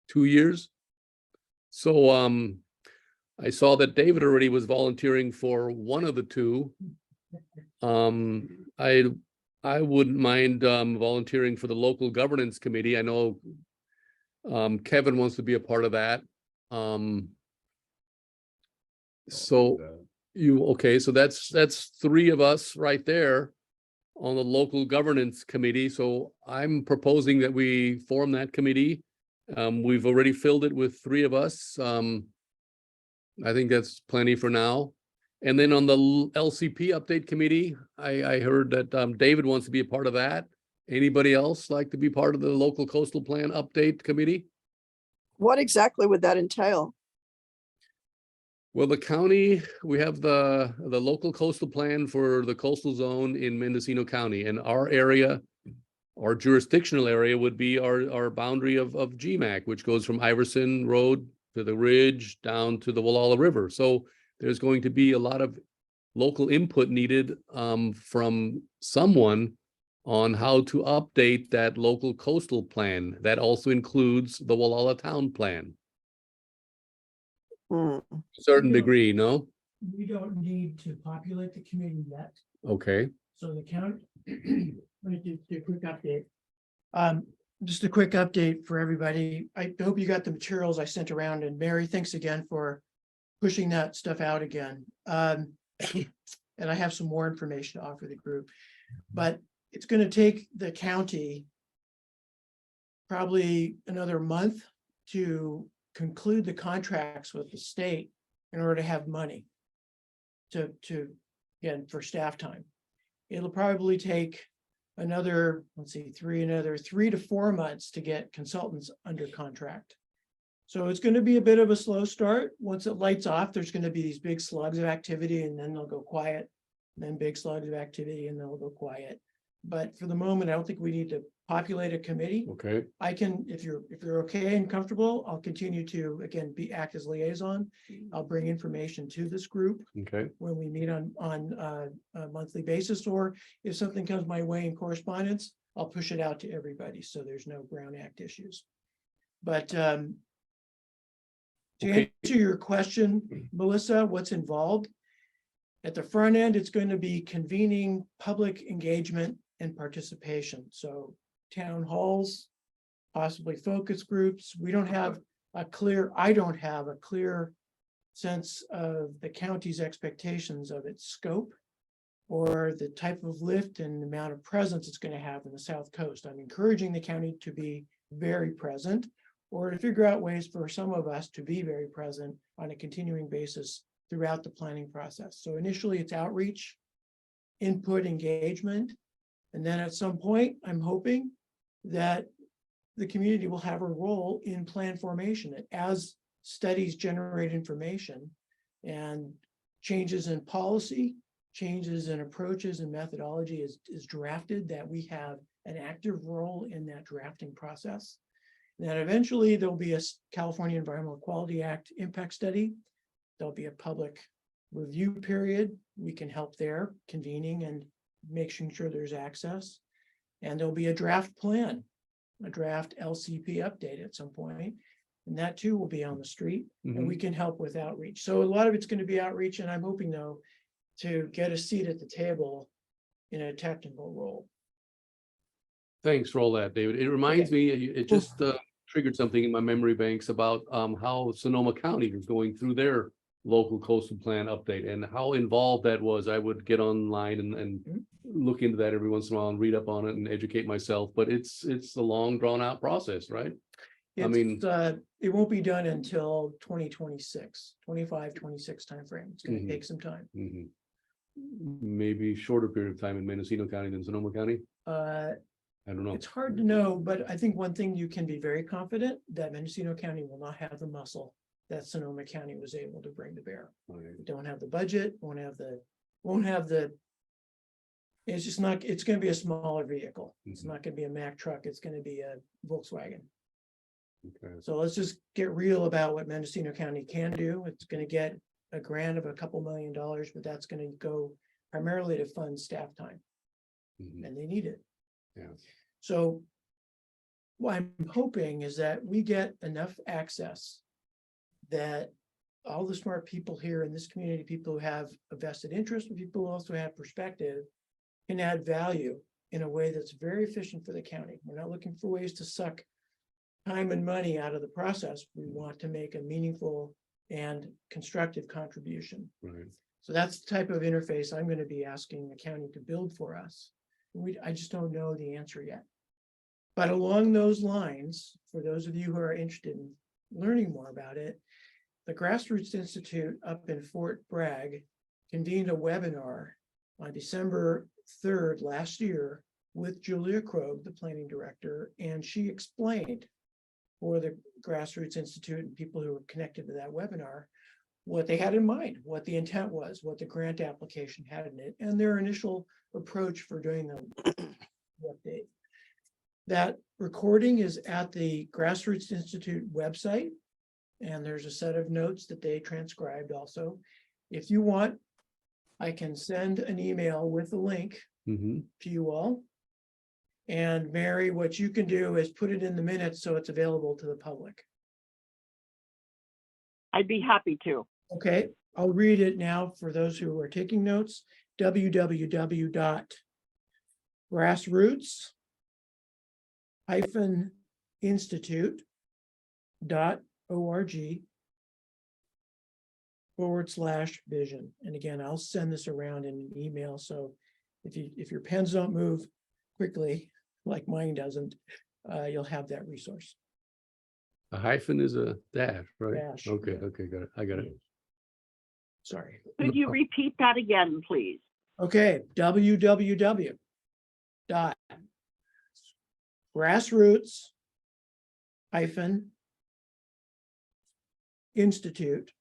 2 years. So I saw that David already was volunteering for one of the two. I wouldn't mind volunteering for the local governance committee. I know Kevin wants to be a part of that. So that's 3 of us right there on the local governance committee. So I'm proposing that we form that committee. We've already filled it with 3 of us. I think that's plenty for now. And then on the LCP update committee, I heard that David wants to be a part of that. Anybody else like to be part of the local coastal plan update committee? What exactly would that entail? Well, the county, we have the local coastal plan for the coastal zone in Mendocino County, and our area, our jurisdictional area would be our boundary of GMAC, which goes from Iverson Road to the Ridge down to the Gualala River. So there's going to be a lot of local input needed from someone on how to update that local coastal plan. That also includes the Gualala Town Plan, Hmm. certain Yeah. degree, no? We don't need to populate the committee yet. Okay, So the county, let me do a quick update. Just a quick update for everybody. I hope you got the materials I sent around, and Mary, thanks again for pushing that stuff out again. And I have some more information to offer the group, but it's gonna take the county probably another month to conclude the contracts with the state in order to have money to again, for staff time. It'll probably take another, let's see, another 3 to 4 months to get consultants under contract. So it's going to be a bit of a slow start. Once it lights off, there's going to be these big slugs of activity, and then they'll go quiet. And then big slugs of activity, and they'll go quiet. But for the moment, I don't think we need to populate a committee. okay, I can, if you're okay and comfortable, I'll continue to, again, act as liaison. I'll bring information to this group okay, when we meet on a monthly basis, or if something comes my way in correspondence, I'll push it out to everybody, so there's no Brown Act issues. But to Okay. answer your question, Melissa, what's involved? At the front end, it's going to be convening public engagement and participation. So town halls, possibly focus groups. I don't have a clear sense of the county's expectations of its scope or the type of lift and amount of presence it's going to have in the South Coast. I'm encouraging the county to be very present, or to figure out ways for some of us to be very present on a continuing basis throughout the planning process. So initially it's outreach, input, engagement, and then at some point, I'm hoping that the community will have a role in plan formation. And as studies generate information and changes in policy, changes in approaches and methodology is drafted, that we have an active role in that drafting process. And then eventually there'll be a California Environmental Quality Act impact study. There'll be a public review period. We can help there, convening and making sure there's access. And there'll be a draft plan, a draft LCP update at some point. And that too will be on the street, and we can help with outreach. So a lot of it's going to be outreach, and I'm hoping though to get a seat at the table in a technical role. Thanks for all that, David. It reminds me, it just triggered something in my memory banks about how Sonoma County is going through their local coastal plan update and how involved that was. I would get online and look into that every once in a while and read up on it and educate myself, but it's a long drawn out process, right? I mean, It won't be done until 2026, 25, 26 timeframe. It's going to take some time. Maybe shorter period of time in Mendocino County than Sonoma County. I don't know. It's hard to know, but I think one thing you can be very confident that Mendocino County will not have the muscle that Sonoma County was able to bring to bear. Right. We don't have the budget, won't have the, it's just not, it's going to be a smaller vehicle. It's not going to be a Mack truck. It's going to be a Volkswagen. Okay. So let's just get real about what Mendocino County can do. It's going to get a grant of a couple $1 million, but that's going to go primarily to fund staff time, and they need it. Yeah. So what I'm hoping is that we get enough access that all the smart people here in this community, people who have a vested interest, and people who also have perspective, can add value in a way that's very efficient for the county. We're not looking for ways to suck time and money out of the process. We want to make a meaningful and constructive contribution. Right. So that's the type of interface I'm going to be asking the county to build for us. I just don't know the answer yet. But along those lines, for those of you who are interested in learning more about it, the Grassroots Institute up in Fort Bragg convened a webinar on December 3rd last year with Julia Krogh, the planning director, and she explained for the Grassroots Institute and people who were connected to that webinar what they had in mind, what the intent was, what the grant application had in it, and their initial approach for doing the update. That recording is at the Grassroots Institute website, and there's a set of notes that they transcribed also. If you want I can send an email with the link Mhm. to you all. And Mary, what you can do is put it in the minutes so it's available to the public. I'd be happy to. Okay, I'll read it now for those who are taking notes. www.grassroots-institute.org/vision. And again, I'll send this around in an email. So if your pens don't move quickly, like mine doesn't, you'll have that resource. A hyphen is a dash, right? Dash, Okay, yeah. okay, got it. I got it. Sorry. Could you repeat that again, please? Okay, www. dot grassroots hyphen institute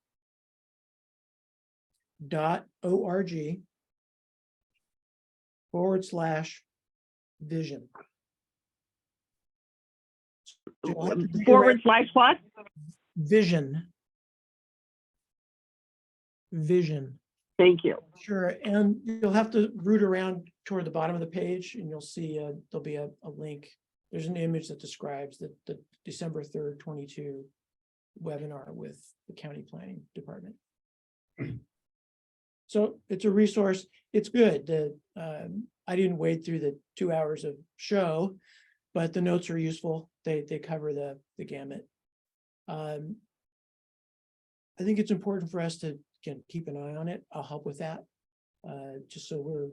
.org/vision. So you'll have to dig around- /what? Vision. Vision. Thank you. Sure, and you'll have to root around toward the bottom of the page and you'll see there'll be a link. There's an image that describes the December 3rd, 22 webinar with the county planning department. So it's a resource. It's good. I didn't wade through the 2 hours of show, but the notes are useful. They cover the gamut. I think it's important for us to keep an eye on it. I'll help with that. Just so we're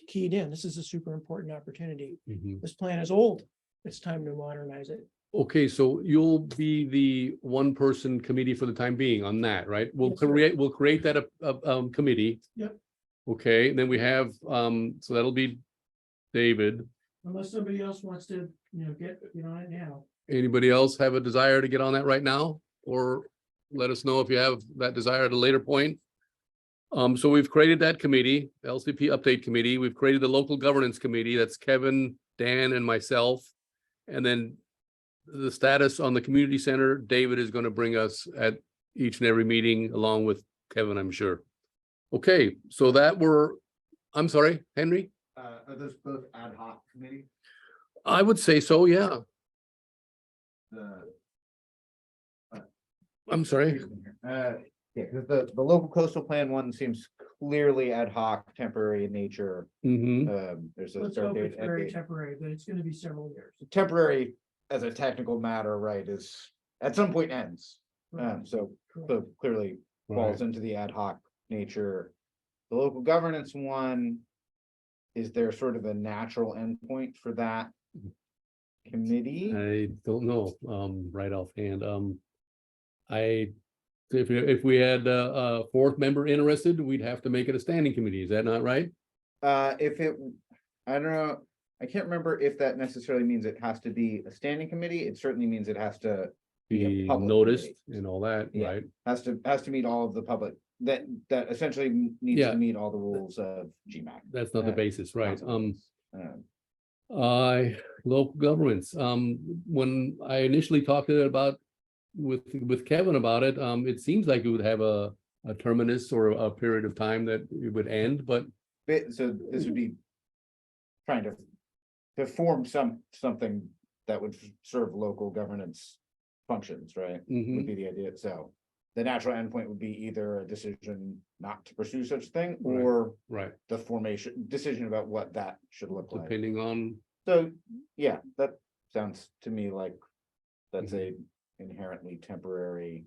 keyed in. This is a super important opportunity. Mhm. This plan is old. It's time to modernize it. Okay, so you'll be the one-person committee for the time being on that, right? We'll Yes, sir. create that committee. Yep. Okay, then we have, so that'll be David. Unless somebody else wants to, get on it now. Anybody else have a desire to get on that right now? Or let us know if you have that desire at a later point. So we've created that committee, LCP Update Committee. We've created the Local Governance Committee. That's Kevin, Dan, and myself. And then the status on the community center, David is going to bring us at each and every meeting along with Kevin, I'm sure. Okay, so I'm sorry, Henry? Are those both ad hoc committee? I would say so, yeah. I'm sorry. Yeah, because the local coastal plan one seems clearly ad hoc, temporary in nature. Hmm. There's a Let's start hope date, it's end very date. temporary, but it's gonna be several years. Temporary as a technical matter, right, is at some point ends. So clearly falls into the ad hoc nature. The local governance one, is there sort of a natural endpoint for that committee? I don't know, right offhand. If we had a fourth member interested, we'd have to make it a standing committee. Is that not right? I don't know, I can't remember if that necessarily means it has to be a standing committee. It certainly means it has to be a Be public noticed committee. and all that, Yeah. right? Has to meet all of the public, that essentially needs Yeah. to meet all the rules of GMAC. That's not the basis, right? Um, Local governments, when I initially talked to it about with Kevin about it, it seems like it would have a terminus or a period of time that it would end, but So this would be trying to form something that would serve local governance functions, right? Mhm. Would be the idea. So the natural endpoint would be either a decision not to pursue such thing or right, the decision about what that should look like. depending on, So, yeah, that sounds to me like that's Mm-hmm. a inherently temporary,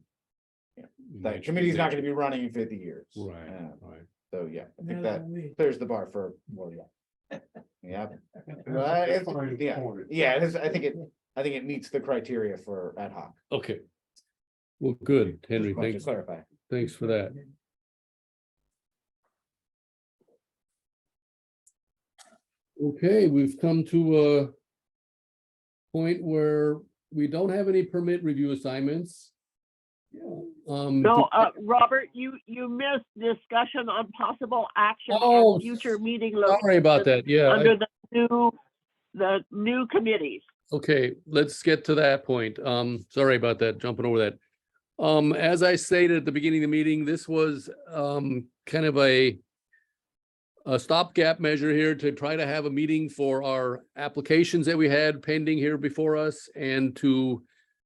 that nature- committee's not gonna be running in 50 years. Right, right. So, yeah, I think Neither that will we. clears the bar for, well, yeah. Yeah. Well, That's it's- fine. yeah, it is, I think it meets the criteria for ad hoc. Okay. Well, good, Henry, Just wanted to thanks, clarify. thanks for that. Okay, we've come to a point where we don't have any permit review assignments. No, Robert, you missed discussion on possible action Oh, at future meeting. Sorry about that, yeah. Under the new committees. Okay, let's get to that point. Sorry about that, jumping over that. As I stated at the beginning of the meeting, this was kind of a stopgap measure here to try to have a meeting for our applications that we had pending here before us and to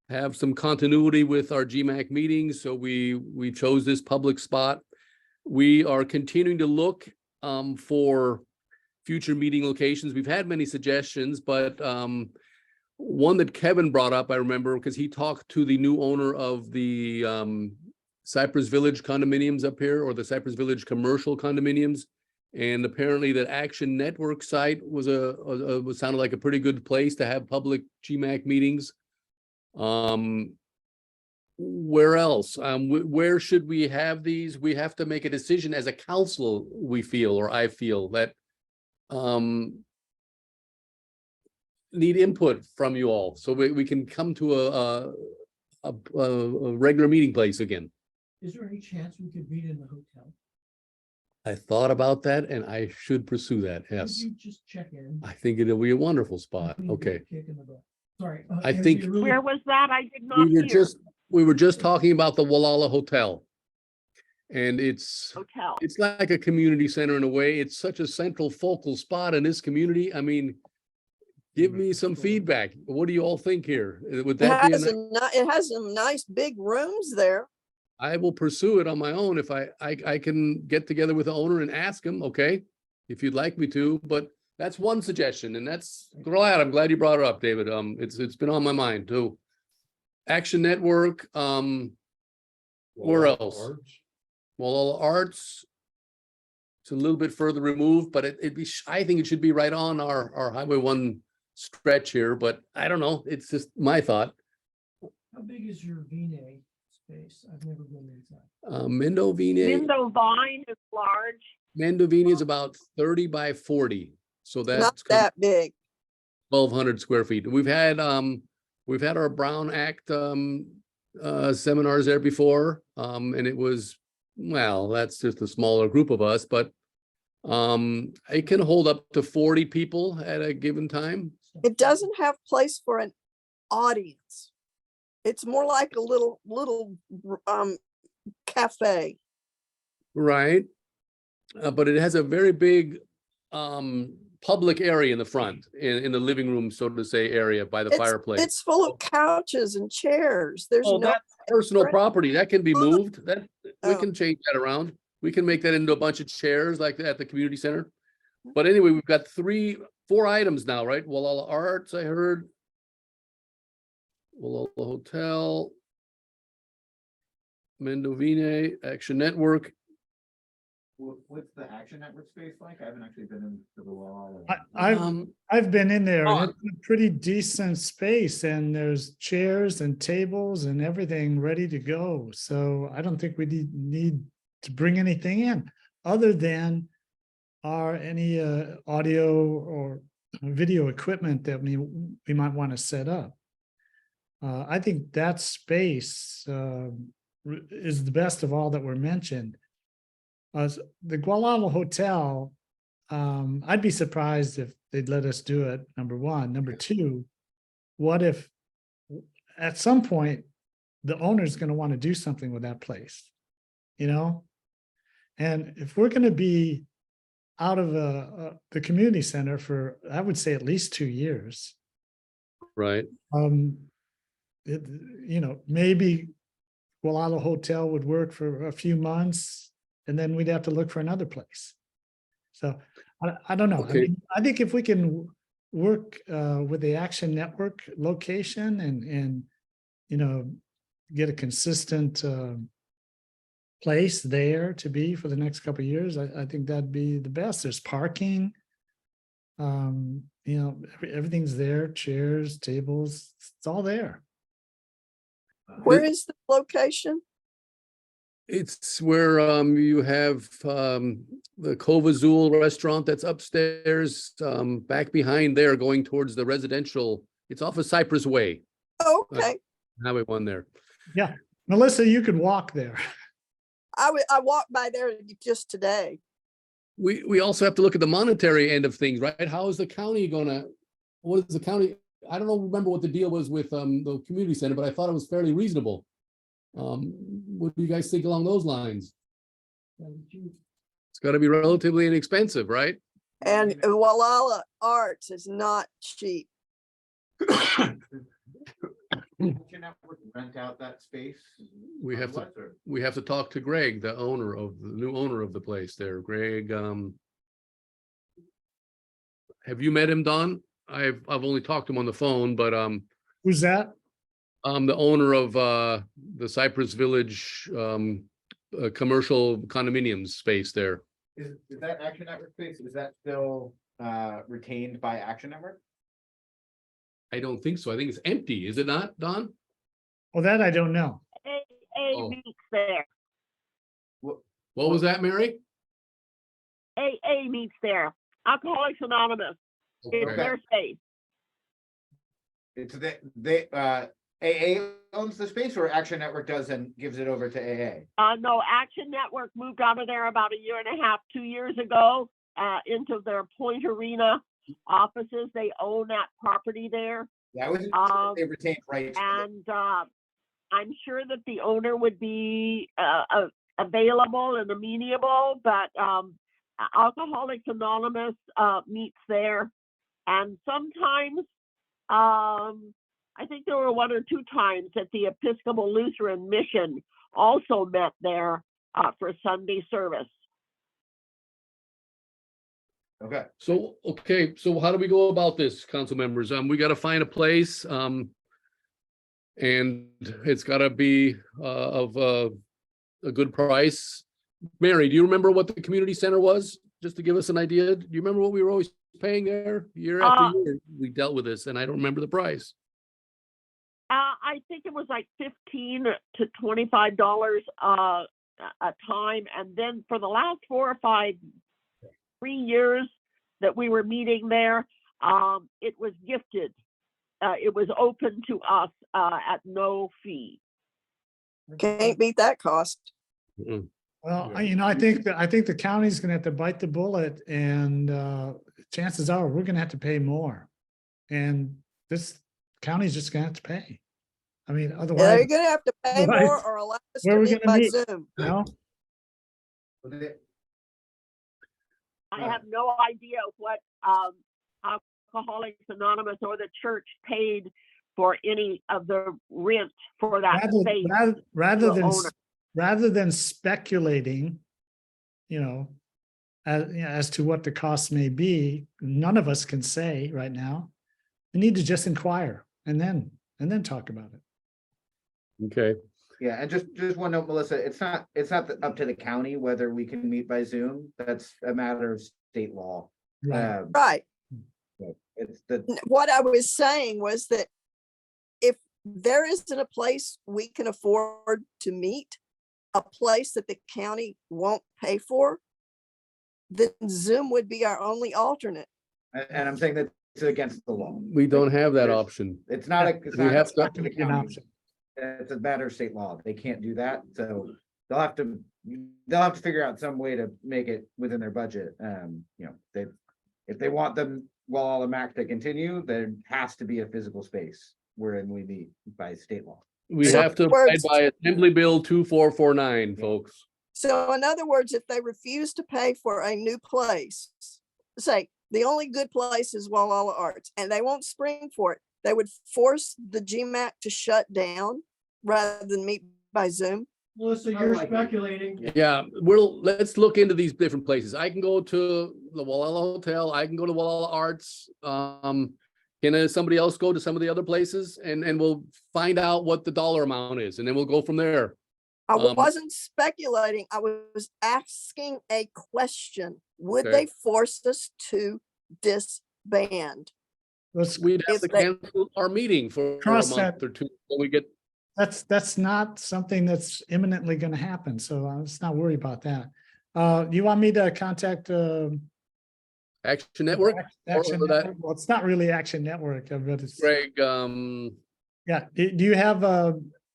have some continuity with our GMAC meetings. So we chose this public spot. We are continuing to look for future meeting locations. We've had many suggestions, but one that Kevin brought up, I remember, because he talked to the new owner of the Cypress Village condominiums up here, or the Cypress Village commercial condominiums. And apparently that Action Network site was sounded like a pretty good place to have public GMAC meetings. Where else? Where should we have these? We have to make a decision as a council, we feel, or I feel that need input from you all so we can come to a regular meeting place again. Is there any chance we could meet in the hotel? I thought about that and I should pursue that. Could Yes. you just check in? I think it'll be a wonderful spot. It'd be a Okay. kick in the butt. Sorry. I it'd think- be really- Where was that? I did not We were hear. just talking about the Gualala Hotel. And it's Hotel. like a community center in a way. It's such a central focal spot in this community. I mean, give me some feedback. What do you all think here? Would It that be? has it has some nice big rooms there. I will pursue it on my own if I can get together with the owner and ask him, okay, if you'd like me to, but that's one suggestion and that's glad. I'm glad you brought it up, David. It's been on my mind too. Action Network, where else? Well, Arts. It's a little bit further removed, but I think it should be right on our Highway 1 stretch here, but I don't know. It's just my thought. How big is your V-Nay space? I've never been inside. Vine is large. Mendovini is about 30 by 40. So Not that's that big. 1,200 square feet. We've had our Brown Act seminars there before. And it was, well, that's just a smaller group of us, but it can hold up to 40 people at a given time. It doesn't have place for an audience. It's more like a little cafe. Right. But it has a very big public area in the front, in the living room, so to say, area by the fireplace. It's full of couches and chairs. There's Oh, no, that's personal property. That can be moved. That we Oh. can change that around. We can make that into a bunch of chairs like at the community center. But anyway, we've got 4 items now, right? Gualala Arts, I heard. Gualala Hotel. Mendovine, Action Network. What's the Action Network space like? I haven't actually been in the wall. I've been in there Oh. and it's a pretty decent space and there's chairs and tables and everything ready to go. So I don't think we need to bring anything in other than any audio or video equipment that we might want to set up. I think that space is the best of all that were mentioned. The Gualala Hotel, I'd be surprised if they'd let us do it, number one. Number two, what if at some point the owner's going to want to do something with that place, you know? And if we're going to be out of the community center for, I would say, at least 2 years, Right. maybe Gualala Hotel would work for a few months. And then we'd have to look for another place. So I don't know. Okay. I think if we can work with the Action Network location and get a consistent place there to be for the next couple of years, I think that'd be the best. There's parking. Everything's there, chairs, tables, it's all there. where is the location? It's where you have the Cove Azul restaurant that's upstairs, back behind there going towards the residential. It's off of Cypress Way, Oh, okay. Highway 1 there. Yeah, Melissa, you could walk there. I walked by there just today. We also have to look at the monetary end of things, right? How is the county what is the county? I don't remember what the deal was with the community center, but I thought it was fairly reasonable. What do you guys think along those lines? It's gotta be relatively inexpensive, right? And Gualala Arts is not cheap. Rent out that space. We have to, we have to talk to Greg, the new owner of the place there. Greg, have you met him, Don? I've only talked to him on the phone, but, Who's that? the owner of, the Cypress Village, commercial condominiums space there. Is that Action Network space? Is that still retained by Action Network? I don't think so. I think it's empty. Is it not, Don? Well, that I don't know. AA Oh. meets there. What was that, Mary? AA meets there. Alcoholics Anonymous. It's Okay. their space. It's AA owns the space, or Action Network does and gives it over to AA? No, Action Network moved out of there about 1.5, 2 years ago, into their Point Arena offices. They own that property there. Yeah, I wasn't sure if they retained rights. to it. And I'm sure that the owner would be available and amenable, but Alcoholics Anonymous meets there. And sometimes, I think there were 1 or 2 times that the Episcopal Lutheran Mission also met there for Sunday service. Okay. So, okay, so how do we go about this, council members? We gotta find a place, and it's gotta be of a good price. Mary, do you remember what the community center was? Just to give us an idea, do you remember what we were always paying there? Year after year, we dealt with this, and I don't remember the price. I think it was like $15 to $25 a time, and then for the last 3 years that we were meeting there, it was gifted. It was open to us at no fee. Can't beat that cost. Mm-mm. Well, I think the county's gonna have to bite the bullet, and chances are we're gonna have to pay more. And this county's just gonna have to pay. I mean, Yeah, otherwise, you're gonna have to pay Otherwise, more or allow us where to are we meet gonna by meet? Zoom. you know, I have no idea what Alcoholics Anonymous or the church paid for any of the rent for that space. rather than speculating, as to what the cost may be, none of us can say right now. We need to just inquire and then talk about it. Okay, Yeah, and just one note, Melissa, it's not up to the county whether we can meet by Zoom. That's a matter of state law. Right. Right. It's the, What I was saying was that if there isn't a place we can afford to meet, a place that the county won't pay for, then Zoom would be our only alternate. and I'm saying that it's against the law. we don't have that option. It's not We have up to the An county. option. It's a matter of state law. They can't do that, so they'll have to figure out some way to make it within their budget. If they want them Gualala MAC to continue, there has to be a physical space wherein we meet by state law. We So have to abide words- by Assembly Bill 2449, folks. So in other words, if they refuse to pay for a new place, say the only good place is Gualala Arts, and they won't spring for it, they would force the GMAC to shut down rather than meet by Zoom. Melissa, you're speculating. Yeah, let's look into these different places. I can go to the Gualala Hotel, I can go to Gualala Arts. Can somebody else go to some of the other places, and we'll find out what the dollar amount is, and then we'll go from there. I Um, wasn't speculating, I was asking a question. Would Okay. they force us to disband? We'd have If to they- cancel our meeting for a Cross month or two, when we get, That's not something that's imminently going to happen. So let's not worry about that. You want me to contact Action Network, Action or that- Network? Well, it's not really Action Network, but it's, Greg, yeah. Do you have,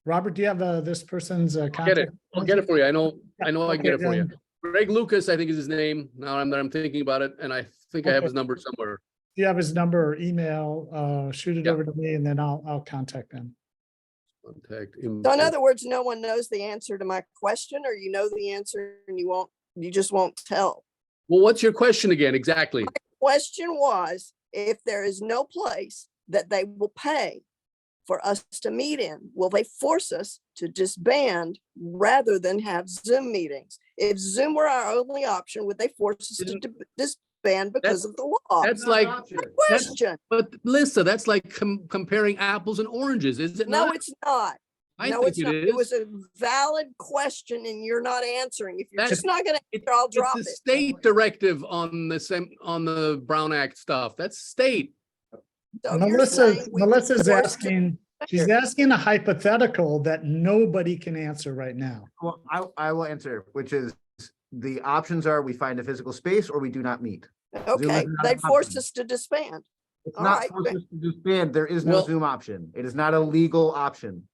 Robert, do you have this person's get it, contact? I'll get it for you. I know I can get it Okay, for you. then Greg Lucas, I think is his name, now I'm thinking about it, and I think I have Okay. his number somewhere. If you have his number or email, shoot it Yeah. over to me and then I'll contact them. Contact So in info. other words, no one knows the answer to my question, or you know the answer and you won't you just won't tell. Well, what's your question again? Exactly. Question was, if there is no place that they will pay for us to meet in, will they force us to disband rather than have Zoom meetings? If Zoom were our only option, would they force us to disband because of the law? That's like, Question. but Lisa, that's like comparing apples and oranges, is it No, not? it's not. I No, think it's it not. It was is. a valid question and you're not answering. If you're That's- just not gonna answer, I'll drop It's a it. state directive on the Brown Act stuff. That's state. So you're saying we were Melissa's forced to- asking, she's asking a hypothetical that nobody can answer right now. Well, I will answer, which is the options are we find a physical space or we do not meet. Okay, not they an forced option. us to disband. It's All not right, forced us to disband. There is no Well- Zoom option. It is not a legal option.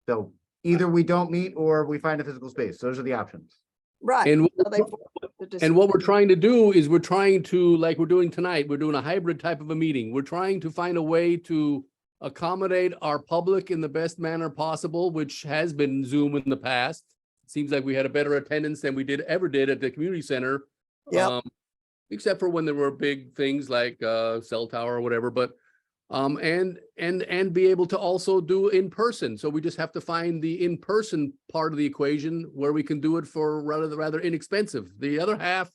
So either we don't meet or we find a physical space. Those are the options. Right. And So they forced us to And what we're disband. trying to do is we're trying to, like we're doing tonight, we're doing a hybrid type of a meeting. We're trying to find a way to accommodate our public in the best manner possible, which has been Zoom in the past. Seems like we had a better attendance than we ever did at the community center. Yep. Except for when there were big things like cell tower or whatever, but and be able to also do in person. So we just have to find the in-person part of the equation where we can do it for rather inexpensive. The other half,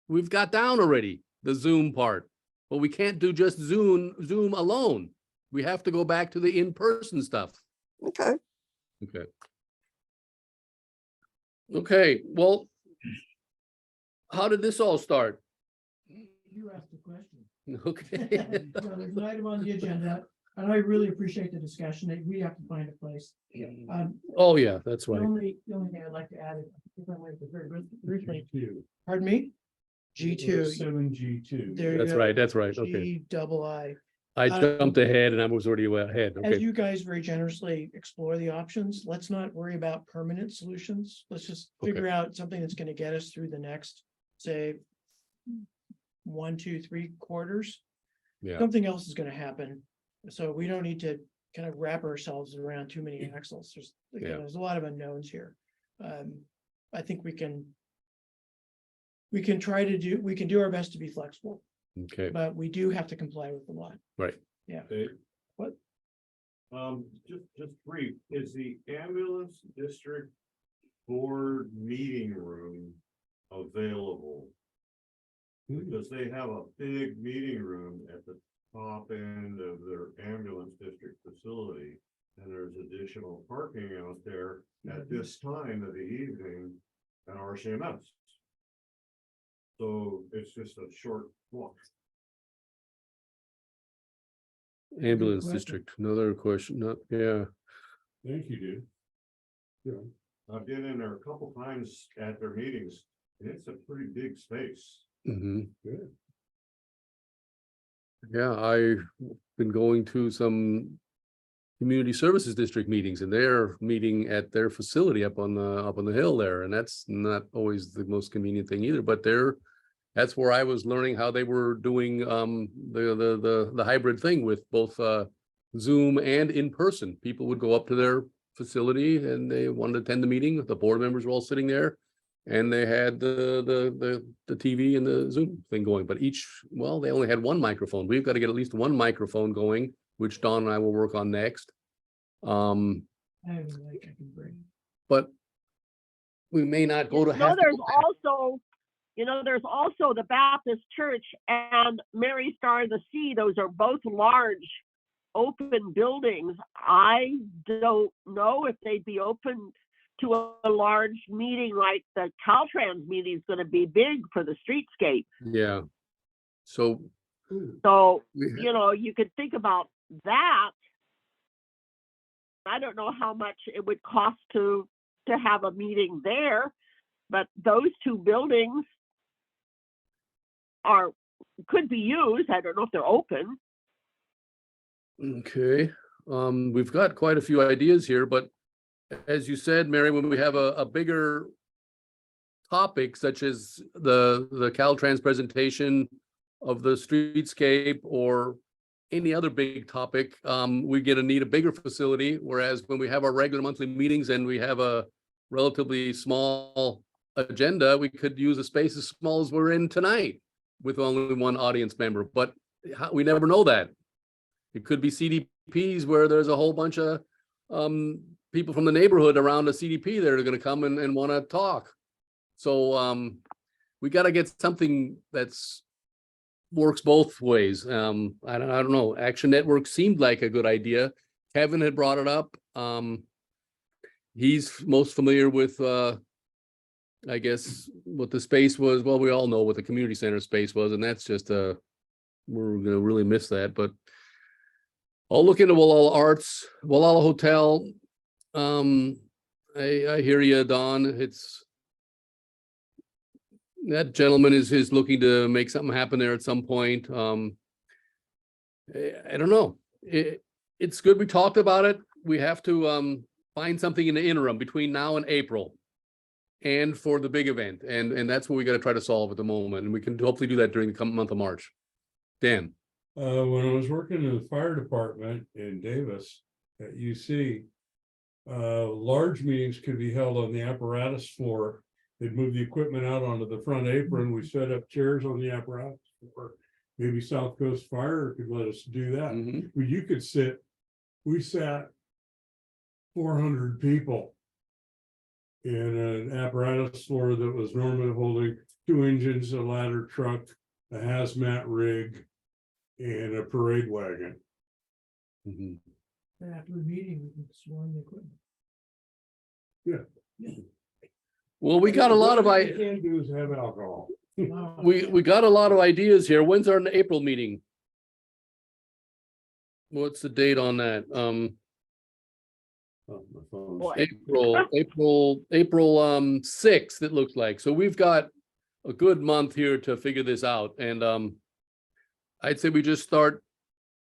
we've got down already, the Zoom part. But we can't do just Zoom alone. We have to go back to the in-person stuff. Okay. Okay. Okay, well, how did this all start? You asked the question. Okay. So there's an item on the agenda, and I really appreciate the discussion. That we have to find a place. Oh, yeah, that's The right. only thing I'd like to add is, if I might, very briefly, G2. pardon me? G2. 7G2. There you That's go. right, that's right. Okay. G-double-I. I jumped ahead and I was already ahead. As Okay. you guys very generously explore the options, let's not worry about permanent solutions. Let's just Okay. figure out something that's gonna get us through the next, say, 1, 2, 3 quarters. Yeah. Something else is gonna happen. So we don't need to kind of wrap ourselves around too many axles. Again, Yeah. there's a lot of unknowns here. I think we can try to do, we can do our best to be flexible, Okay, but we do have to comply with the law. right. Okay. What? Just brief, is the ambulance district board meeting room available? Because they have a big meeting room at the top end of their ambulance district facility. And there's additional parking out there at this time of the evening at RCMS. So it's just a short walk. Ambulance question. district, another question, not, yeah. Thank you, dude. Yeah. I've been in there a couple times at their meetings, and it's a pretty big space. Mhm. Good. Yeah, I've been going to some community services district meetings and they're meeting at their facility up on the hill there. And that's not always the most convenient thing either, but that's where I was learning how they were doing the hybrid thing with both Zoom and in person. People would go up to their facility and they wanted to attend the meeting. The board members were all sitting there. And they had the TV and the Zoom thing going, but they only had one microphone. We've got to get at least one microphone going, which Don and I will work on next. I have a mic I can bring. But we may not go to You know, have. there's also the Baptist Church and Mary Star of the Sea. Those are both large open buildings. I don't know if they'd be open to a large meeting like the CalTrans meeting is going to be big for the Streetscape. Yeah. So. So, we- you could think about that. I don't know how much it would cost to have a meeting there, but those two buildings could be used. I don't know if they're open. Okay, we've got quite a few ideas here, but as you said, Mary, when we have a bigger topic such as the CalTrans presentation of the streetscape or any other big topic, we need a bigger facility, whereas when we have our regular monthly meetings and we have a relatively small agenda, we could use a space as small as we're in tonight with only one audience member, but we never know that. It could be CDPs where there's a whole bunch of people from the neighborhood around a CDP that are gonna come and wanna talk. So we gotta get something that's works both ways. I don't know. Action Network seemed like a good idea. Kevin had brought it up. He's most familiar with I guess what the space was. Well, we all know what the community center space was, and that's just we're gonna really miss that. But I'll look into Gualala Arts, Gualala Hotel. I hear you, Don. It's that gentleman is looking to make something happen there at some point. I don't know. It's good we talked about it. We have to find something in the interim between now and April and for the big event. And that's what we got to try to solve at the moment. And we can hopefully do that during the month of March. Dan. When I was working in the fire department in Davis at UC, large meetings could be held on the apparatus floor. They'd move the equipment out onto the front apron. We set up chairs on the apparatus floor. Maybe South Coast Fire could let us do that. Well, you could sit, we sat 400 people in an apparatus floor that was normally holding 2 engines, a ladder truck, a hazmat rig, and a parade wagon. And after the meeting, we can swarm the equipment. Yeah. Well, we got a lot of What we can do is have alcohol. we got a lot of ideas here. When's our April meeting? What's the date on that? Oh, my phone's- Boy. April 6th, it looks like. So we've got a good month here to figure this out. And I'd say we just start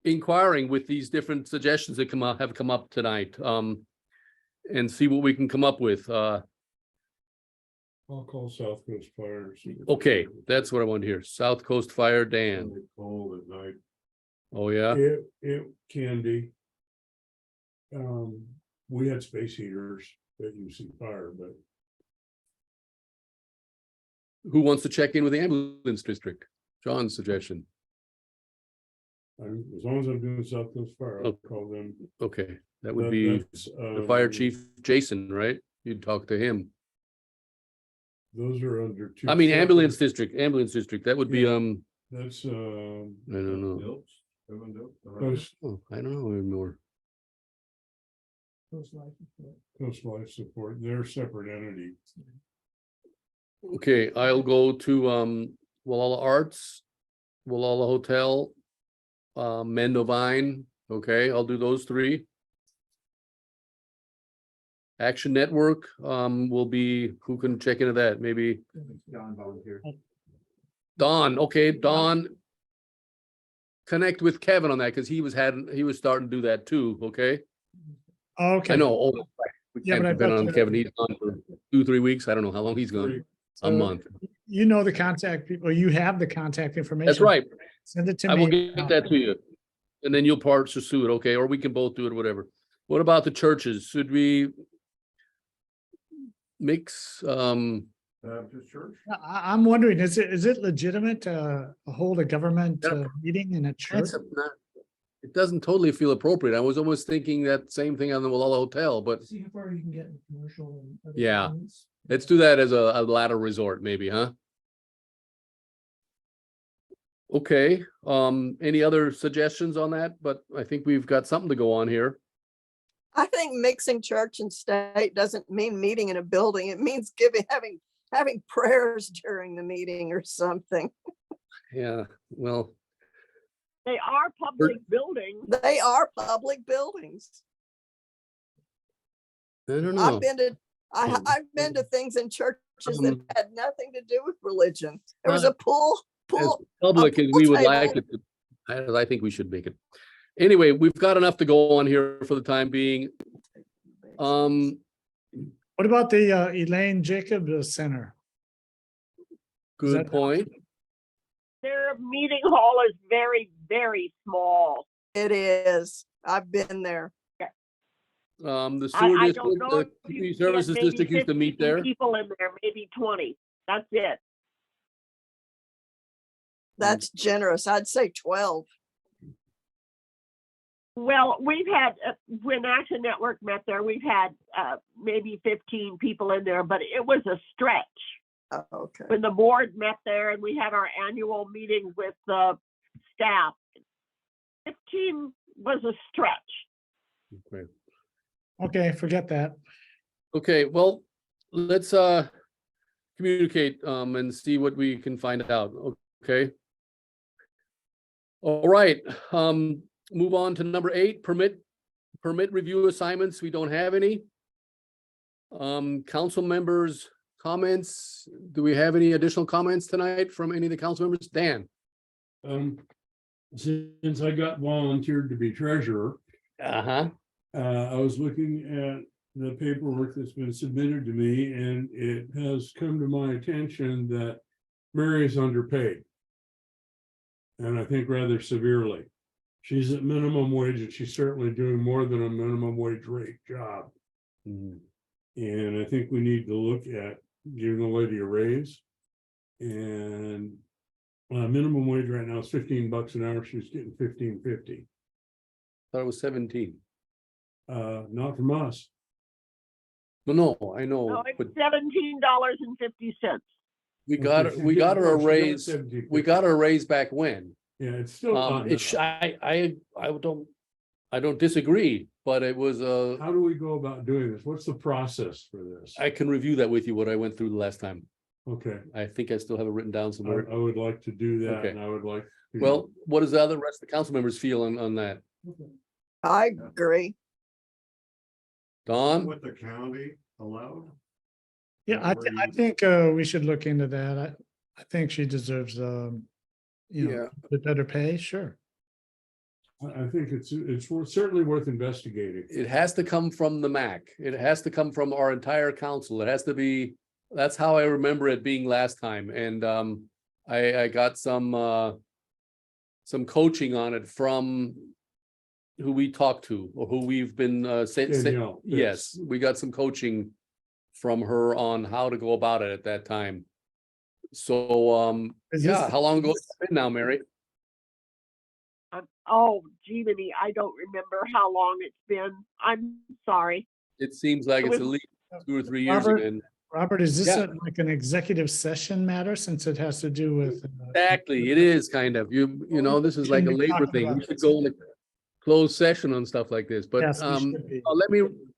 inquiring with these different suggestions that have come up tonight. And see what we can come up with. I'll call South Coast Fire. and see if- Okay, that's what I want to hear. South Coast Fire, Dan. It's cold at night. Oh, yeah. It can be. We had space heaters at UC Fire, but Who wants to check in with the ambulance district? John's suggestion. as long as I'm doing South Coast Fire, I'll Okay. call them. Okay, that would be That's, the fire chief, Jason, right? You'd talk to him. Those are under two. I mean, separate- ambulance district, that would be, Yeah. I That's, don't know. Coast, Oh, I don't know anymore. Those life support. Coast Life Support, they're a separate entity. Okay, I'll go to, Gualala Arts, Gualala Hotel, Mendovine. Okay, I'll do those 3. Action Network, will be, who can check into that? Maybe John volunteer. Don. Okay, Don. Connect with Kevin on that because he was starting to do that too. Okay, Okay. I know. Oh, we Yeah, can't but I depend thought on you- Kevin. He's gone for 2-3 weeks. I don't know how long he's gone. A month. You know the contact people, you have the contact information. That's right. Send it to I will me. get that to you. And then you'll pursue it. Okay, or we can both do it, whatever. What about the churches? Should we mix? Baptist Church? I'm wondering, is it legitimate to hold a government Yeah. Meeting in a church? That's not, it doesn't totally feel appropriate. I was almost thinking that same thing on the Gualala Hotel, but See how far you can get in commercial and. other Yeah. things. let's do that as a latter resort, maybe, huh? Okay, any other suggestions on that? But I think we've got something to go on here. I think mixing church and state doesn't mean meeting in a building. It means having prayers during the meeting or something. Yeah, well, They are public buildings. They are public buildings. I don't know. I've been to things in churches that Um, had nothing to do with religion. There was a pool. As public as pool we would table. like it, I think we should make it. Anyway, we've got enough to go on here for the time being. What about the Elaine Jacob Center? Good that- point. Their meeting hall is very, very small. It is. I've been there. The sewer I district, don't know the if you community get services maybe district used to meet 15 there. people in there, maybe 20. That's it. That's generous. I'd say 12. Well, we've had, when Action Network met there, we've had maybe 15 people in there, but it was a stretch. Oh, okay. When the board met there and we had our annual meetings with the staff, 15 was a stretch. Okay. Okay, forget that. Okay, well, let's communicate and see what we can find out, okay? All right, move on to number 8, permit review assignments. We don't have any. Council members' comments. Do we have any additional comments tonight from any of the council members? Dan? Since I got volunteered to be treasurer, Uh-huh. I was looking at the paperwork that's been submitted to me, and it has come to my attention that Mary is underpaid. And I think rather severely. She's at minimum wage, and she's certainly doing more than a minimum wage rate job. Mhm. And I think we need to look at giving the lady a raise. And minimum wage right now is $15 an hour. She's getting $15.50. Thought it was 17. Not from us. No, I know, No, it's but $17.50. we got her a raise. We got her a raise back when. Yeah, it's still not It's, enough. I don't disagree, but it was How do we go about doing this? What's the process for this? I can review that with you, what I went through the last time. Okay, I think I still have it written down somewhere. I would like to do that, Okay. and I would like. to- Well, what does the other rest of the council members feel on that? I agree. Don? What the county allowed? Yeah, I think we should look into that. I think she deserves, Yeah. the better pay, sure. I think it's certainly worth investigating. It has to come from the MAC. It has to come from our entire council. It has to be, that's how I remember it being last time. And I got some coaching on it from who we talked to or who we've been Danielle, yes, we got some coaching from her on how to go about it at that time. So Is yeah, this- how long ago has it been now, Mary? Oh, gee, I don't remember how long it's been. I'm sorry. It seems like It it's at was- least 2 or 3 years Robert? ago. Robert, is this Yeah. like an executive session matter since it has to do with? Exactly, it is kind of, you know, this is like a Shouldn't be labor talking thing. about We should this. go in a closed session on stuff like this, but Yes, we should be.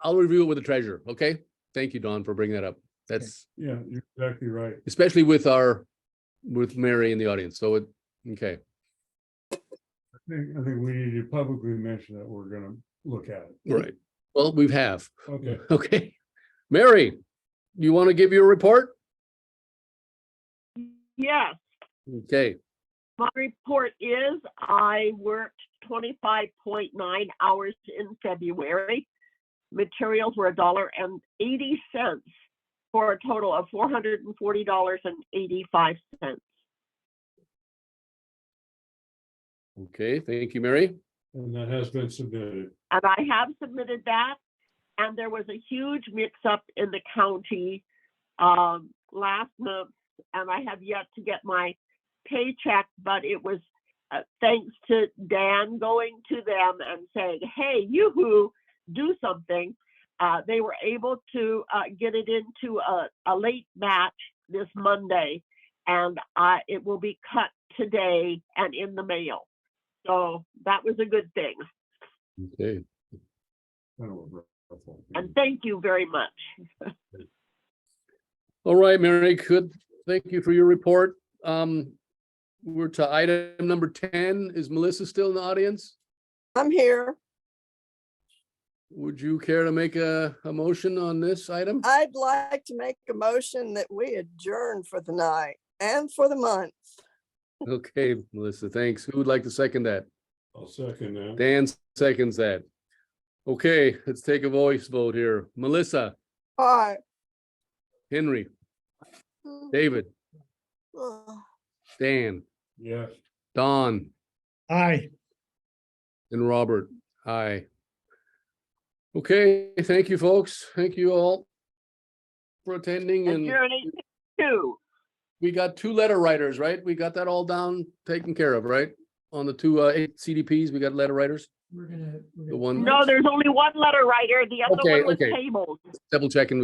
I'll review it with the treasurer, okay? Thank you, Don, for bringing that up. That's Yeah, you're exactly right. especially with Mary in the audience, so okay. I think we need to publicly mention that we're gonna look at it. Right. Well, we have, Okay. okay. Mary, you want to give your report? Yes, Okay, my report is I worked 25.9 hours in February. Materials were $1.80 for a total of $440.85. okay, thank you, Mary. And that has been submitted. And I have submitted that. And there was a huge mix-up in the county last month, and I have yet to get my paycheck, but it was thanks to Dan going to them and saying, hey, yoo-hoo, do something. They were able to get it into a late batch this Monday, and it will be cut today and in the mail. So that was a good thing. Okay, And thank you very much. all right, Mary, good. Thank you for your report. We're to item number 10. Is Melissa still in the audience? I'm here. Would you care to make a motion on this item? I'd like to make a motion that we adjourn for the night and for the month. Okay, Melissa, thanks. Who would like to second that? I'll second that. Dan seconds that. Okay, let's take a voice vote here. Melissa, All Henry, right. David, Ugh. Dan, Yes. Don, Aye. and Robert. Aye. Okay, thank you, folks. Thank you all for attending, and Adjourn 8:02. we got 2 letter writers, right? We got that all down, taken care of, right? On the 2 8 CDPs, we got letter writers. We're gonna. The one- No, there's only one letter writer. The other Okay, one was okay. tabled. Double checking.